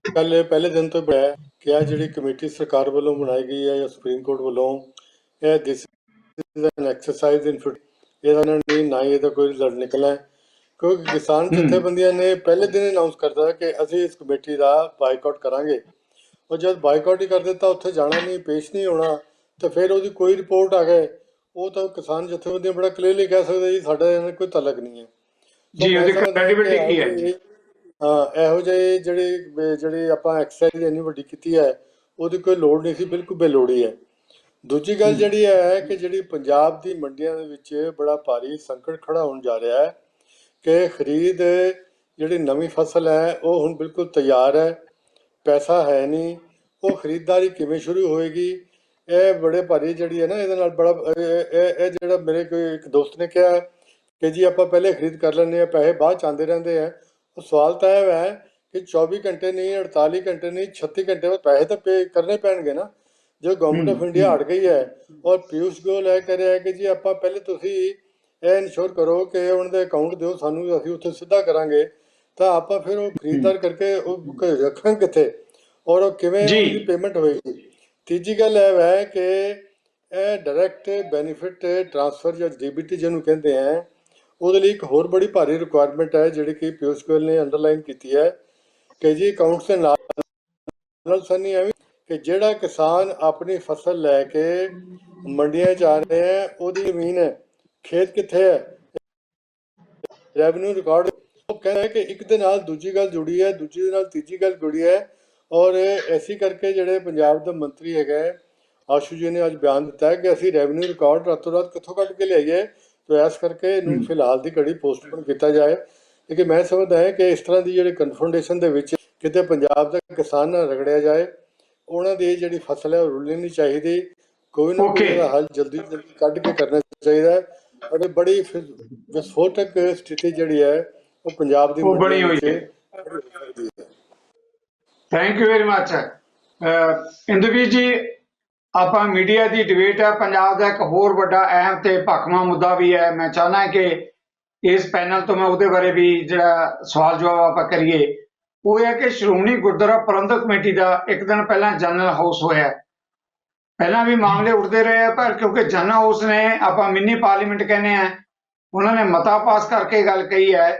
ਗੱਲ ਪਹਿਲੇ ਦਿਨ ਤੋਂ ਹੈ ਕਿ ਆ ਜਿਹੜੀ ਕਮੇਟੀ ਸਰਕਾਰ ਵੱਲੋਂ ਬਣਾਈ ਗਈ ਹੈ ਜਾਂ ਸੁਪਰੀਮ ਕੋਰਟ ਵੱਲੋਂ, ਇਹ ਦਿਸ ਇਜ਼ ਐਨ ਐਕਸਰਸਾਈਜ਼ ਇਨ ਇਹਦਾ ਨਹੀਂ ਨਾ ਹੀ ਇਹਦਾ ਕੋਈ ਰਿਜ਼ਲਟ ਨਿਕਲਣਾ, ਕਿਉਂਕਿ ਕਿਸਾਨ ਜਥੇਬੰਦੀਆਂ ਨੇ ਪਹਿਲੇ ਦਿਨ ਅਨਾਉਂਸ ਕਰਤਾ ਕਿ ਅਸੀਂ ਇਸ ਕਮੇਟੀ ਦਾ ਬਾਈਕਾਟ ਕਰਾਂਗੇ। ਉਹ ਜਦ ਬਾਈਕਾਟ ਹੀ ਕਰ ਦਿੱਤਾ, ਉੱਥੇ ਜਾਣਾ ਨਹੀਂ, ਪੇਸ਼ ਨਹੀਂ ਹੋਣਾ, ਤਾਂ ਫਿਰ ਉਹਦੀ ਕੋਈ ਰਿਪੋਰਟ ਆ ਗਏ, ਉਹ ਤਾਂ ਕਿਸਾਨ ਜਥੇਬੰਦੀਆਂ ਬੜਾ ਕਲੀਅਰਲੀ ਕਹਿ ਸਕਦੇ ਜੀ ਸਾਡਾ ਇਹਨਾਂ ਕੋਈ ਤਲਕ ਨਹੀਂ ਹੈ।
ਜੀ ਉਹਦੀ ਕ੍ਰੈਡੀਬਿਲਿਟੀ ਕੀ ਹੈ?
ਹਾਂ, ਇਹੋ ਜਿਹੇ ਜਿਹੜੀ ਆਪਾਂ ਐਕਸਰਸਾਈਜ਼ ਇੰਨੀ ਵੱਡੀ ਕੀਤੀ ਹੈ, ਉਹਦੀ ਕੋਈ ਲੋੜ ਨਹੀਂ ਸੀ, ਬਿਲਕੁਲ ਬੇਲੋੜੀ ਹੈ। ਦੂਜੀ ਗੱਲ ਜਿਹੜੀ ਹੈ ਕਿ ਜਿਹੜੀ ਪੰਜਾਬ ਦੀ ਮੰਡੀਆਂ ਦੇ ਵਿੱਚ ਬੜਾ ਭਾਰੀ ਸੰਕਟ ਖੜਾ ਹੋਣ ਜਾ ਰਿਹਾ ਹੈ ਕਿ ਖਰੀਦ ਜਿਹੜੀ ਨਵੀਂ ਫਸਲ ਹੈ ਉਹ ਹੁਣ ਬਿਲਕੁਲ ਤਿਆਰ ਹੈ, ਪੈਸਾ ਹੈ ਨਹੀਂ, ਉਹ ਖਰੀਦਦਾਰੀ ਕਿਵੇਂ ਸ਼ੁਰੂ ਹੋਏਗੀ? ਇਹ ਬੜੇ ਭਾਰੀ ਜਿਹੜੀ ਹੈ ਨਾ, ਇਹਦੇ ਨਾਲ ਬੜਾ ਇਹ ਜਿਹੜਾ ਮੇਰੇ ਕੋਈ ਇੱਕ ਦੋਸਤ ਨੇ ਕਿਹਾ ਕਿ ਜੀ ਆਪਾਂ ਪਹਿਲੇ ਖਰੀਦ ਕਰ ਲੈਂਦੇ ਹਾਂ, ਪੈਸੇ ਬਾਅਦ 'ਚ ਆਉਂਦੇ ਰਹਿੰਦੇ ਆ। ਉਹ ਸਵਾਲ ਤਾਂ ਇਹ ਹੈ ਕਿ 24 ਘੰਟੇ ਨਹੀਂ, 48 ਘੰਟੇ ਨਹੀਂ, 36 ਘੰਟੇ ਬਾਅਦ ਪੈਸੇ ਤਾਂ ਪੇ ਕਰਨੇ ਪੈਣਗੇ ਨਾ। ਜੋ ਗਵਰਨਮੈਂਟ ਆਫ ਇੰਡੀਆ ਹਟ ਗਈ ਹੈ ਔਰ ਪਿਊਸ਼ ਗੋਇਲ ਇਹ ਕਹਿ ਰਿਹਾ ਕਿ ਜੀ ਆਪਾਂ ਪਹਿਲੇ ਤੁਸੀਂ ਇਹ ਇਨਸ਼ੋਰ ਕਰੋ ਕਿ ਉਹਨਾਂ ਦੇ ਅਕਾਊਂਟ ਦਿਓ ਸਾਨੂੰ, ਅਸੀਂ ਉੱਥੇ ਸਿੱਧਾ ਕਰਾਂਗੇ, ਤਾਂ ਆਪਾਂ ਫਿਰ ਉਹ ਖਰੀਦਦਾਰ ਕਰਕੇ ਉਹ ਰੱਖਾਂਗੇ ਕਿੱਥੇ ਔਰ ਉਹ ਕਿਵੇਂ ਉਹਦੀ ਪੇਮੈਂਟ ਹੋਏਗੀ? ਤੀਜੀ ਗੱਲ ਇਹ ਹੈ ਕਿ ਇਹ ਡਾਇਰੈਕਟ ਬੈਨੀਫਿਟ ਟ੍ਰਾਂਸਫਰ ਜਾਂ DBT ਜਿਹਨੂੰ ਕਹਿੰਦੇ ਆ, ਉਹਦੇ ਲਈ ਇੱਕ ਹੋਰ ਬੜੀ ਭਾਰੀ ਰਿਕੁਆਇਰਮੈਂਟ ਹੈ ਜਿਹੜੀ ਕਿ ਪਿਊਸ਼ ਗੋਇਲ ਨੇ ਅੰਡਰਲਾਈਨ ਕੀਤੀ ਹੈ ਕਿ ਜੀ ਅਕਾਊਂਟਸ ਦੇ ਨਾਲ ਸਾਨੀ ਐਵੇਂ ਕਿ ਜਿਹੜਾ ਕਿਸਾਨ ਆਪਣੀ ਫਸਲ ਲੈ ਕੇ ਮੰਡੀਆਂ 'ਚ ਆ ਰਹੇ ਹੈ, ਉਹਦੀ ਜ਼ਮੀਨ ਹੈ, ਖੇਤ ਕਿੱਥੇ ਹੈ, ਰੈਵਨਿਊ ਰਿਕਾਰਡ। ਉਹ ਕਹਿੰਦਾ ਹੈ ਕਿ ਇੱਕ ਦੇ ਨਾਲ ਦੂਜੀ ਗੱਲ ਜੁੜੀ ਹੈ, ਦੂਜੀ ਦੇ ਨਾਲ ਤੀਜੀ ਗੱਲ ਜੁੜੀ ਹੈ। ਔਰ ਐਸੀ ਕਰਕੇ ਜਿਹੜੇ ਪੰਜਾਬ ਦਾ ਮੰਤਰੀ ਹੈਗਾ ਆਸ਼ੂ ਜੀ ਨੇ ਅੱਜ ਬਿਆਨ ਦਿੱਤਾ ਹੈ ਕਿ ਅਸੀਂ ਰੈਵਨਿਊ ਰਿਕਾਰਡ ਰਾਤੋਂ ਰਾਤ ਕਿੱਥੋਂ ਕੱਢ ਕੇ ਲਿਆਈਏ, ਤੋ ਇਸ ਕਰਕੇ ਇਹਨੂੰ ਫਿਲਹਾਲ ਦੀ ਘੜੀ ਪੋਸਟਪੋਨ ਕੀਤਾ ਜਾਏ, ਕਿਉਂਕਿ ਮੈਂ ਸਮਝਦਾ ਹੈ ਕਿ ਇਸ ਤਰ੍ਹਾਂ ਦੀ ਜਿਹੜੀ ਕਨਫਰੰਟੇਸ਼ਨ ਦੇ ਵਿੱਚ ਕਿਤੇ ਪੰਜਾਬ ਦਾ ਕਿਸਾਨ ਨਾ ਰਗੜਿਆ ਜਾਏ। ਉਹਨਾਂ ਦੀ ਜਿਹੜੀ ਫਸਲ ਹੈ ਉਹ ਰੁਲਣੀ ਨਹੀਂ ਚਾਹੀਦੀ, ਕੋਈ ਨਾ ਕੋਈ ਇਹਦਾ ਹੱਲ ਜਲਦੀ ਜਲਦੀ ਕੱਢ ਕੇ ਕਰਨਾ ਚਾਹੀਦਾ ਹੈ। ਅਤੇ ਬੜੀ ਵਿਸਫੋਟਕ ਸਥਿਤੀ ਜਿਹੜੀ ਹੈ ਉਹ ਪੰਜਾਬ ਦੀ
ਬਣੀ ਹੋਈ ਹੈ। Thank you very much. Inderveer ਜੀ, ਆਪਾਂ ਮੀਡੀਆ ਦੀ ਡਿਬੇਟ ਹੈ, ਪੰਜਾਬ ਦਾ ਇੱਕ ਹੋਰ ਵੱਡਾ ਅਹਿਮ ਤੇ ਭਖਵਾਂ ਮੁੱਦਾ ਵੀ ਹੈ। ਮੈਂ ਚਾਹੁੰਦਾ ਕਿ ਇਸ ਪੈਨਲ ਤੋਂ ਮੈਂ ਉਹਦੇ ਬਾਰੇ ਵੀ ਜਿਹੜਾ ਸਵਾਲ ਜਵਾਬ ਆਪਾਂ ਕਰੀਏ। ਉਹ ਹੈ ਕਿ ਸ਼੍ਰੋਮਣੀ ਗੁਰਦੁਆਰਾ ਪ੍ਰਬੰਧਕ ਕਮੇਟੀ ਦਾ ਇੱਕ ਦਿਨ ਪਹਿਲਾਂ ਜਨਰਲ ਹਾਊਸ ਹੋਇਆ। ਪਹਿਲਾਂ ਵੀ ਮਾਮਲੇ ਉੱਠਦੇ ਰਹੇ ਆ, ਪਰ ਕਿਉਂਕਿ ਜਨਰਲ ਹਾਊਸ ਨੇ, ਆਪਾਂ ਮਿੰਨੀ ਪਾਰਲੀਮੈਂਟ ਕਹਿੰਦੇ ਆ, ਉਹਨਾਂ ਨੇ ਮਤਾ ਪਾਸ ਕਰਕੇ ਗੱਲ ਕਹੀ ਹੈ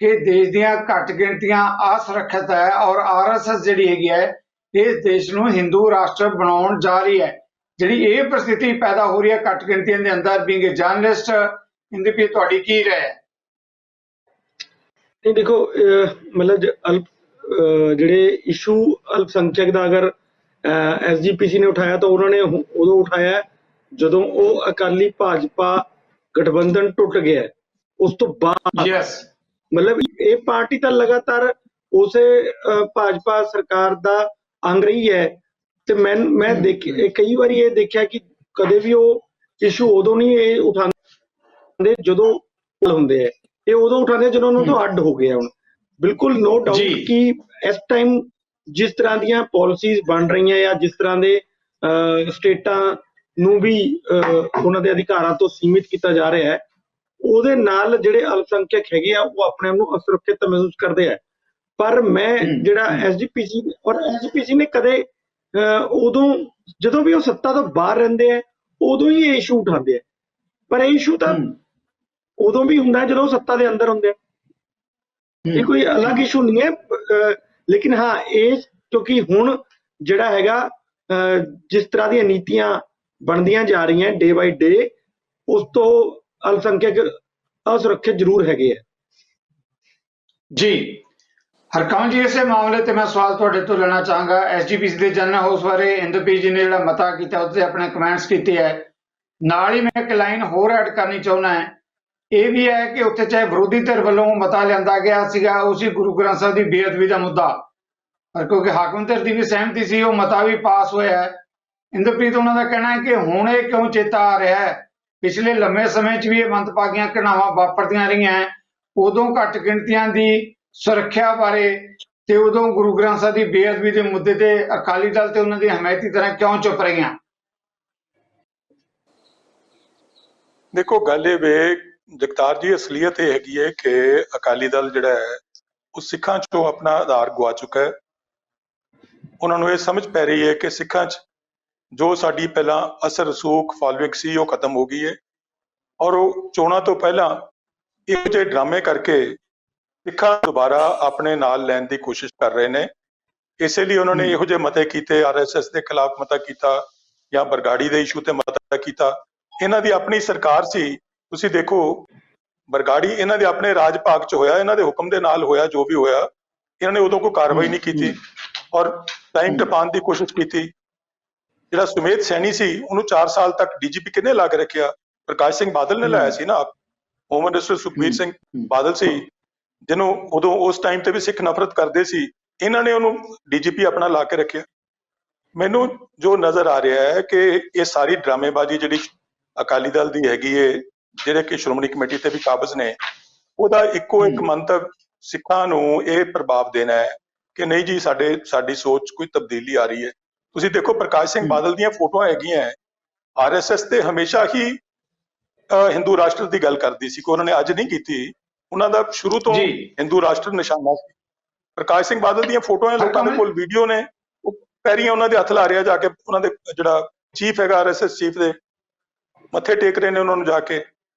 ਕਿ ਦੇਸ਼ ਦੀਆਂ ਘੱਟ ਗਿਣਤੀਆਂ ਅਸੁਰੱਖਿਅਤ ਹੈ ਔਰ RSS ਜਿਹੜੀ ਹੈਗੀ ਹੈ ਇਸ ਦੇਸ਼ ਨੂੰ ਹਿੰਦੂ ਰਾਸ਼ਟਰ ਬਣਾਉਣ ਜਾ ਰਹੀ ਹੈ। ਜਿਹੜੀ ਇਹ ਪ੍ਰਸਥਿਤੀ ਪੈਦਾ ਹੋ ਰਹੀ ਹੈ ਘੱਟ ਗਿਣਤੀਆਂ ਦੇ ਅੰਦਰ, ਬੀਇੰਗ ਏ ਜਰਨਲਿਸਟ, ਇੰਦਰਪ੍ਰੀਤ ਤੁਹਾਡੀ ਕੀ ਰਾਏ ਹੈ?
ਨਹੀਂ ਦੇਖੋ, ਮਤਲਬ ਜਿਹੜੇ ਇਸ਼ੂ ਅਲਪਸੰਖਿਅਕ ਦਾ ਅਗਰ SGPC ਨੇ ਉਠਾਇਆ ਤਾਂ ਉਹਨਾਂ ਨੇ ਉਦੋਂ ਉਠਾਇਆ ਜਦੋਂ ਉਹ ਅਕਾਲੀ ਭਾਜਪਾ ਗਠਬੰਧਨ ਟੁੱਟ ਗਿਆ। ਉਸ ਤੋਂ ਬਾਅਦ ਮਤਲਬ ਇਹ ਪਾਰਟੀ ਤਾਂ ਲਗਾਤਾਰ ਉਸੇ ਭਾਜਪਾ ਸਰਕਾਰ ਦਾ ਅੰਗ ਰਹੀ ਹੈ। ਤੇ ਮੈਂ ਕਈ ਵਾਰੀ ਇਹ ਦੇਖਿਆ ਕਿ ਕਦੇ ਵੀ ਉਹ ਇਸ਼ੂ ਉਦੋਂ ਨਹੀਂ ਇਹ ਉਠਾਉਂਦੇ ਜਦੋਂ ਹੁੰਦੇ ਹੈ, ਇਹ ਉਦੋਂ ਉਠਾਉਂਦੇ ਜਦੋਂ ਉਹਨਾਂ ਤੋਂ ਅੱਡ ਹੋ ਗਏ ਹੁਣ। ਬਿਲਕੁਲ ਨੋ ਡਾਊਟ ਕਿ ਇਸ ਟਾਈਮ ਜਿਸ ਤਰ੍ਹਾਂ ਦੀਆਂ ਪਾਲਿਸੀਜ਼ ਬਣ ਰਹੀਆਂ ਜਾਂ ਜਿਸ ਤਰ੍ਹਾਂ ਦੇ ਸਟੇਟਾਂ ਨੂੰ ਵੀ ਉਹਨਾਂ ਦੇ ਅਧਿਕਾਰਾਂ ਤੋਂ ਸੀਮਿਤ ਕੀਤਾ ਜਾ ਰਿਹਾ ਹੈ, ਉਹਦੇ ਨਾਲ ਜਿਹੜੇ ਅਲਪਸੰਖਿਅਕ ਹੈਗੇ ਆ ਉਹ ਆਪਣੇ ਆਪ ਨੂੰ ਅਸੁਰੱਖਿਅਤ ਮਹਿਸੂਸ ਕਰਦੇ ਆ। ਪਰ ਮੈਂ ਜਿਹੜਾ SGPC ਨੇ ਕਦੇ ਉਦੋਂ ਜਦੋਂ ਵੀ ਉਹ ਸੱਤਾ ਤੋਂ ਬਾਹਰ ਰਹਿੰਦੇ ਆ ਉਦੋਂ ਹੀ ਇਹ ਇਸ਼ੂ ਉਠਾਉਂਦੇ ਆ, ਪਰ ਇਹ ਇਸ਼ੂ ਤਾਂ ਉਦੋਂ ਵੀ ਹੁੰਦਾ ਜਦੋਂ ਉਹ ਸੱਤਾ ਦੇ ਅੰਦਰ ਹੁੰਦੇ ਆ। ਇਹ ਕੋਈ ਅਲੱਗ ਇਸ਼ੂ ਨਹੀਂ ਹੈ। ਲੇਕਿਨ ਹਾਂ, ਇਹ ਕਿਉਂਕਿ ਹੁਣ ਜਿਹੜਾ ਹੈਗਾ ਜਿਸ ਤਰ੍ਹਾਂ ਦੀਆਂ ਨੀਤੀਆਂ ਬਣਦੀਆਂ ਜਾ ਰਹੀਆਂ ਡੇ ਬਾਈ ਡੇ, ਉਸ ਤੋਂ ਅਲਪਸੰਖਿਅਕ ਅਸੁਰੱਖਿਅਤ ਜ਼ਰੂਰ ਹੈਗੇ ਆ।
ਜੀ ਹਰਕਮਲ ਜੀ, ਇਸੇ ਮਾਮਲੇ ਤੇ ਮੈਂ ਸਵਾਲ ਤੁਹਾਡੇ ਤੋਂ ਲੈਣਾ ਚਾਹਾਂਗਾ। SGPC ਦੇ ਜਨਰਲ ਹਾਊਸ ਬਾਰੇ ਇੰਦਰਪ੍ਰੀਤ ਜੀ ਨੇ ਜਿਹੜਾ ਮਤਾ ਕੀਤਾ ਉਹਦੇ ਆਪਣੇ ਕਮੈਂਟਸ ਕੀਤੇ ਹੈ। ਨਾਲ ਹੀ ਮੈਂ ਇੱਕ ਲਾਈਨ ਹੋਰ ਐਡ ਕਰਨੀ ਚਾਹੁੰਦਾ ਹੈ, ਇਹ ਵੀ ਹੈ ਕਿ ਉੱਥੇ ਚਾਹੇ ਵਿਰੋਧੀ ਧਿਰ ਵੱਲੋਂ ਮਤਾ ਲਿਆਂਦਾ ਗਿਆ ਸੀਗਾ, ਉਹ ਸੀ ਗੁਰੂ ਗ੍ਰੰਥ ਸਾਹਿਬ ਦੀ ਬੇਅਦਬੀ ਦਾ ਮੁੱਦਾ, ਪਰ ਕਿਉਂਕਿ ਹਾਕਮ ਧਿਰ ਦੀ ਵੀ ਸਹਿਮਤੀ ਸੀ ਉਹ ਮਤਾ ਵੀ ਪਾਸ ਹੋਇਆ ਹੈ। ਇੰਦਰਪ੍ਰੀਤ ਉਹਨਾਂ ਦਾ ਕਹਿਣਾ ਹੈ ਕਿ ਹੁਣ ਇਹ ਕਿਉਂ ਚੇਤਾ ਆ ਰਿਹਾ ਹੈ? ਪਿਛਲੇ ਲੰਮੇ ਸਮੇਂ 'ਚ ਵੀ ਇਹ ਮੰਦਭਾਗੀਆਂ ਘਟਨਾਵਾਂ ਵਾਪਰਦੀਆਂ ਰਹੀਆਂ, ਉਦੋਂ ਘੱਟ ਗਿਣਤੀਆਂ ਦੀ ਸੁਰੱਖਿਆ ਬਾਰੇ ਤੇ ਉਦੋਂ ਗੁਰੂ ਗ੍ਰੰਥ ਸਾਹਿਬ ਦੀ ਬੇਅਦਬੀ ਦੇ ਮੁੱਦੇ ਤੇ ਅਕਾਲੀ ਦਲ ਤੇ ਉਹਨਾਂ ਦੀ ਹਮਾਇਤੀ ਤਰ੍ਹਾਂ ਕਿਉਂ ਚੁੱਪ ਰਹੀਆਂ?
ਦੇਖੋ, ਗੱਲ ਇਹ ਵੇ ਜਗਤਾਰ ਜੀ, ਅਸਲੀਅਤ ਇਹ ਹੈਗੀ ਹੈ ਕਿ ਅਕਾਲੀ ਦਲ ਜਿਹੜਾ ਹੈ ਉਹ ਸਿੱਖਾਂ ਚੋਂ ਆਪਣਾ ਆਧਾਰ ਗਵਾ ਚੁੱਕਾ ਹੈ। ਉਹਨਾਂ ਨੂੰ ਇਹ ਸਮਝ ਪੈ ਰਹੀ ਹੈ ਕਿ ਸਿੱਖਾਂ 'ਚ ਜੋ ਸਾਡੀ ਪਹਿਲਾਂ ਅਸਰ ਰਸੂਖ ਫਾਲੋਇੰਗ ਸੀ ਉਹ ਖਤਮ ਹੋ ਗਈ ਹੈ, ਔਰ ਉਹ ਚੋਣਾਂ ਤੋਂ ਪਹਿਲਾਂ ਇਹੋ ਜਿਹੇ ਡਰਾਮੇ ਕਰਕੇ ਸਿੱਖਾਂ ਦੁਬਾਰਾ ਆਪਣੇ ਨਾਲ ਲੈਣ ਦੀ ਕੋਸ਼ਿਸ਼ ਕਰ ਰਹੇ ਨੇ। ਇਸੇ ਲਈ ਉਹਨਾਂ ਨੇ ਇਹੋ ਜਿਹੇ ਮਤੇ ਕੀਤੇ, RSS ਦੇ ਖਿਲਾਫ ਮਤਾ ਕੀਤਾ ਜਾਂ ਬਰਗਾੜੀ ਦੇ ਇਸ਼ੂ ਤੇ ਮਤਾ ਕੀਤਾ। ਇਹਨਾਂ ਦੀ ਆਪਣੀ ਸਰਕਾਰ ਸੀ, ਤੁਸੀਂ ਦੇਖੋ ਬਰਗਾੜੀ ਇਹਨਾਂ ਦੇ ਆਪਣੇ ਰਾਜ ਭਾਗ 'ਚ ਹੋਇਆ, ਇਹਨਾਂ ਦੇ ਹੁਕਮ ਦੇ ਨਾਲ ਹੋਇਆ ਜੋ ਵੀ ਹੋਇਆ। ਇਹਨਾਂ ਨੇ ਉਦੋਂ ਕੋਈ ਕਾਰਵਾਈ ਨਹੀਂ ਕੀਤੀ ਔਰ ਟਾਈਮ ਟਪਾਉਣ ਦੀ ਕੋਸ਼ਿਸ਼ ਕੀਤੀ। ਜਿਹੜਾ ਸੁਮੇਧ ਸੈਣੀ ਸੀ ਉਹਨੂੰ 4 ਸਾਲ ਤੱਕ DGP ਕਿਹਨੇ ਲਾ ਕੇ ਰੱਖਿਆ? ਪ੍ਰਕਾਸ਼ ਸਿੰਘ ਬਾਦਲ ਨੇ ਲਾਇਆ ਸੀ ਨਾ। ਹੋਮ ਮਿਨਿਸਟਰ ਸੁਖਬੀਰ ਸਿੰਘ ਬਾਦਲ ਸੀ, ਜਿਹਨੂੰ ਉਦੋਂ ਉਸ ਟਾਈਮ ਤੇ ਵੀ ਸਿੱਖ ਨਫ਼ਰਤ ਕਰਦੇ ਸੀ, ਇਹਨਾਂ ਨੇ ਉਹਨੂੰ DGP ਆਪਣਾ ਲਾ ਕੇ ਰੱਖਿਆ। ਮੈਨੂੰ ਜੋ ਨਜ਼ਰ ਆ ਰਿਹਾ ਹੈ ਕਿ ਇਹ ਸਾਰੀ ਡਰਾਮੇਬਾਜ਼ੀ ਜਿਹੜੀ ਅਕਾਲੀ ਦਲ ਦੀ ਹੈਗੀ ਹੈ, ਜਿਹੜੇ ਕਿ ਸ਼੍ਰੋਮਣੀ ਕਮੇਟੀ ਤੇ ਵੀ ਕਾਬਜ਼ ਨੇ, ਉਹਦਾ ਇੱਕੋ ਇੱਕ ਮੰਤਵ ਸਿੱਖਾਂ ਨੂੰ ਇਹ ਪ੍ਰਭਾਵ ਦੇਣਾ ਹੈ ਕਿ ਨਹੀਂ ਜੀ ਸਾਡੀ ਸੋਚ ਕੋਈ ਤਬਦੀਲੀ ਆ ਰਹੀ ਹੈ। ਤੁਸੀਂ ਦੇਖੋ ਪ੍ਰਕਾਸ਼ ਸਿੰਘ ਬਾਦਲ ਦੀਆਂ ਫੋਟੋਆਂ ਹੈਗੀਆਂ, RSS ਤੇ ਹਮੇਸ਼ਾ ਹੀ ਹਿੰਦੂ ਰਾਸ਼ਟਰ ਦੀ ਗੱਲ ਕਰਦੀ ਸੀ, ਕਿ ਉਹਨਾਂ ਨੇ ਅੱਜ ਨਹੀਂ ਕੀਤੀ, ਉਹਨਾਂ ਦਾ ਸ਼ੁਰੂ ਤੋਂ ਹਿੰਦੂ ਰਾਸ਼ਟਰ ਨਿਸ਼ਾਨਾ ਸੀ। ਪ੍ਰਕਾਸ਼ ਸਿੰਘ ਬਾਦਲ ਦੀਆਂ ਫੋਟੋਆਂ ਲੋਕਾਂ ਦੇ ਕੋਲ ਵੀਡੀਓ ਨੇ, ਉਹ ਪੈਰੀਆਂ ਉਹਨਾਂ ਦੇ ਹੱਥ ਲਾ ਰਿਹਾ ਜਾ ਕੇ, ਉਹਨਾਂ ਦੇ ਜਿਹੜਾ ਚੀਫ ਹੈਗਾ RSS ਚੀਫ ਦੇ ਮੱਥੇ ਟੇਕ ਰਹੇ ਨੇ ਉਹਨਾਂ ਨੂੰ ਜਾ ਕੇ।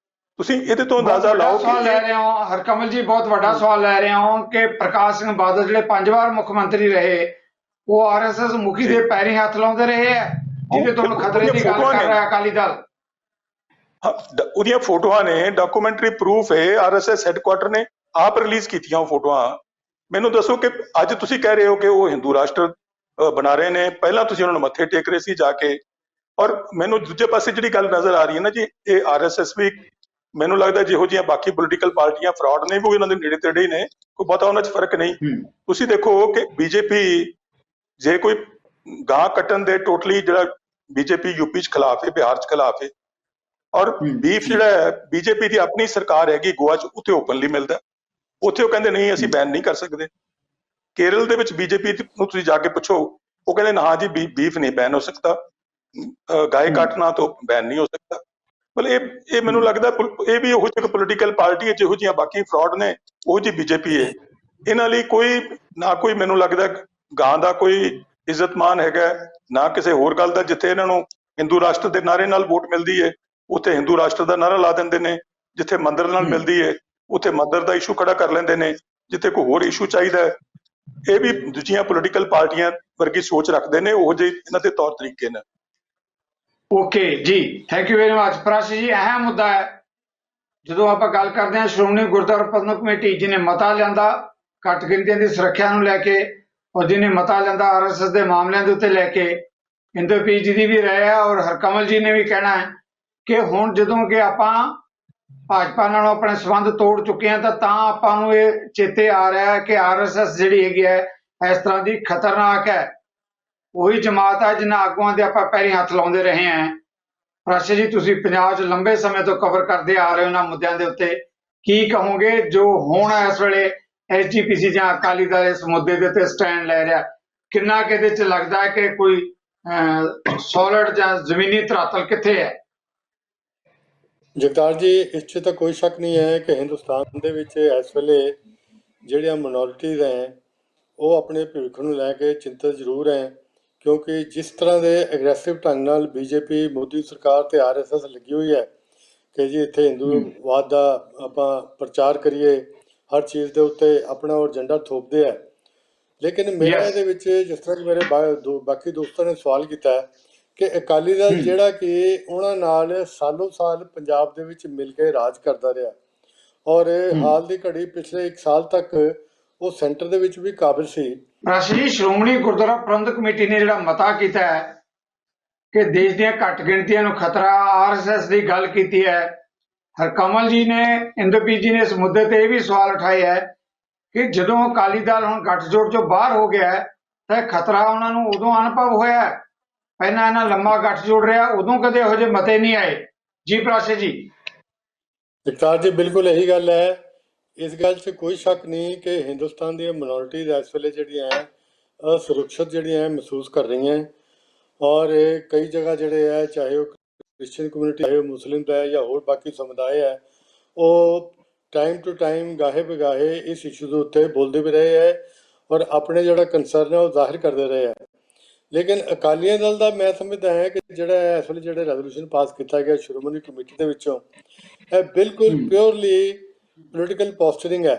ਤੁਸੀਂ ਇਹਦੇ ਤੋਂ ਅੰਦਾਜ਼ਾ ਲਾਓ ਕਿ
ਸਵਾਲ ਲੈ ਰਹੇ ਹੋ ਹਰਕਮਲ ਜੀ, ਬਹੁਤ ਵੱਡਾ ਸਵਾਲ ਲੈ ਰਹੇ ਹੋ ਕਿ ਪ੍ਰਕਾਸ਼ ਸਿੰਘ ਬਾਦਲ ਜਿਹੜੇ 5 ਵਾਰ ਮੁੱਖ ਮੰਤਰੀ ਰਹੇ, ਉਹ RSS ਮੁਖੀ ਦੇ ਪੈਰੀਂ ਹੱਥ ਲਾਉਂਦੇ ਰਹੇ ਹੈ, ਜਿਹਦੇ ਤੋਂ ਖਤਰੇ ਦੀ ਗੱਲ ਕਰ ਰਿਹਾ ਅਕਾਲੀ ਦਲ।
ਉਹਦੀਆਂ ਫੋਟੋਆਂ ਨੇ, ਡਾਕੂਮੈਂਟਰੀ ਪ੍ਰੂਫ ਹੈ, RSS ਹੈਡਕੁਆਟਰ ਨੇ ਆਪ ਰਿਲੀਜ਼ ਕੀਤੀਆਂ ਉਹ ਫੋਟੋਆਂ। ਮੈਨੂੰ ਦੱਸੋ ਕਿ ਅੱਜ ਤੁਸੀਂ ਕਹਿ ਰਹੇ ਹੋ ਕਿ ਉਹ ਹਿੰਦੂ ਰਾਸ਼ਟਰ ਬਣਾ ਰਹੇ ਨੇ, ਪਹਿਲਾਂ ਤੁਸੀਂ ਉਹਨਾਂ ਨੂੰ ਮੱਥੇ ਟੇਕ ਰਹੇ ਸੀ ਜਾ ਕੇ। ਔਰ ਮੈਨੂੰ ਦੂਜੇ ਪਾਸੇ ਜਿਹੜੀ ਗੱਲ ਨਜ਼ਰ ਆ ਰਹੀ ਹੈ ਨਾ ਜੀ, ਇਹ RSS ਵੀ ਮੈਨੂੰ ਲੱਗਦਾ ਜਿਹੋ ਜਿਹੀਆਂ ਬਾਕੀ ਪੋਲੀਟੀਕਲ ਪਾਰਟੀਆਂ ਫਰਾਡ ਨੇ ਉਹ ਇਹਨਾਂ ਦੇ ਨੇੜੇ ਤੇੜੇ ਹੀ ਨੇ, ਕੋਈ ਬਹੁਤਾ ਉਹਨਾਂ 'ਚ ਫਰਕ ਨਹੀਂ। ਤੁਸੀਂ ਦੇਖੋ ਕਿ ਬੀਜੇਪੀ ਜੇ ਕੋਈ ਗਾਂ ਕੱਟਣ ਦੇ ਟੋਟਲੀ ਜਿਹੜਾ ਬੀਜੇਪੀ ਯੂਪੀ 'ਚ ਖਿਲਾਫ ਹੈ, ਬਿਹਾਰ 'ਚ ਖਿਲਾਫ ਹੈ, ਔਰ ਬੀਫ ਜਿਹੜਾ ਹੈ ਬੀਜੇਪੀ ਦੀ ਆਪਣੀ ਸਰਕਾਰ ਹੈਗੀ ਗੋਆ 'ਚ, ਉੱਥੇ ਓਪਨਲੀ ਮਿਲਦਾ, ਉੱਥੇ ਉਹ ਕਹਿੰਦੇ ਨਹੀਂ ਅਸੀਂ ਬੈਨ ਨਹੀਂ ਕਰ ਸਕਦੇ। ਕੇਰਲ ਦੇ ਵਿੱਚ ਬੀਜੇਪੀ ਨੂੰ ਤੁਸੀਂ ਜਾ ਕੇ ਪੁੱਛੋ, ਉਹ ਕਹਿੰਦੇ ਨਾ ਜੀ ਬੀਫ ਨਹੀਂ ਬੈਨ ਹੋ ਸਕਦਾ, ਗਾय काटना तो बैन नहीं हो सकता। मतलब ये ਮੈਨੂੰ ਲੱਗਦਾ ਇਹ ਵੀ ਉਹ ਜਿਹੀ ਪੋਲੀਟੀਕਲ ਪਾਰਟੀ ਹੈ ਜਿਹੋ ਜਿਹੀਆਂ ਬਾਕੀ ਫਰਾਡ ਨੇ ਉਹ ਜੀ ਬੀਜੇਪੀ ਹੈ। ਇਹਨਾਂ ਲਈ ਕੋਈ ਨਾ ਕੋਈ ਮੈਨੂੰ ਲੱਗਦਾ ਗਾਂ ਦਾ ਕੋਈ ਇੱਜ਼ਤਮਾਨ ਹੈਗਾ ਨਾ ਕਿਸੇ ਹੋਰ ਗੱਲ ਦਾ। ਜਿੱਥੇ ਇਹਨਾਂ ਨੂੰ ਹਿੰਦੂ ਰਾਸ਼ਟਰ ਦੇ ਨਾਰੇ ਨਾਲ ਵੋਟ ਮਿਲਦੀ ਹੈ ਉੱਥੇ ਹਿੰਦੂ ਰਾਸ਼ਟਰ ਦਾ ਨਾਰਾ ਲਾ ਦਿੰਦੇ ਨੇ, ਜਿੱਥੇ ਮੰਦਰ ਨਾਲ ਮਿਲਦੀ ਹੈ ਉੱਥੇ ਮੰਦਰ ਦਾ ਇਸ਼ੂ ਖੜਾ ਕਰ ਲੈਂਦੇ ਨੇ, ਜਿੱਥੇ ਕੋਈ ਹੋਰ ਇਸ਼ੂ ਚਾਹੀਦਾ ਹੈ। ਇਹ ਵੀ ਦੂਜੀਆਂ ਪੋਲੀਟੀਕਲ ਪਾਰਟੀਆਂ ਵਰਗੀ ਸੋਚ ਰੱਖਦੇ ਨੇ, ਉਹ ਜਿਹੇ ਇਹਨਾਂ ਦੇ ਤੌਰ ਤਰੀਕੇ ਨੇ।
ਓਕੇ ਜੀ, thank you very much. Prashi ਜੀ, ਅਹਿਮ ਮੁੱਦਾ ਹੈ ਜਦੋਂ ਆਪਾਂ ਗੱਲ ਕਰਦੇ ਹਾਂ ਸ਼੍ਰੋਮਣੀ ਗੁਰਦੁਆਰਾ ਪ੍ਰਬੰਧਕ ਕਮੇਟੀ ਜਿਹਨੇ ਮਤਾ ਲਿਆਂਦਾ ਘੱਟ ਗਿਣਤੀਆਂ ਦੀ ਸੁਰੱਖਿਆ ਨੂੰ ਲੈ ਕੇ, ਔਰ ਜਿਹਨੇ ਮਤਾ ਲਿਆਂਦਾ ਆਰਐਸਐਸ ਦੇ ਮਾਮਲਿਆਂ ਦੇ ਉੱਤੇ ਲੈ ਕੇ, ਇੰਦਰਪ੍ਰੀਤ ਜੀ ਦੀ ਵੀ ਰਾਏ ਹੈ ਔਰ ਹਰਕਮਲ ਜੀ ਨੇ ਵੀ ਕਹਿਣਾ ਹੈ ਕਿ ਹੁਣ ਜਦੋਂ ਕਿ ਆਪਾਂ ਭਾਜਪਾ ਨਾਲ ਆਪਣੇ ਸੰਬੰਧ ਤੋੜ ਚੁੱਕੇ ਹਾਂ ਤਾਂ ਆਪਾਂ ਨੂੰ ਇਹ ਚੇਤੇ ਆ ਰਿਹਾ ਹੈ ਕਿ ਆਰਐਸਐਸ ਜਿਹੜੀ ਹੈਗੀ ਹੈ ਇਸ ਤਰ੍ਹਾਂ ਦੀ ਖਤਰਨਾਕ ਹੈ। ਉਹੀ ਜਮਾਤ ਹੈ ਜਿਨ੍ਹਾਂ ਆਗੂਆਂ ਦੇ ਆਪਾਂ ਪੈਰੀਂ ਹੱਥ ਲਾਉਂਦੇ ਰਹੇ ਹਾਂ। ਪ੍ਰਾਸ਼ੀ ਜੀ, ਤੁਸੀਂ ਪੰਜਾਬ 'ਚ ਲੰਬੇ ਸਮੇਂ ਤੋਂ ਕਵਰ ਕਰਦੇ ਆ ਰਹੇ ਹੋ ਇਹਨਾਂ ਮੁੱਦਿਆਂ ਦੇ ਉੱਤੇ, ਕੀ ਕਹੋਗੇ ਜੋ ਹੁਣ ਇਸ ਵੇਲੇ ਐਸਜੀਪੀਸੀ ਜਾਂ ਅਕਾਲੀ ਦਲ ਇਸ ਮੁੱਦੇ ਦੇ ਉੱਤੇ ਸਟੈਂਡ ਲੈ ਰਿਹਾ? ਕਿੰਨਾ ਕਿ ਇਹਦੇ 'ਚ ਲੱਗਦਾ ਹੈ ਕਿ ਕੋਈ ਸੋਲਿਡ ਜਾਂ ਜ਼ਮੀਨੀ ਧਰਾਤਲ ਕਿੱਥੇ ਹੈ?
ਜਗਤਾਰ ਜੀ, ਇਸ 'ਚ ਤਾਂ ਕੋਈ ਸ਼ੱਕ ਨਹੀਂ ਹੈ ਕਿ ਹਿੰਦੁਸਤਾਨ ਦੇ ਵਿੱਚ ਇਸ ਵੇਲੇ ਜਿਹੜੀਆਂ ਮਿਨੋਰਿਟੀਜ਼ ਹੈ ਉਹ ਆਪਣੇ ਭਵਿੱਖ ਨੂੰ ਲੈ ਕੇ ਚਿੰਤਤ ਜ਼ਰੂਰ ਹੈ, ਕਿਉਂਕਿ ਜਿਸ ਤਰ੍ਹਾਂ ਦੇ ਐਗਰੈਸਿਵ ਢੰਗ ਨਾਲ ਬੀਜੇਪੀ ਮੋਦੀ ਸਰਕਾਰ ਤੇ ਆਰਐਸਐਸ ਲੱਗੀ ਹੋਈ ਹੈ ਕਿ ਜੀ ਇੱਥੇ ਹਿੰਦੂਵਾਦ ਦਾ ਆਪਾਂ ਪ੍ਰਚਾਰ ਕਰੀਏ, ਹਰ ਚੀਜ਼ ਦੇ ਉੱਤੇ ਆਪਣਾ ਉਹ ਏਜੰਡਾ ਥੋਪਦੇ ਹੈ। ਲੇਕਿਨ ਮੇਰਾ ਇਹਦੇ ਵਿੱਚ ਜਿਸ ਤਰ੍ਹਾਂ ਕਿ ਮੇਰੇ ਬਾਕੀ ਦੋਸਤਾਂ ਨੇ ਸਵਾਲ ਕੀਤਾ ਹੈ ਕਿ ਅਕਾਲੀ ਦਲ ਜਿਹੜਾ ਕਿ ਉਹਨਾਂ ਨਾਲ ਸਾਲੋ ਸਾਲ ਪੰਜਾਬ ਦੇ ਵਿੱਚ ਮਿਲ ਕੇ ਰਾਜ ਕਰਦਾ ਰਿਹਾ ਔਰ ਹਾਲ ਦੀ ਘੜੀ ਪਿਛਲੇ 1 ਸਾਲ ਤੱਕ ਉਹ ਸੈਂਟਰ ਦੇ ਵਿੱਚ ਵੀ ਕਾਬਿਲ ਸੀ।
ਪ੍ਰਾਸ਼ੀ ਜੀ, ਸ਼੍ਰੋਮਣੀ ਗੁਰਦੁਆਰਾ ਪ੍ਰਬੰਧਕ ਕਮੇਟੀ ਨੇ ਜਿਹੜਾ ਮਤਾ ਕੀਤਾ ਹੈ ਕਿ ਦੇਸ਼ ਦੀਆਂ ਘੱਟ ਗਿਣਤੀਆਂ ਨੂੰ ਖਤਰਾ, ਆਰਐਸਐਸ ਦੀ ਗੱਲ ਕੀਤੀ ਹੈ। ਹਰਕਮਲ ਜੀ ਨੇ, ਇੰਦਰਪ੍ਰੀਤ ਜੀ ਨੇ ਇਸ ਮੁੱਦੇ ਤੇ ਇਹ ਵੀ ਸਵਾਲ ਉਠਾਇਆ ਹੈ ਕਿ ਜਦੋਂ ਅਕਾਲੀ ਦਲ ਹੁਣ ਗੱਠਜੋੜ ਚੋਂ ਬਾਹਰ ਹੋ ਗਿਆ ਹੈ ਤਾਂ ਖਤਰਾ ਉਹਨਾਂ ਨੂੰ ਉਦੋਂ ਅਨੁਭਵ ਹੋਇਆ ਹੈ, ਪਹਿਲਾਂ ਇਹਨਾਂ ਲੰਮਾ ਗੱਠਜੋੜ ਰਿਹਾ, ਉਦੋਂ ਕਦੇ ਇਹੋ ਜਿਹੇ ਮਤੇ ਨਹੀਂ ਆਏ। ਜੀ ਪ੍ਰਾਸ਼ੀ ਜੀ।
ਜਗਤਾਰ ਜੀ, ਬਿਲਕੁਲ ਇਹੀ ਗੱਲ ਹੈ। ਇਸ ਗੱਲ 'ਚ ਕੋਈ ਸ਼ੱਕ ਨਹੀਂ ਕਿ ਹਿੰਦੁਸਤਾਨ ਦੀਆਂ ਮਿਨੋਰਿਟੀਜ਼ ਇਸ ਵੇਲੇ ਜਿਹੜੀਆਂ ਅਸੁਰੱਖਿਅਤ ਜਿਹੜੀਆਂ ਮਹਿਸੂਸ ਕਰ ਰਹੀਆਂ ਔਰ ਕਈ ਜਗ੍ਹਾ ਜਿਹੜੇ ਹੈ, ਚਾਹੇ ਉਹ ਕ੍ਰਿਸਚਨ ਕਮਿਊਨਿਟੀ ਹੈ, ਮੁਸਲਿਮ ਹੈ ਜਾਂ ਹੋਰ ਬਾਕੀ ਸਮੁਦਾਇ ਹੈ, ਉਹ ਟਾਈਮ ਟੂ ਟਾਈਮ ਗਾਹੇ ਬਗਾਹੇ ਇਸ ਇਸ਼ੂ ਦੇ ਉੱਤੇ ਬੋਲਦੇ ਵੀ ਰਹੇ ਹੈ ਔਰ ਆਪਣੇ ਜਿਹੜਾ ਕੰਸਰਨ ਹੈ ਉਹ ਜ਼ਾਹਿਰ ਕਰਦੇ ਰਹੇ ਹੈ। ਲੇਕਿਨ ਅਕਾਲੀ ਦਲ ਦਾ ਮੈਂ ਸਮਝਦਾ ਹਾਂ ਕਿ ਜਿਹੜਾ ਇਸ ਵੇਲੇ ਜਿਹੜਾ ਰੈਜ਼ੋਲੂਸ਼ਨ ਪਾਸ ਕੀਤਾ ਗਿਆ ਸ਼੍ਰੋਮਣੀ ਕਮੇਟੀ ਦੇ ਵਿੱਚੋਂ, ਇਹ ਬਿਲਕੁਲ ਪਿਓਰਲੀ ਪੋਲੀਟੀਕਲ ਪੋਸਚਰਿੰਗ ਹੈ,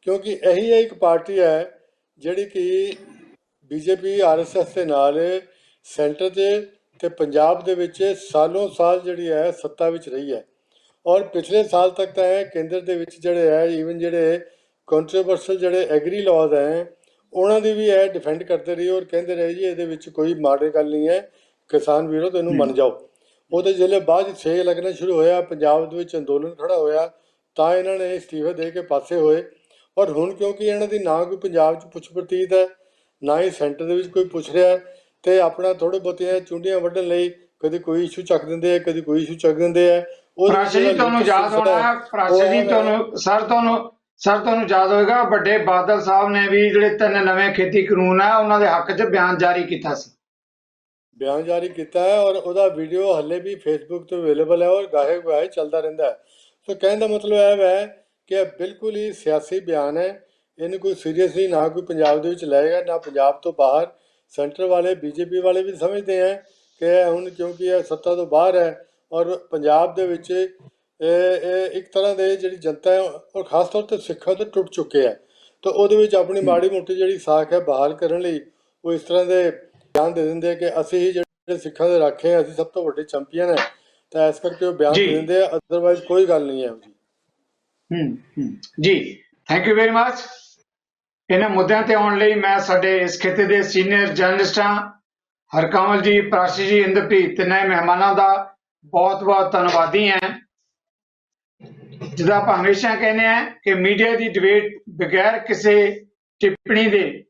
ਕਿਉਂਕਿ ਇਹੀ ਇੱਕ ਪਾਰਟੀ ਹੈ ਜਿਹੜੀ ਕਿ ਬੀਜੇਪੀ ਆਰਐਸਐਸ ਦੇ ਨਾਲ ਸੈਂਟਰ 'ਚ ਤੇ ਪੰਜਾਬ ਦੇ ਵਿੱਚ ਸਾਲੋਂ ਸਾਲ ਜਿਹੜੀ ਹੈ ਸੱਤਾ ਵਿੱਚ ਰਹੀ ਹੈ ਔਰ ਪਿਛਲੇ ਸਾਲ ਤੱਕ ਤਾਂ ਇਹ ਕੇਂਦਰ ਦੇ ਵਿੱਚ ਜਿਹੜੇ ਹੈ ਈਵਨ ਜਿਹੜੇ ਕੰਟਰੋਵਰਸ਼ਲ ਜਿਹੜੇ ਐਗਰੀ ਲਾਜ਼ ਹੈ ਉਹਨਾਂ ਦੀ ਵੀ ਇਹ ਡਿਫੈਂਡ ਕਰਦੇ ਰਹੀ ਔਰ ਕਹਿੰਦੇ ਰਹੇ ਜੀ ਇਹਦੇ ਵਿੱਚ ਕੋਈ ਮਾੜੀ ਗੱਲ ਨਹੀਂ ਹੈ, ਕਿਸਾਨ ਵੀਰੋ ਇਹਨੂੰ ਮੰਨ ਜਾਓ। ਉਹਦੇ ਜਿਹੜੇ ਬਾਅਦ 'ਚ 6 ਲੱਗਣਾ ਸ਼ੁਰੂ ਹੋਇਆ, ਪੰਜਾਬ ਦੇ ਵਿੱਚ ਅੰਦੋਲਨ ਖੜਾ ਹੋਇਆ, ਤਾਂ ਇਹਨਾਂ ਨੇ ਅਸਤੀਫੇ ਦੇ ਕੇ ਪਾਸੇ ਹੋਏ ਔਰ ਹੁਣ ਕਿਉਂਕਿ ਇਹਨਾਂ ਦੀ ਨਾ ਕੋਈ ਪੰਜਾਬ 'ਚ ਪੁੱਛ ਪ੍ਰਤੀਤ ਹੈ ਨਾ ਹੀ ਸੈਂਟਰ ਦੇ ਵਿੱਚ ਕੋਈ ਪੁੱਛ ਰਿਹਾ ਤੇ ਆਪਣਾ ਥੋੜ੍ਹੇ ਬਹੁਤੀਆਂ ਚੁੰਡੀਆਂ ਵੱਢਣ ਲਈ ਕਦੇ ਕੋਈ ਇਸ਼ੂ ਚੱਕ ਦਿੰਦੇ ਆ, ਕਦੇ ਕੋਈ ਇਸ਼ੂ ਚੱਕ ਦਿੰਦੇ ਆ।
ਪ੍ਰਾਸ਼ੀ ਜੀ, ਤੁਹਾਨੂੰ ਯਾਦ ਹੋਣਾ, ਪ੍ਰਾਸ਼ੀ ਜੀ ਤੁਹਾਨੂੰ ਯਾਦ ਹੋਏਗਾ ਵੱਡੇ ਬਾਦਲ ਸਾਹਿਬ ਨੇ ਵੀ ਜਿਹੜੇ 3 ਨਵੇਂ ਖੇਤੀ ਕਾਨੂੰਨ ਆ ਉਹਨਾਂ ਦੇ ਹੱਕ 'ਚ ਬਿਆਨ ਜਾਰੀ ਕੀਤਾ ਸੀ।
ਬਿਆਨ ਜਾਰੀ ਕੀਤਾ ਹੈ ਔਰ ਉਹਦਾ ਵੀਡੀਓ ਹੱਲੇ ਵੀ ਫੇਸਬੁੱਕ ਤੇ ਅਵੇਲੇਬਲ ਹੈ ਔਰ ਗਾਹੇ ਗਾਹੇ ਚੱਲਦਾ ਰਹਿੰਦਾ ਹੈ। ਸੋ ਕਹਿਣ ਦਾ ਮਤਲਬ ਇਹ ਹੈ ਕਿ ਇਹ ਬਿਲਕੁਲ ਹੀ ਸਿਆਸੀ ਬਿਆਨ ਹੈ, ਇਹਨੂੰ ਕੋਈ ਸੀਰੀਅਸਲੀ ਨਾ ਕੋਈ ਪੰਜਾਬ ਦੇ ਵਿੱਚ ਲਏਗਾ ਨਾ ਪੰਜਾਬ ਤੋਂ ਬਾਹਰ। ਸੈਂਟਰ ਵਾਲੇ ਬੀਜੇਪੀ ਵਾਲੇ ਵੀ ਸਮਝਦੇ ਹੈ ਕਿ ਹੁਣ ਕਿਉਂਕਿ ਇਹ ਸੱਤਾ ਤੋਂ ਬਾਹਰ ਹੈ ਔਰ ਪੰਜਾਬ ਦੇ ਵਿੱਚ ਇਹ ਇੱਕ ਤਰ੍ਹਾਂ ਦੇ ਜਿਹੜੀ ਜਨਤਾ ਹੈ ਔਰ ਖਾਸ ਤੌਰ 'ਤੇ ਸਿੱਖਾਂ ਤੋਂ ਟੁੱਟ ਚੁੱਕੇ ਹੈ, ਤਾਂ ਉਹਦੇ ਵਿੱਚ ਆਪਣੀ ਮਾੜੀ ਮੋਟੀ ਜਿਹੜੀ ਸਾਖ ਹੈ ਬਹਾਲ ਕਰਨ ਲਈ ਉਹ ਇਸ ਤਰ੍ਹਾਂ ਦੇ ਬਿਆਨ ਦੇ ਦਿੰਦੇ ਕਿ ਅਸੀਂ ਹੀ ਜਿਹੜੇ ਸਿੱਖਾਂ ਦੇ ਰਾਖੇ ਹਾਂ, ਅਸੀਂ ਸਭ ਤੋਂ ਵੱਡੇ ਚੈਂਪੀਅਨ ਹੈ, ਤਾਂ ਇਸ ਕਰਕੇ ਉਹ ਬਿਆਨ ਦੇ ਦਿੰਦੇ ਆ, ਅਦਰਵਾਈਜ਼ ਕੋਈ ਗੱਲ ਨਹੀਂ ਹੈ
ਜੀ। Thank you very much. ਇਹਨਾਂ ਮੁੱਦਿਆਂ ਤੇ ਆਉਣ ਲਈ ਮੈਂ ਸਾਡੇ ਇਸ ਖੇਤੇ ਦੇ ਸੀਨੀਅਰ ਜਰਨਲਿਸਟਾਂ ਹਰਕਮਲ ਜੀ, ਪ੍ਰਾਸ਼ੀ ਜੀ, ਇੰਦਰਪ੍ਰੀਤ ਤਿੰਨੇ ਮਹਿਮਾਨਾਂ ਦਾ ਬਹੁਤ ਬਹੁਤ ਧੰਨਵਾਦੀ ਹਾਂ। ਜਿੱਦਾਂ ਆਪਾਂ ਹਮੇਸ਼ਾ ਕਹਿੰਦੇ ਆ ਕਿ ਮੀਡੀਆ ਦੀ ਡਿਬੇਟ ਬਗੈਰ ਕਿਸੇ ਟਿੱਪਣੀ ਦੇ,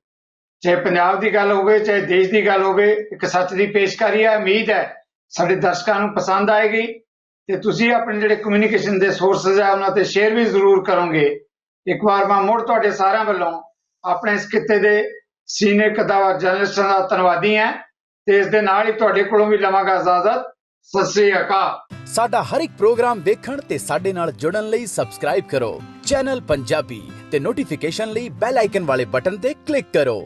ਚਾਹੇ ਪੰਜਾਬ ਦੀ ਗੱਲ ਹੋਵੇ ਚਾਹੇ ਦੇਸ਼ ਦੀ ਗੱਲ ਹੋਵੇ, ਇੱਕ ਸੱਚ ਦੀ ਪੇਸ਼ਕਾਰੀ ਹੈ। ਉਮੀਦ ਹੈ ਸਾਡੇ ਦਰਸ਼ਕਾਂ ਨੂੰ ਪਸੰਦ ਆਏਗੀ ਤੇ ਤੁਸੀਂ ਆਪਣੇ ਜਿਹੜੇ ਕਮਿਊਨੀਕੇਸ਼ਨ ਦੇ ਸੋਰਸਸ ਆ ਉਹਨਾਂ ਤੇ ਸ਼ੇਅਰ ਵੀ ਜ਼ਰੂਰ ਕਰੋਗੇ। ਇੱਕ ਵਾਰ ਮੈਂ ਮੁੜ ਤੁਹਾਡੇ ਸਾਰਿਆਂ ਵੱਲੋਂ ਆਪਣੇ ਇਸ ਕਿੱਤੇ ਦੇ ਸੀਨੀਅਰ ਕਦਾਵਰ ਜਰਨਲਿਸਟਾਂ ਦਾ ਧੰਨਵਾਦੀ ਹਾਂ ਤੇ ਇਸ ਦੇ ਨਾਲ ਹੀ ਤੁਹਾਡੇ ਕੋਲੋਂ ਵੀ ਲਵਾਂਗਾ ਇਜਾਜ਼ਤ। ਸਤਿ ਸ੍ਰੀ ਅਕਾਲ।
ਸਾਡਾ ਹਰ ਇੱਕ ਪ੍ਰੋਗਰਾਮ ਦੇਖਣ ਤੇ ਸਾਡੇ ਨਾਲ ਜੁੜਨ ਲਈ ਸਬਸਕ੍ਰਾਈਬ ਕਰੋ ਚੈਨਲ ਪੰਜਾਬੀ ਤੇ ਨੋਟੀਫਿਕੇਸ਼ਨ ਲਈ ਬੈਲ ਆਈਕਨ ਵਾਲੇ ਬਟਨ ਤੇ ਕਲਿੱਕ ਕਰੋ।